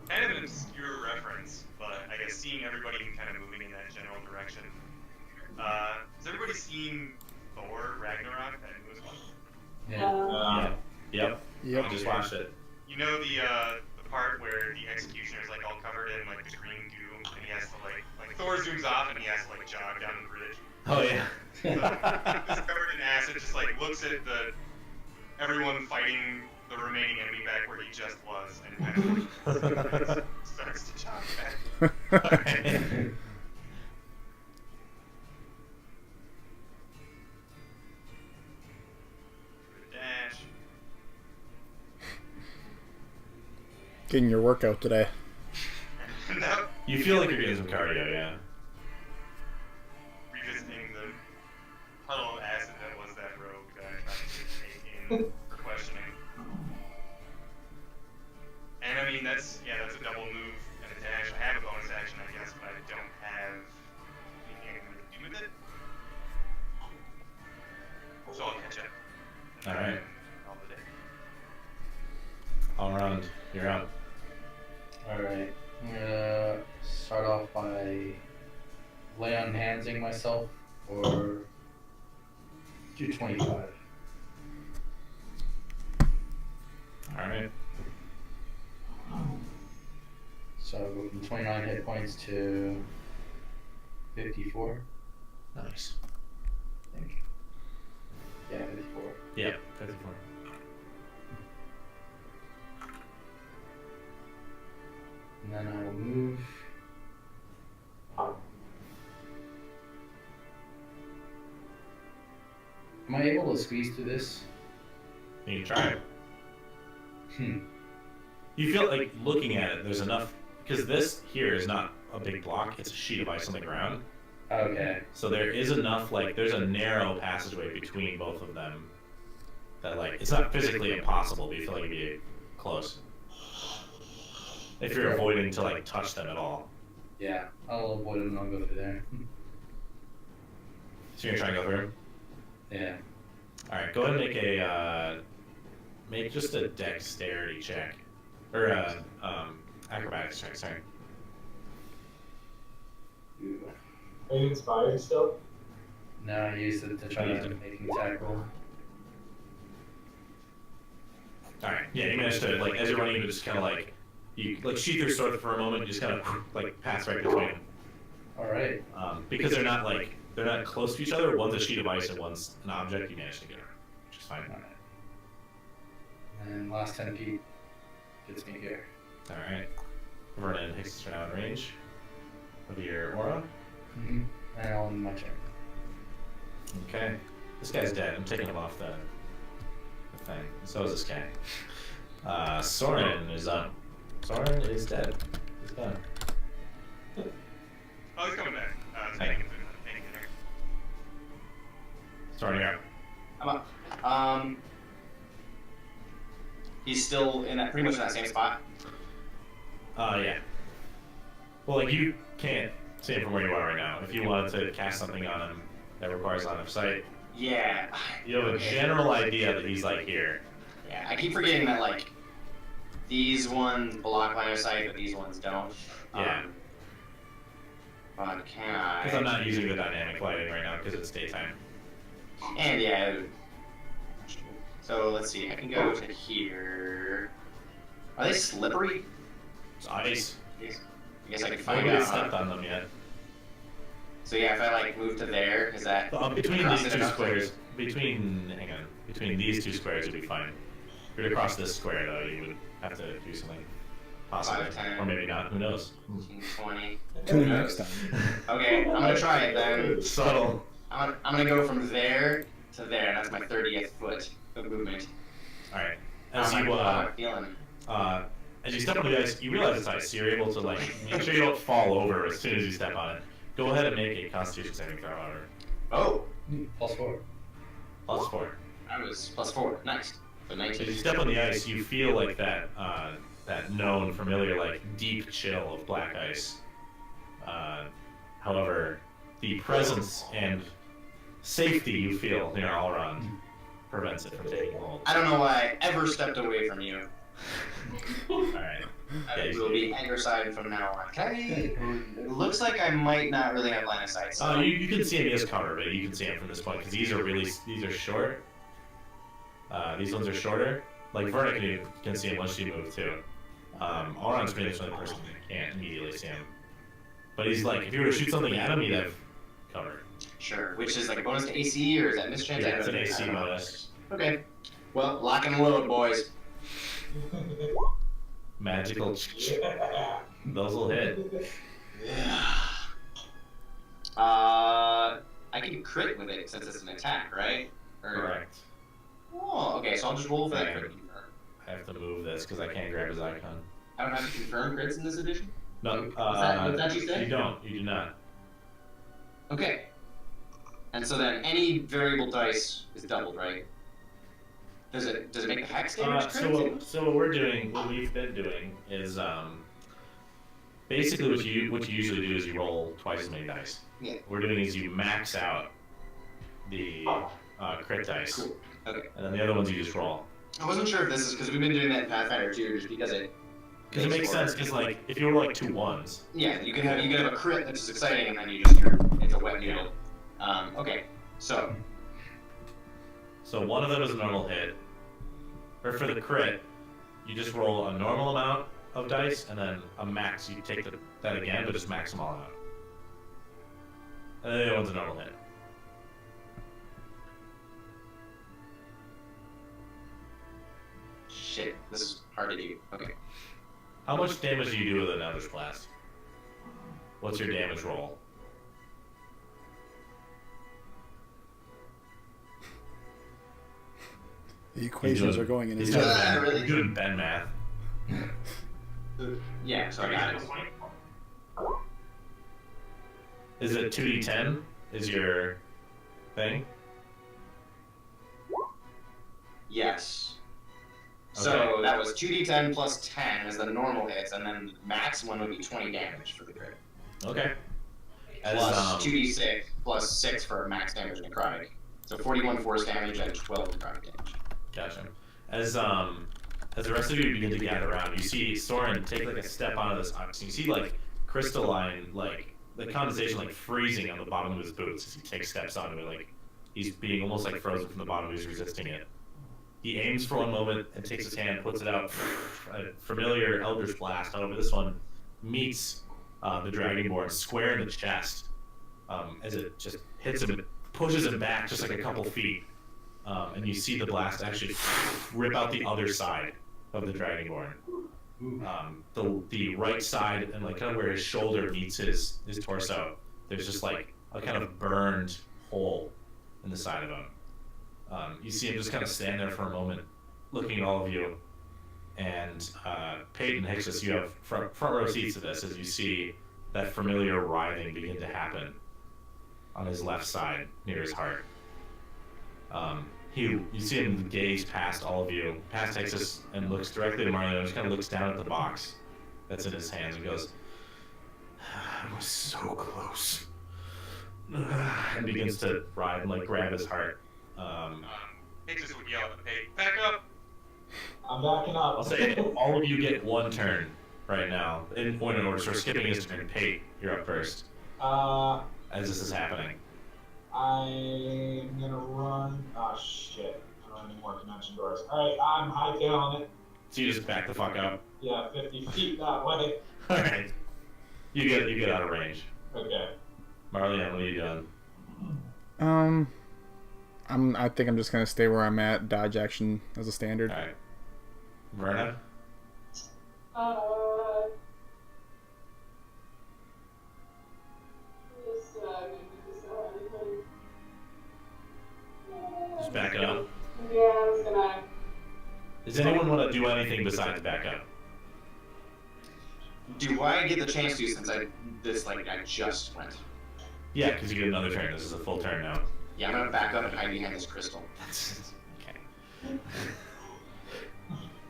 Kind of an obscure reference, but I guess seeing everybody kind of moving in that general direction. Has everybody seen Thor Ragnarok, that newest one? Yeah. Yep. Yep. I just watched it. You know the part where the executioner's like all covered in like the green goo, and he has to like Thor zooms off and he has to like jog down the bridge. Oh yeah. So, just covered in acid, just like looks at everyone fighting the remaining enemy back where he just was, and kind of starts to jog back. Dash. Getting your workout today. No. You feel like you're getting some cardio, yeah. Revisiting the puddle of acid that was that rogue that I tried to take in for questioning. And I mean, that's a double move and a dash. I have a bonus action, I guess, but I don't have anything I'm going to do with it. So I'll catch up. Alright. All the day. All around, you're up. Alright. I'm gonna start off by lay on handsing myself for 225. Alright. So I'll go from 29 hit points to 54. Nice. I think. Yeah, 54. Yeah, 54. And then I will move. Am I able to squeeze through this? You can try it. You feel like looking at it, there's enough, because this here is not a big block, it's a sheet of ice on the ground. Okay. So there is enough, like, there's a narrow passageway between both of them that, like, it's not physically impossible, but you feel like it'd be close. If you're avoiding to, like, touch them at all. Yeah, I'll avoid them and I'll go through there. So you're gonna try and go through? Yeah. Alright, go ahead and make just a dexterity check. Or, acrobatics check, sorry. Ooh. Are you inspired still? No, I used it to try to make an attack roll. Alright, yeah, you managed to, like, as you're running, you just kind of, like, you, like, sheath your sword for a moment, and just kind of, like, pass right between them. Alright. Because they're not, like, they're not close to each other, one's a sheet of ice and one's an object, you managed to get her, which is fine. Alright. And last 10 feet gets me here. Alright. Vernon Hicks are now in range of your aura. Mm-hmm. And on my turn. Okay. This guy's dead. I'm taking him off the thing. So is this guy. Soren is up. Soren is dead. He's done. Oh, he's coming back. Taking there. Soren, you're up. I'm up. He's still in that, pretty much in that same spot. Yeah. Well, like, you can't see him from where you are right now. If you wanted to cast something on him that requires line of sight, Yeah. you have a general idea that he's, like, here. Yeah, I keep forgetting that, like, these ones block line of sight, but these ones don't. Yeah. But can I? Because I'm not using the dynamic lighting right now because it's daytime. And yeah. So let's see, I can go to here. Are they slippery? It's ice. I guess I can find Nobody out. stepped on them yet. So yeah, if I like move to there, is that Between cross these it two enough? squares, between these two squares would be fine. If you were to cross this square though, you would have to do something. Possibly. 5, 10. Or maybe not, who knows? 20. Tune in next time. Okay, I'm gonna try it then. Subtle. I'm gonna go from there to there, and that's my 30th foot of movement. Alright. How As am you, I feeling? as you step on the ice, you realize it's ice, so you're able to, like, make sure you don't fall over as soon as you step on it. Go ahead and make a Constitution saving throw, however. Oh, +4. +4. I was +4. Nice. So So 19. you step on the ice, you feel like that that known, familiar, like deep chill of black ice. However, the presence and safety you feel near all around prevents it from taking hold. I don't know why I ever stepped away from you. Alright. I will be at your side from now on. Can I? It looks like I might not really have line of sight. So. You can see him as cover, but you can see him from this point because these are short. These ones are shorter. Like Verna can see him once you move too. Auron's pretty much the only person that can't immediately see him. But he's like, if you were to shoot something at him, he'd have cover. Sure. Which is like a bonus to AC, or is that mischance? Yeah, it's an AC bonus. Okay. Well, lock and load, boys. Magical. Those will hit. Yeah. I can crit with it since it's an attack, right? Correct. Oh, okay. So I'll just roll for that crit. I have to move this because I can't grab his icon. I don't have to confirm crits in this edition. No, What's that you say? You don't. You do not. Okay. And so then any variable dice is doubled, right? Does it make the hex damage crit? So what we've been doing is basically what you usually do is you roll twice as many dice. Yeah. What we're doing is you max out the crit dice, Cool. Okay. and then the other ones you just roll. I wasn't sure if this is because we've been doing that in Pathfinder too, just because it. Because it makes sense. Because like if you roll like 2 1s. Yeah, you can have a crit that's exciting, and then you just it's a wet noodle. Okay. So So one of them is a normal hit. Or for the crit, you just roll a normal amount of dice, and then a max. You take that again, but just max them all out. And then the other one's a normal hit. shit, this is hard to do. Okay. How much damage do you do with an Eldritch Blast? What's your damage roll? The equations are going in his He's head. doing good Ben math. Yeah, so I got it. Is it 2d10? Is your thing? Yes. Okay. So that was 2d10 plus 10 as the normal hits, and then the maximum would be 20 damage for the crit. Okay. As, Plus 2d6 plus 6 for max damage necrotic. So 41 force damage and 12 necrotic damage. Gotcha. As the rest of you begin to gather around, you see Soren take like a step onto this ox. You see like crystalline, like the condensation like freezing on the bottom of his boots as he takes steps onto it. Like he's being almost like frozen from the bottom. He's resisting it. He aims for one moment and takes his hand, puts it out. A familiar Eldritch Blast. However, this one meets the Dragonborn square in the chest as it just hits him, pushes him back just like a couple feet. And you see the blast actually rip out the other side of the Dragonborn. The right side and like kind of where his shoulder meets his torso, there's just like a kind of burned hole in the side of him. You see him just kind of stand there for a moment, looking at all of you. And Peyton Hixus, you have front row seats to this as you see that familiar writhing begin to happen on his left side near his heart. You see him gaze past all of you, past Hixus, and looks directly to Mario, and just kind of looks down at the box that's in his hands and goes, "I was so close," and begins to writhe and like grab his heart. Hixus would yell at the pig, "Back up!" I'm backing up. I'll say all of you get one turn right now in point of order. So we're skipping his turn. Pate, you're up first as this is happening. I'm gonna run. Oh shit! I don't have any more connection doors. All right, I'm hightailing it. So you just back the fuck up. Yeah, 50 feet that way. All right. You get out of range. Okay. Marlianne, what are you doing? I think I'm just gonna stay where I'm at. Dodge action as a standard. All right. Verna? Just back up. Yeah, I was gonna. Does anyone want to do anything besides back up? Do I get the chance to since I just went? Yeah, because you get another turn. This is a full turn now. Yeah, I'm gonna back up and hide behind this crystal. Okay.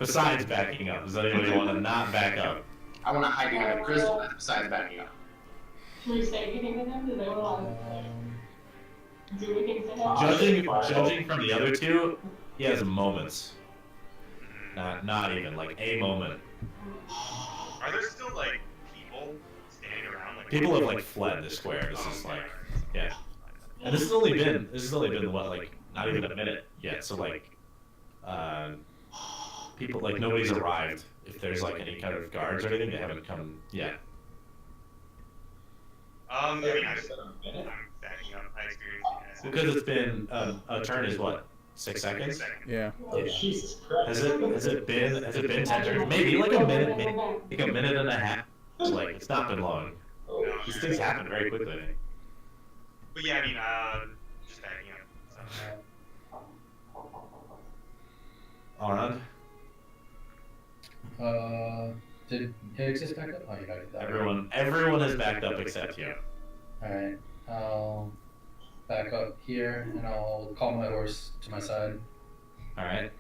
Besides backing up, does anybody want to not back up? I want to hide behind the crystal besides backing up. Should we say anything to them? Do they want to do anything to him? Judging from the other two, he has moments. Not even like a moment. Are there still like people standing around? Like People have like fled the square. This is like, yeah. And this has only been what, like not even a minute yet. So like, people like nobody's arrived. If there's like any kind of guards or anything, they haven't come yet. I mean, I'm backing up. I experienced it. Because it's been a turn is what, 6 seconds? Yeah. Oh, Jesus Christ. Has it been 10 turns? Maybe like a minute, maybe like a minute and a half. Like it's not been long. Oh, These things happen very quickly. But yeah, I mean, just backing up. So. Alright. Did Higgs just back up? Oh, you got it. Everyone has backed up except you. Alright, I'll back up here and I'll call my horse to my side. Alright.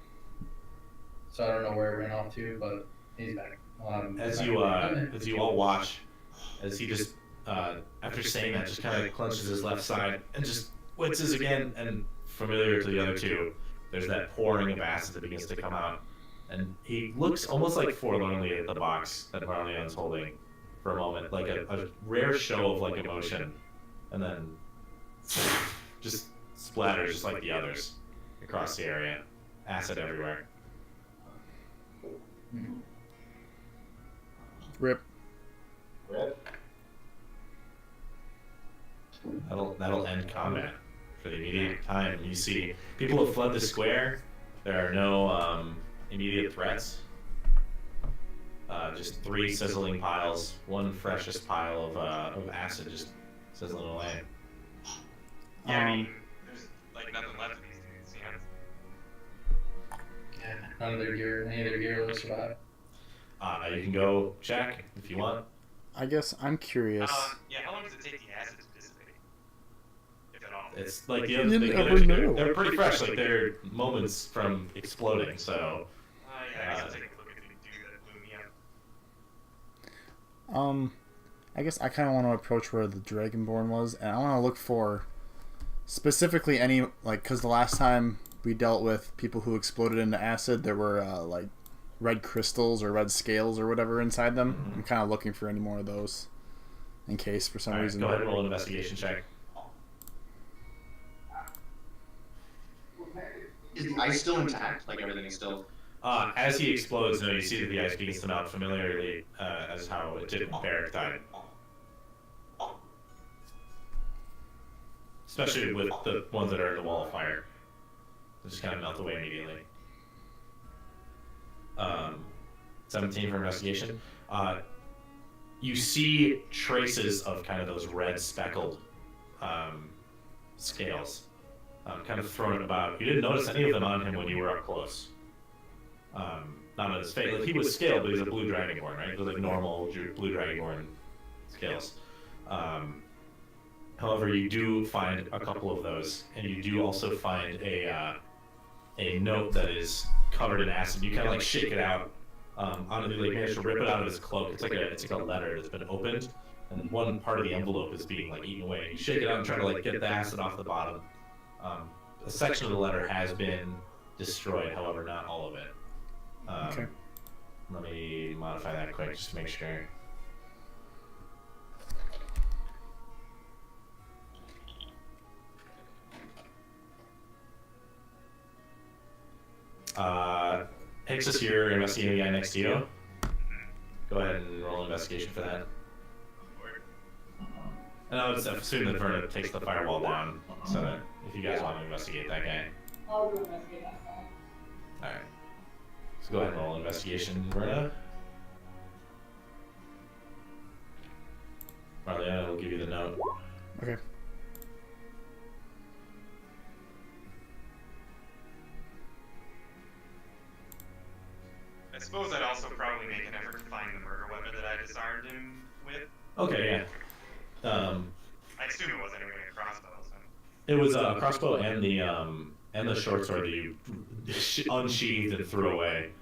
So I don't know where it ran off to, but he's back. As you all watch, as he just after saying that, just kind of clenches his left side and just winces again, and familiar to the other two, there's that pouring of acid that begins to come out, and he looks almost like forlornly at the box that Marleon's holding for a moment, like a rare show of like emotion, and then just splatters just like the others across the area, acid everywhere. Rip. Rip. That'll end combat for the immediate time. You see, people have fled the square. There are no immediate threats. Just 3 sizzling piles, 1 freshest pile of acid just sizzling away. Yeah, I mean, there's like nothing left of these dudes, you know? Yeah, none of their gear, any of their gear will survive. You can go check if you want. I guess I'm curious. Yeah, how long does it take the acid to dissipate? If at all. It's like the You other never thing, know. they're pretty fresh. Like they're moments from exploding. So. Yeah, I guess I'll take a look at the dude that blew me up. I guess I kind of want to approach where the Dragonborn was, and I want to look for specifically any, like, because the last time we dealt with people who exploded into acid, there were like red crystals or red scales or whatever inside them. Mm-hmm. I'm kind of looking for any more of those in case for some All right, reason. go ahead and roll an investigation check. Is the ice still intact? Like everything is still. As he explodes, though, you see that the ice begins to melt familiarly, as how it did when Barrick died. Especially with the ones that are in the wall of fire. They just kind of melt away immediately. 17 for investigation. You see traces of kind of those red speckled scales kind of thrown about. You didn't notice any of them on him when you were up close. Not on his face. Like, he was scaled, but he's a Blue Dragonborn, right? Those like normal Blue Dragonborn scales. However, you do find a couple of those, and you do also find a note that is covered in acid. You kind of like shake it out. Honestly, like managed to rip it out of his cloak. It's like a letter that's been opened, and one part of the envelope is being like eaten away. You shake it out and try to like get the acid off the bottom. A section of the letter has been destroyed, however, not all of it. Okay. Let me modify that quick just to make sure. Hixus, you're investigating the guy next to you. Go ahead and roll an investigation for that. And I would assume that Verna takes the firewall down, so that if you guys want to investigate that guy. I'll go investigate that guy. Alright. So go ahead and roll an investigation, Verna. Marliana will give you the note. Okay. I suppose I'd also probably make an effort to find the murder weapon that I disarmed him with. Okay, yeah. I assume it was anyway a crossbow. So. It was a crossbow and the short sword that you unsheathed and threw away.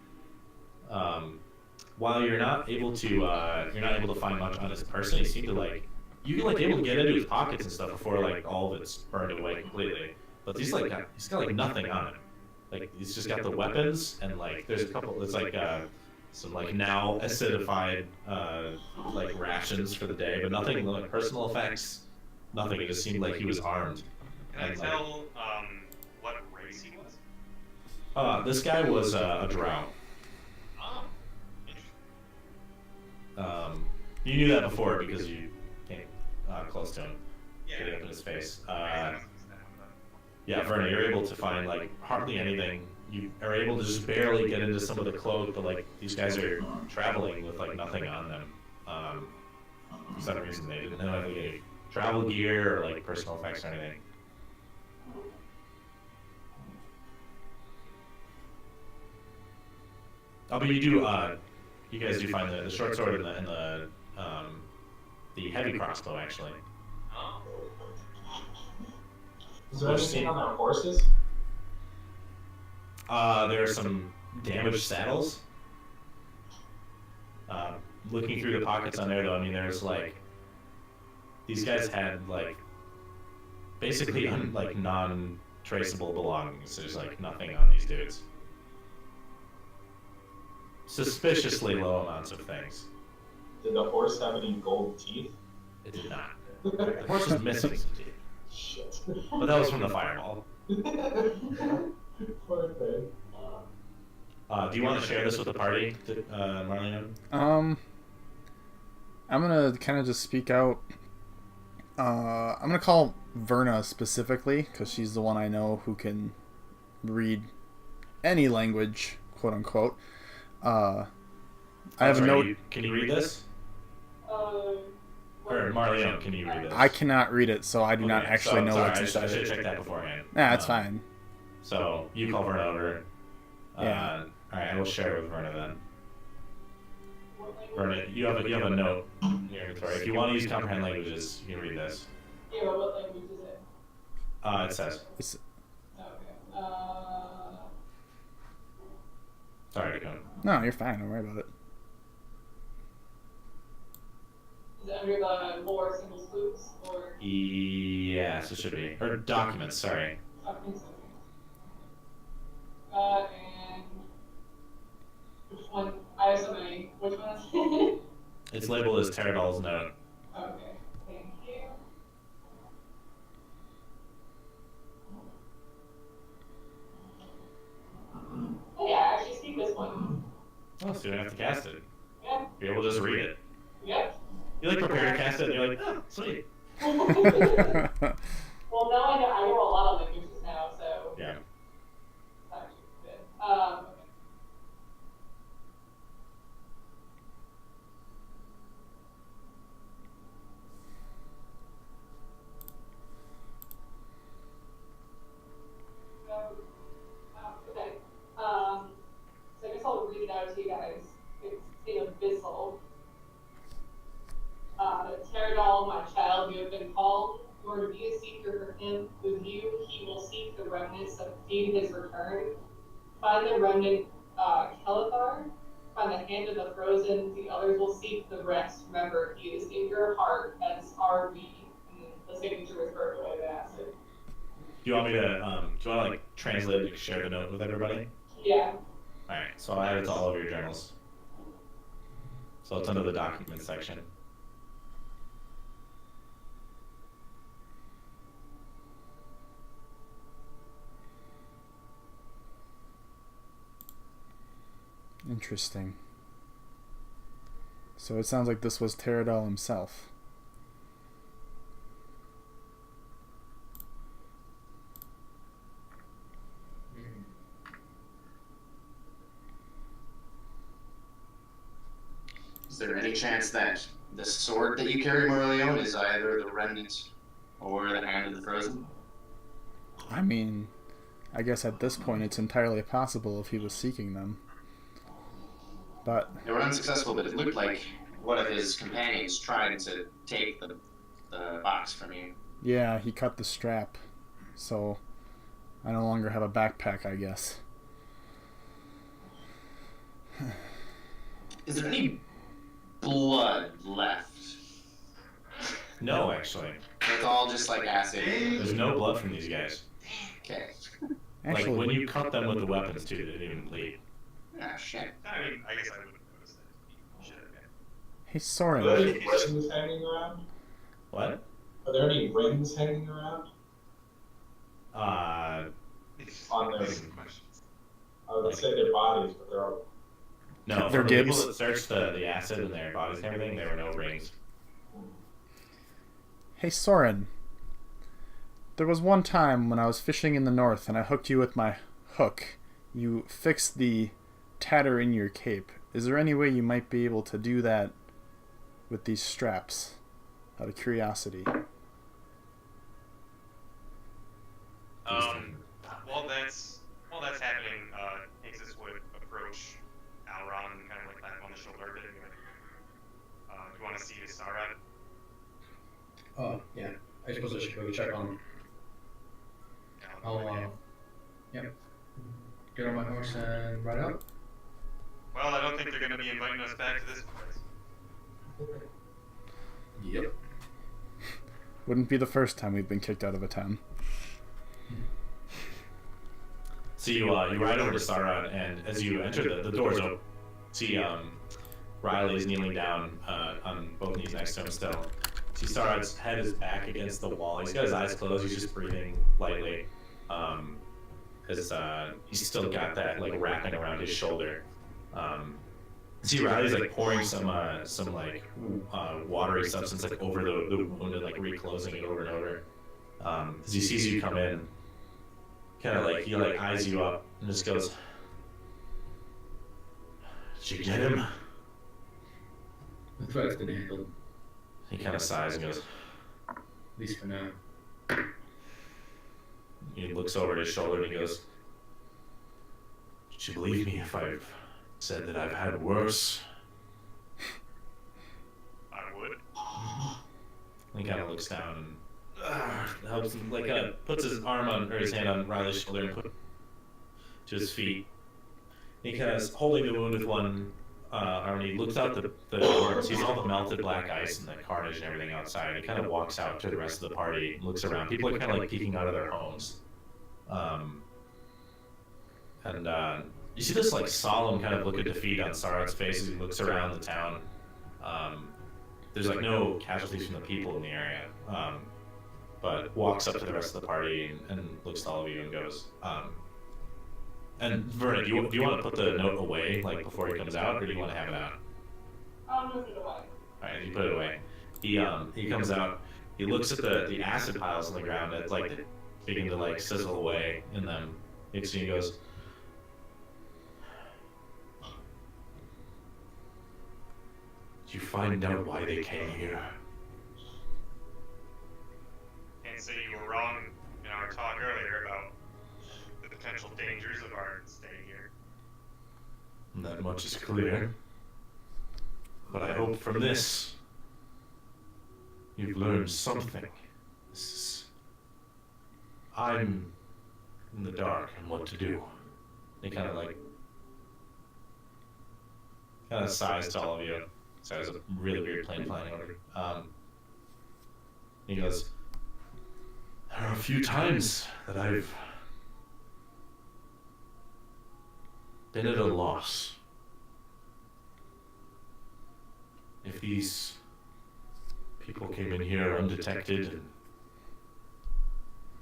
while you're not able to find much on his person, he seemed to able to get into his pockets and stuff before all of it's burned away completely. But he's got nothing on him. He's just got the weapons and there's a couple. It's some now acidified rations for the day, but nothing personal effects. Nothing. It just seemed like he was armed. Can I tell what race he was? This guy was a drow. Oh, interesting. You knew that before because you came close to him, getting up in his face. Yeah, Verna, you're able to find hardly anything. You are able to just barely get into some of the clothes, but these guys are traveling with nothing on them. For some reason, they didn't have any travel gear or personal effects or anything. Oh, but you do. You guys do find the short sword and the heavy crossbow actually. Oh. Is there anything on their horses? There are some damaged saddles. Looking through the pockets on there, though, I mean, there's these guys had basically non-traceable belongings. There's nothing on these dudes. Suspiciously low amounts of things. Did the horse have any gold teeth? It did not. The horse was missing some teeth. Shit. But that was from the fireball. Poor thing. Do you want to share this with the party, Marlene? I'm gonna kind of just speak out. I'm gonna call Verna specifically because she's the one I know who can read any language, quote unquote. I have a note. Can you read this? Or Marlene, can you read this? I cannot read it, so I do not actually know what's I inside should it. check that beforehand. Nah, it's fine. So you call Verna over. Yeah. All right, I will share it with Verna then. Verna, you have a note in your inventory. If you want to use comprehend languages, you can read this. Yeah, but what language is it? It says. Okay. Sorry, Dakota. No, you're fine. Don't worry about it. Is it under the more single scoops or? Yes, it should be. Or documents, sorry. Documents. And which one? I have so many. Which one is it? It's labeled as Teradol's note. Okay, thank you. Oh yeah, I actually speak this one. Oh, so you don't have to cast it. Yeah. You're able to just read it. Yep. You prepare to cast it, and you're like, oh, sweet. Well, now I know a lot of languages now, so Yeah. it's actually good. Okay. Okay. So I guess I'll read it out to you guys. It's the abyssal. Teradol, my child, you have been called. You are to be a seeker for him. With you, he will seek the remnants of feed his return. Find the remnant Kelithar. Find the hand of the frozen. The others will seek the rest. Remember, he is in your heart, as are we. And the signature was burned away with acid. Do you want me to, translate it and share the note with everybody? Yeah. Alright, so I'll add it to all of your journals. So it's under the documents section. Interesting. So it sounds like this was Teradol himself. Is there any chance that the sword that you carry, Morleone, is either the remnant or the hand of the frozen? I mean, I guess at this point it's entirely possible if he was seeking them. But They were unsuccessful, but it looked like one of his companions tried to take the box from you. yeah, he cut the strap. So I no longer have a backpack, I guess. Is there any blood left? No, actually. It's all just like acid. There's no blood from these guys. Okay. Actually, Like, when you cut them with the weapons, too, they didn't even bleed. Ah, shit. I mean, I guess I wouldn't notice that. Shit, okay. hey Are Soren, there any rings hanging around? What? Are there any rings hanging around? Uh, On their, These are questions. I would say their bodies, but they're all. no, They're for the people dibs. that searched the acid in their bodies and everything, there were no rings. hey Soren. There was one time when I was fishing in the north and I hooked you with my hook. You fixed the tatter in your cape. Is there any way you might be able to do that with these straps? Out of curiosity. While that's happening, Hexus would approach Alron and kind of like tap him on the shoulder a bit and be like, do you want to see his Saurad? Oh, yeah. I suppose I should go check on him. I'll, yep. Get on my horse and ride out. Well, I don't think they're going to be inviting us back to this place. Yep. Wouldn't be the first time we've been kicked out of a town. So you ride over to Saurad, and as you enter the doors open, see Riley's kneeling down on both knees next to him still. See Saurad's head is back against the wall. He's got his eyes closed. He's just breathing lightly. Because he's still got that like wrapping around his shoulder. See Riley's like pouring some like watery substance like over the wound and like reclosing it over and over. As he sees you come in, kind of like he like eyes you up and just goes, "Did you get him?" The threat's been handled, He kind of sighs and goes. at least for now. He looks over his shoulder and he goes, "Would you believe me if I've said that I've had worse?" I would. And he kind of looks down and helps him, like puts his arm on or his hand on Riley's shoulder and put to his feet. He kind of is holding the wound with one arm. And he looks out the door, sees all the melted black ice and the carnage and everything outside. He kind of walks out to the rest of the party and looks around. People are kind of like peeking out of their homes. You see this like solemn kind of look of defeat on Saurad's face as he looks around the town. There's like no casualties from the people in the area, but walks up to the rest of the party and looks to all of you and goes, and Verna, do you want to put the note away like before he comes out, or do you want to have it out? I'll move it away. Alright, you put it away. He comes out, he looks at the acid piles on the ground that's like beginning to like sizzle away in them. And he goes, "Did you find out why they came here?" Can't say you were wrong in our talk earlier about the potential dangers of our stay here. That much is clear. But I hope from this, you've learned something. I'm in the dark on what to do. He kind of sighs to all of you. So it was a really weird plane flying over. He goes, "There are a few times that I've been at a loss. If these people came in here undetected and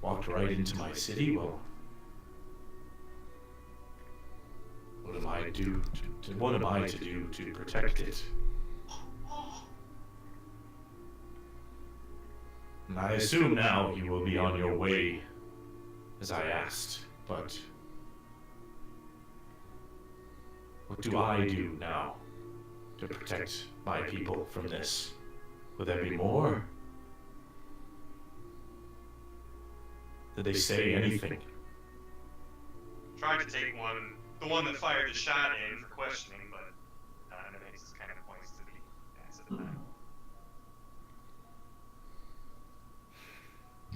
walked right into my city, well, what am I to do to protect it? And I assume now you will be on your way, as I asked, but what do I do now to protect my people from this? Will there be more? Did they say anything?" Tried to take the one that fired the shot in for questioning, but it makes this kind of points to the acid pile.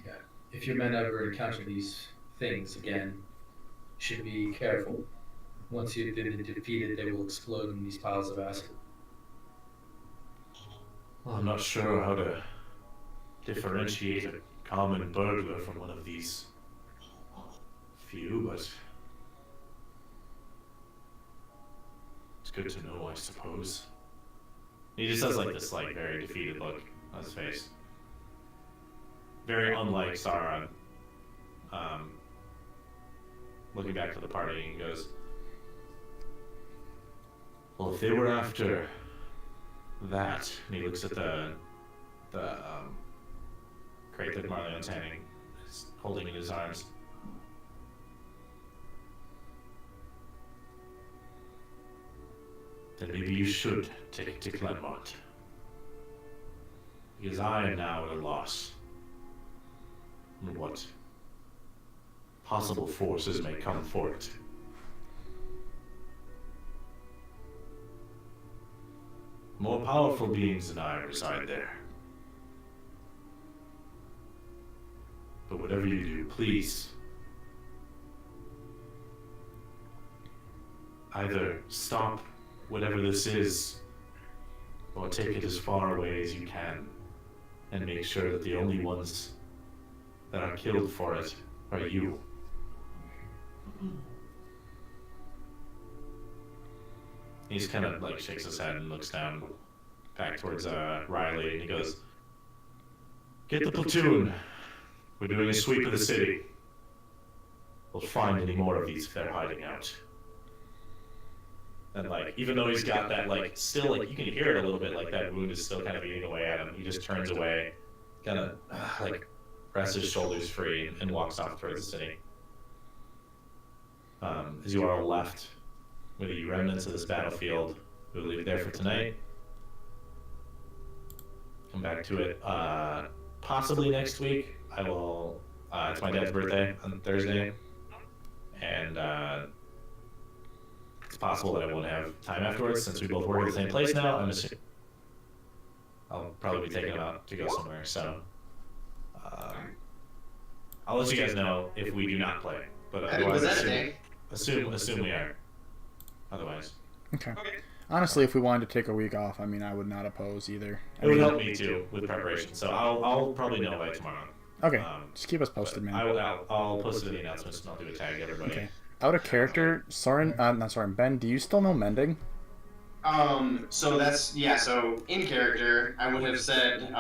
Yeah. If your men ever encounter these things again, you should be careful. Once you've been defeated, they will explode in these piles of acid. Well, I'm not sure how to differentiate a common burglar from one of these few, but it's good to know, I suppose. He just has like this like very defeated look on his face. Very unlike Saurad. Looking back to the party, he goes, well, if they were after that, and he looks at the crate that Marleon's holding in his arms. Then maybe you should take it to Claremont. Because I am now at a loss. And what possible forces may come for it. More powerful beings than I reside there. But whatever you do, please either stop whatever this is, or take it as far away as you can, and make sure that the only ones that are killed for it are you. He's kind of like shakes his head and looks down back towards Riley, and he goes, get the platoon. We're doing a sweep of the city. We'll find any more of these if they're hiding out. And like, even though he's got that like, still like, you can hear it a little bit, like that wound is still kind of eating away at him. He just turns away, kind of like rests his shoulders free and walks off towards the city. As you are all left with the remnants of this battlefield, we'll leave it there for tonight. Come back to it possibly next week. I will. It's my dad's birthday on Thursday, and it's possible that I won't have time afterwards since we both work at the same place now. I'm assuming I'll probably be taking him out to go somewhere. So I'll let you guys know if we do not play. But otherwise, assume we are. Otherwise, Okay. Honestly, if we wanted to take a week off, I mean, I would not oppose either. it would help me too with preparation. So I'll probably know by tomorrow. Okay. Just keep us posted, man. I'll post it in the announcements and I'll do a tag everybody. Okay. Out of character, Ben, do you still know mending? So that's, yeah, so in character, I would have said,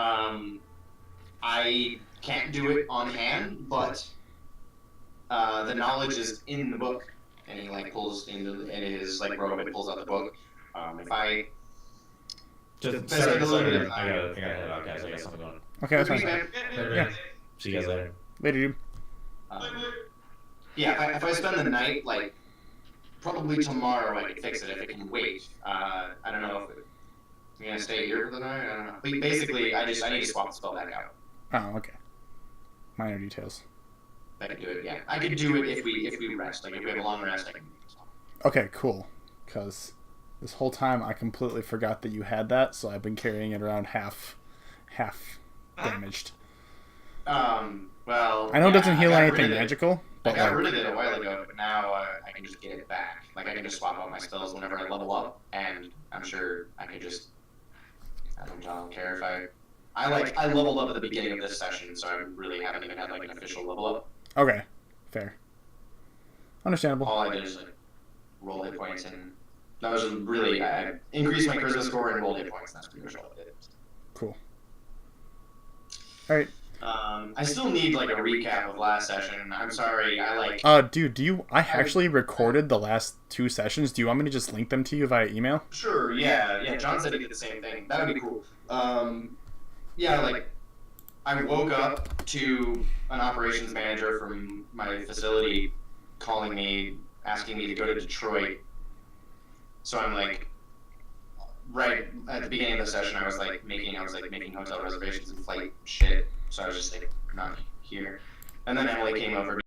I can't do it on hand, but, the knowledge is in the book, and he, like, pulls in his, like, robe and pulls out the book. If I... Sorry, I gotta head out, guys. I got something going. Okay, that's fine. Yeah. See you guys later. Later, dude. Yeah, if I spend the night, like, probably tomorrow I could fix it if it can wait. I don't know if you're gonna stay here for the night. I don't know. But basically, I need to swap the spell back out. Oh, okay. Minor details. I can do it. Yeah, I could do it if we rest. Like if we have a long rest, I can. Okay, cool. Because this whole time I completely forgot that you had that, so I've been carrying it around half damaged. Well. I know it doesn't heal got anything rid of it. magical, I but got like, rid of it a while ago, but now I can just get it back. Like I can just swap out my spells whenever I level up, and I'm sure I can just. I don't care if I leveled up at the beginning of this session, so I really haven't even had like an official level up. okay, fair, understandable. All I did is like roll hit points, and that was really I increased my charisma score and rolled hit points. That's pretty much all I did. Cool. All right. I still need like a recap of last session. I'm sorry. Dude, I actually recorded the last 2 sessions. Do you want me to just link them to you via email? Sure. Yeah. John said he did the same thing. That would be cool. Yeah, like I woke up to an operations manager from my facility calling me, asking me to go to Detroit. So I'm like, right at the beginning of the session, I was making hotel reservations and flight shit. So I was just like, not here. And then Emily came over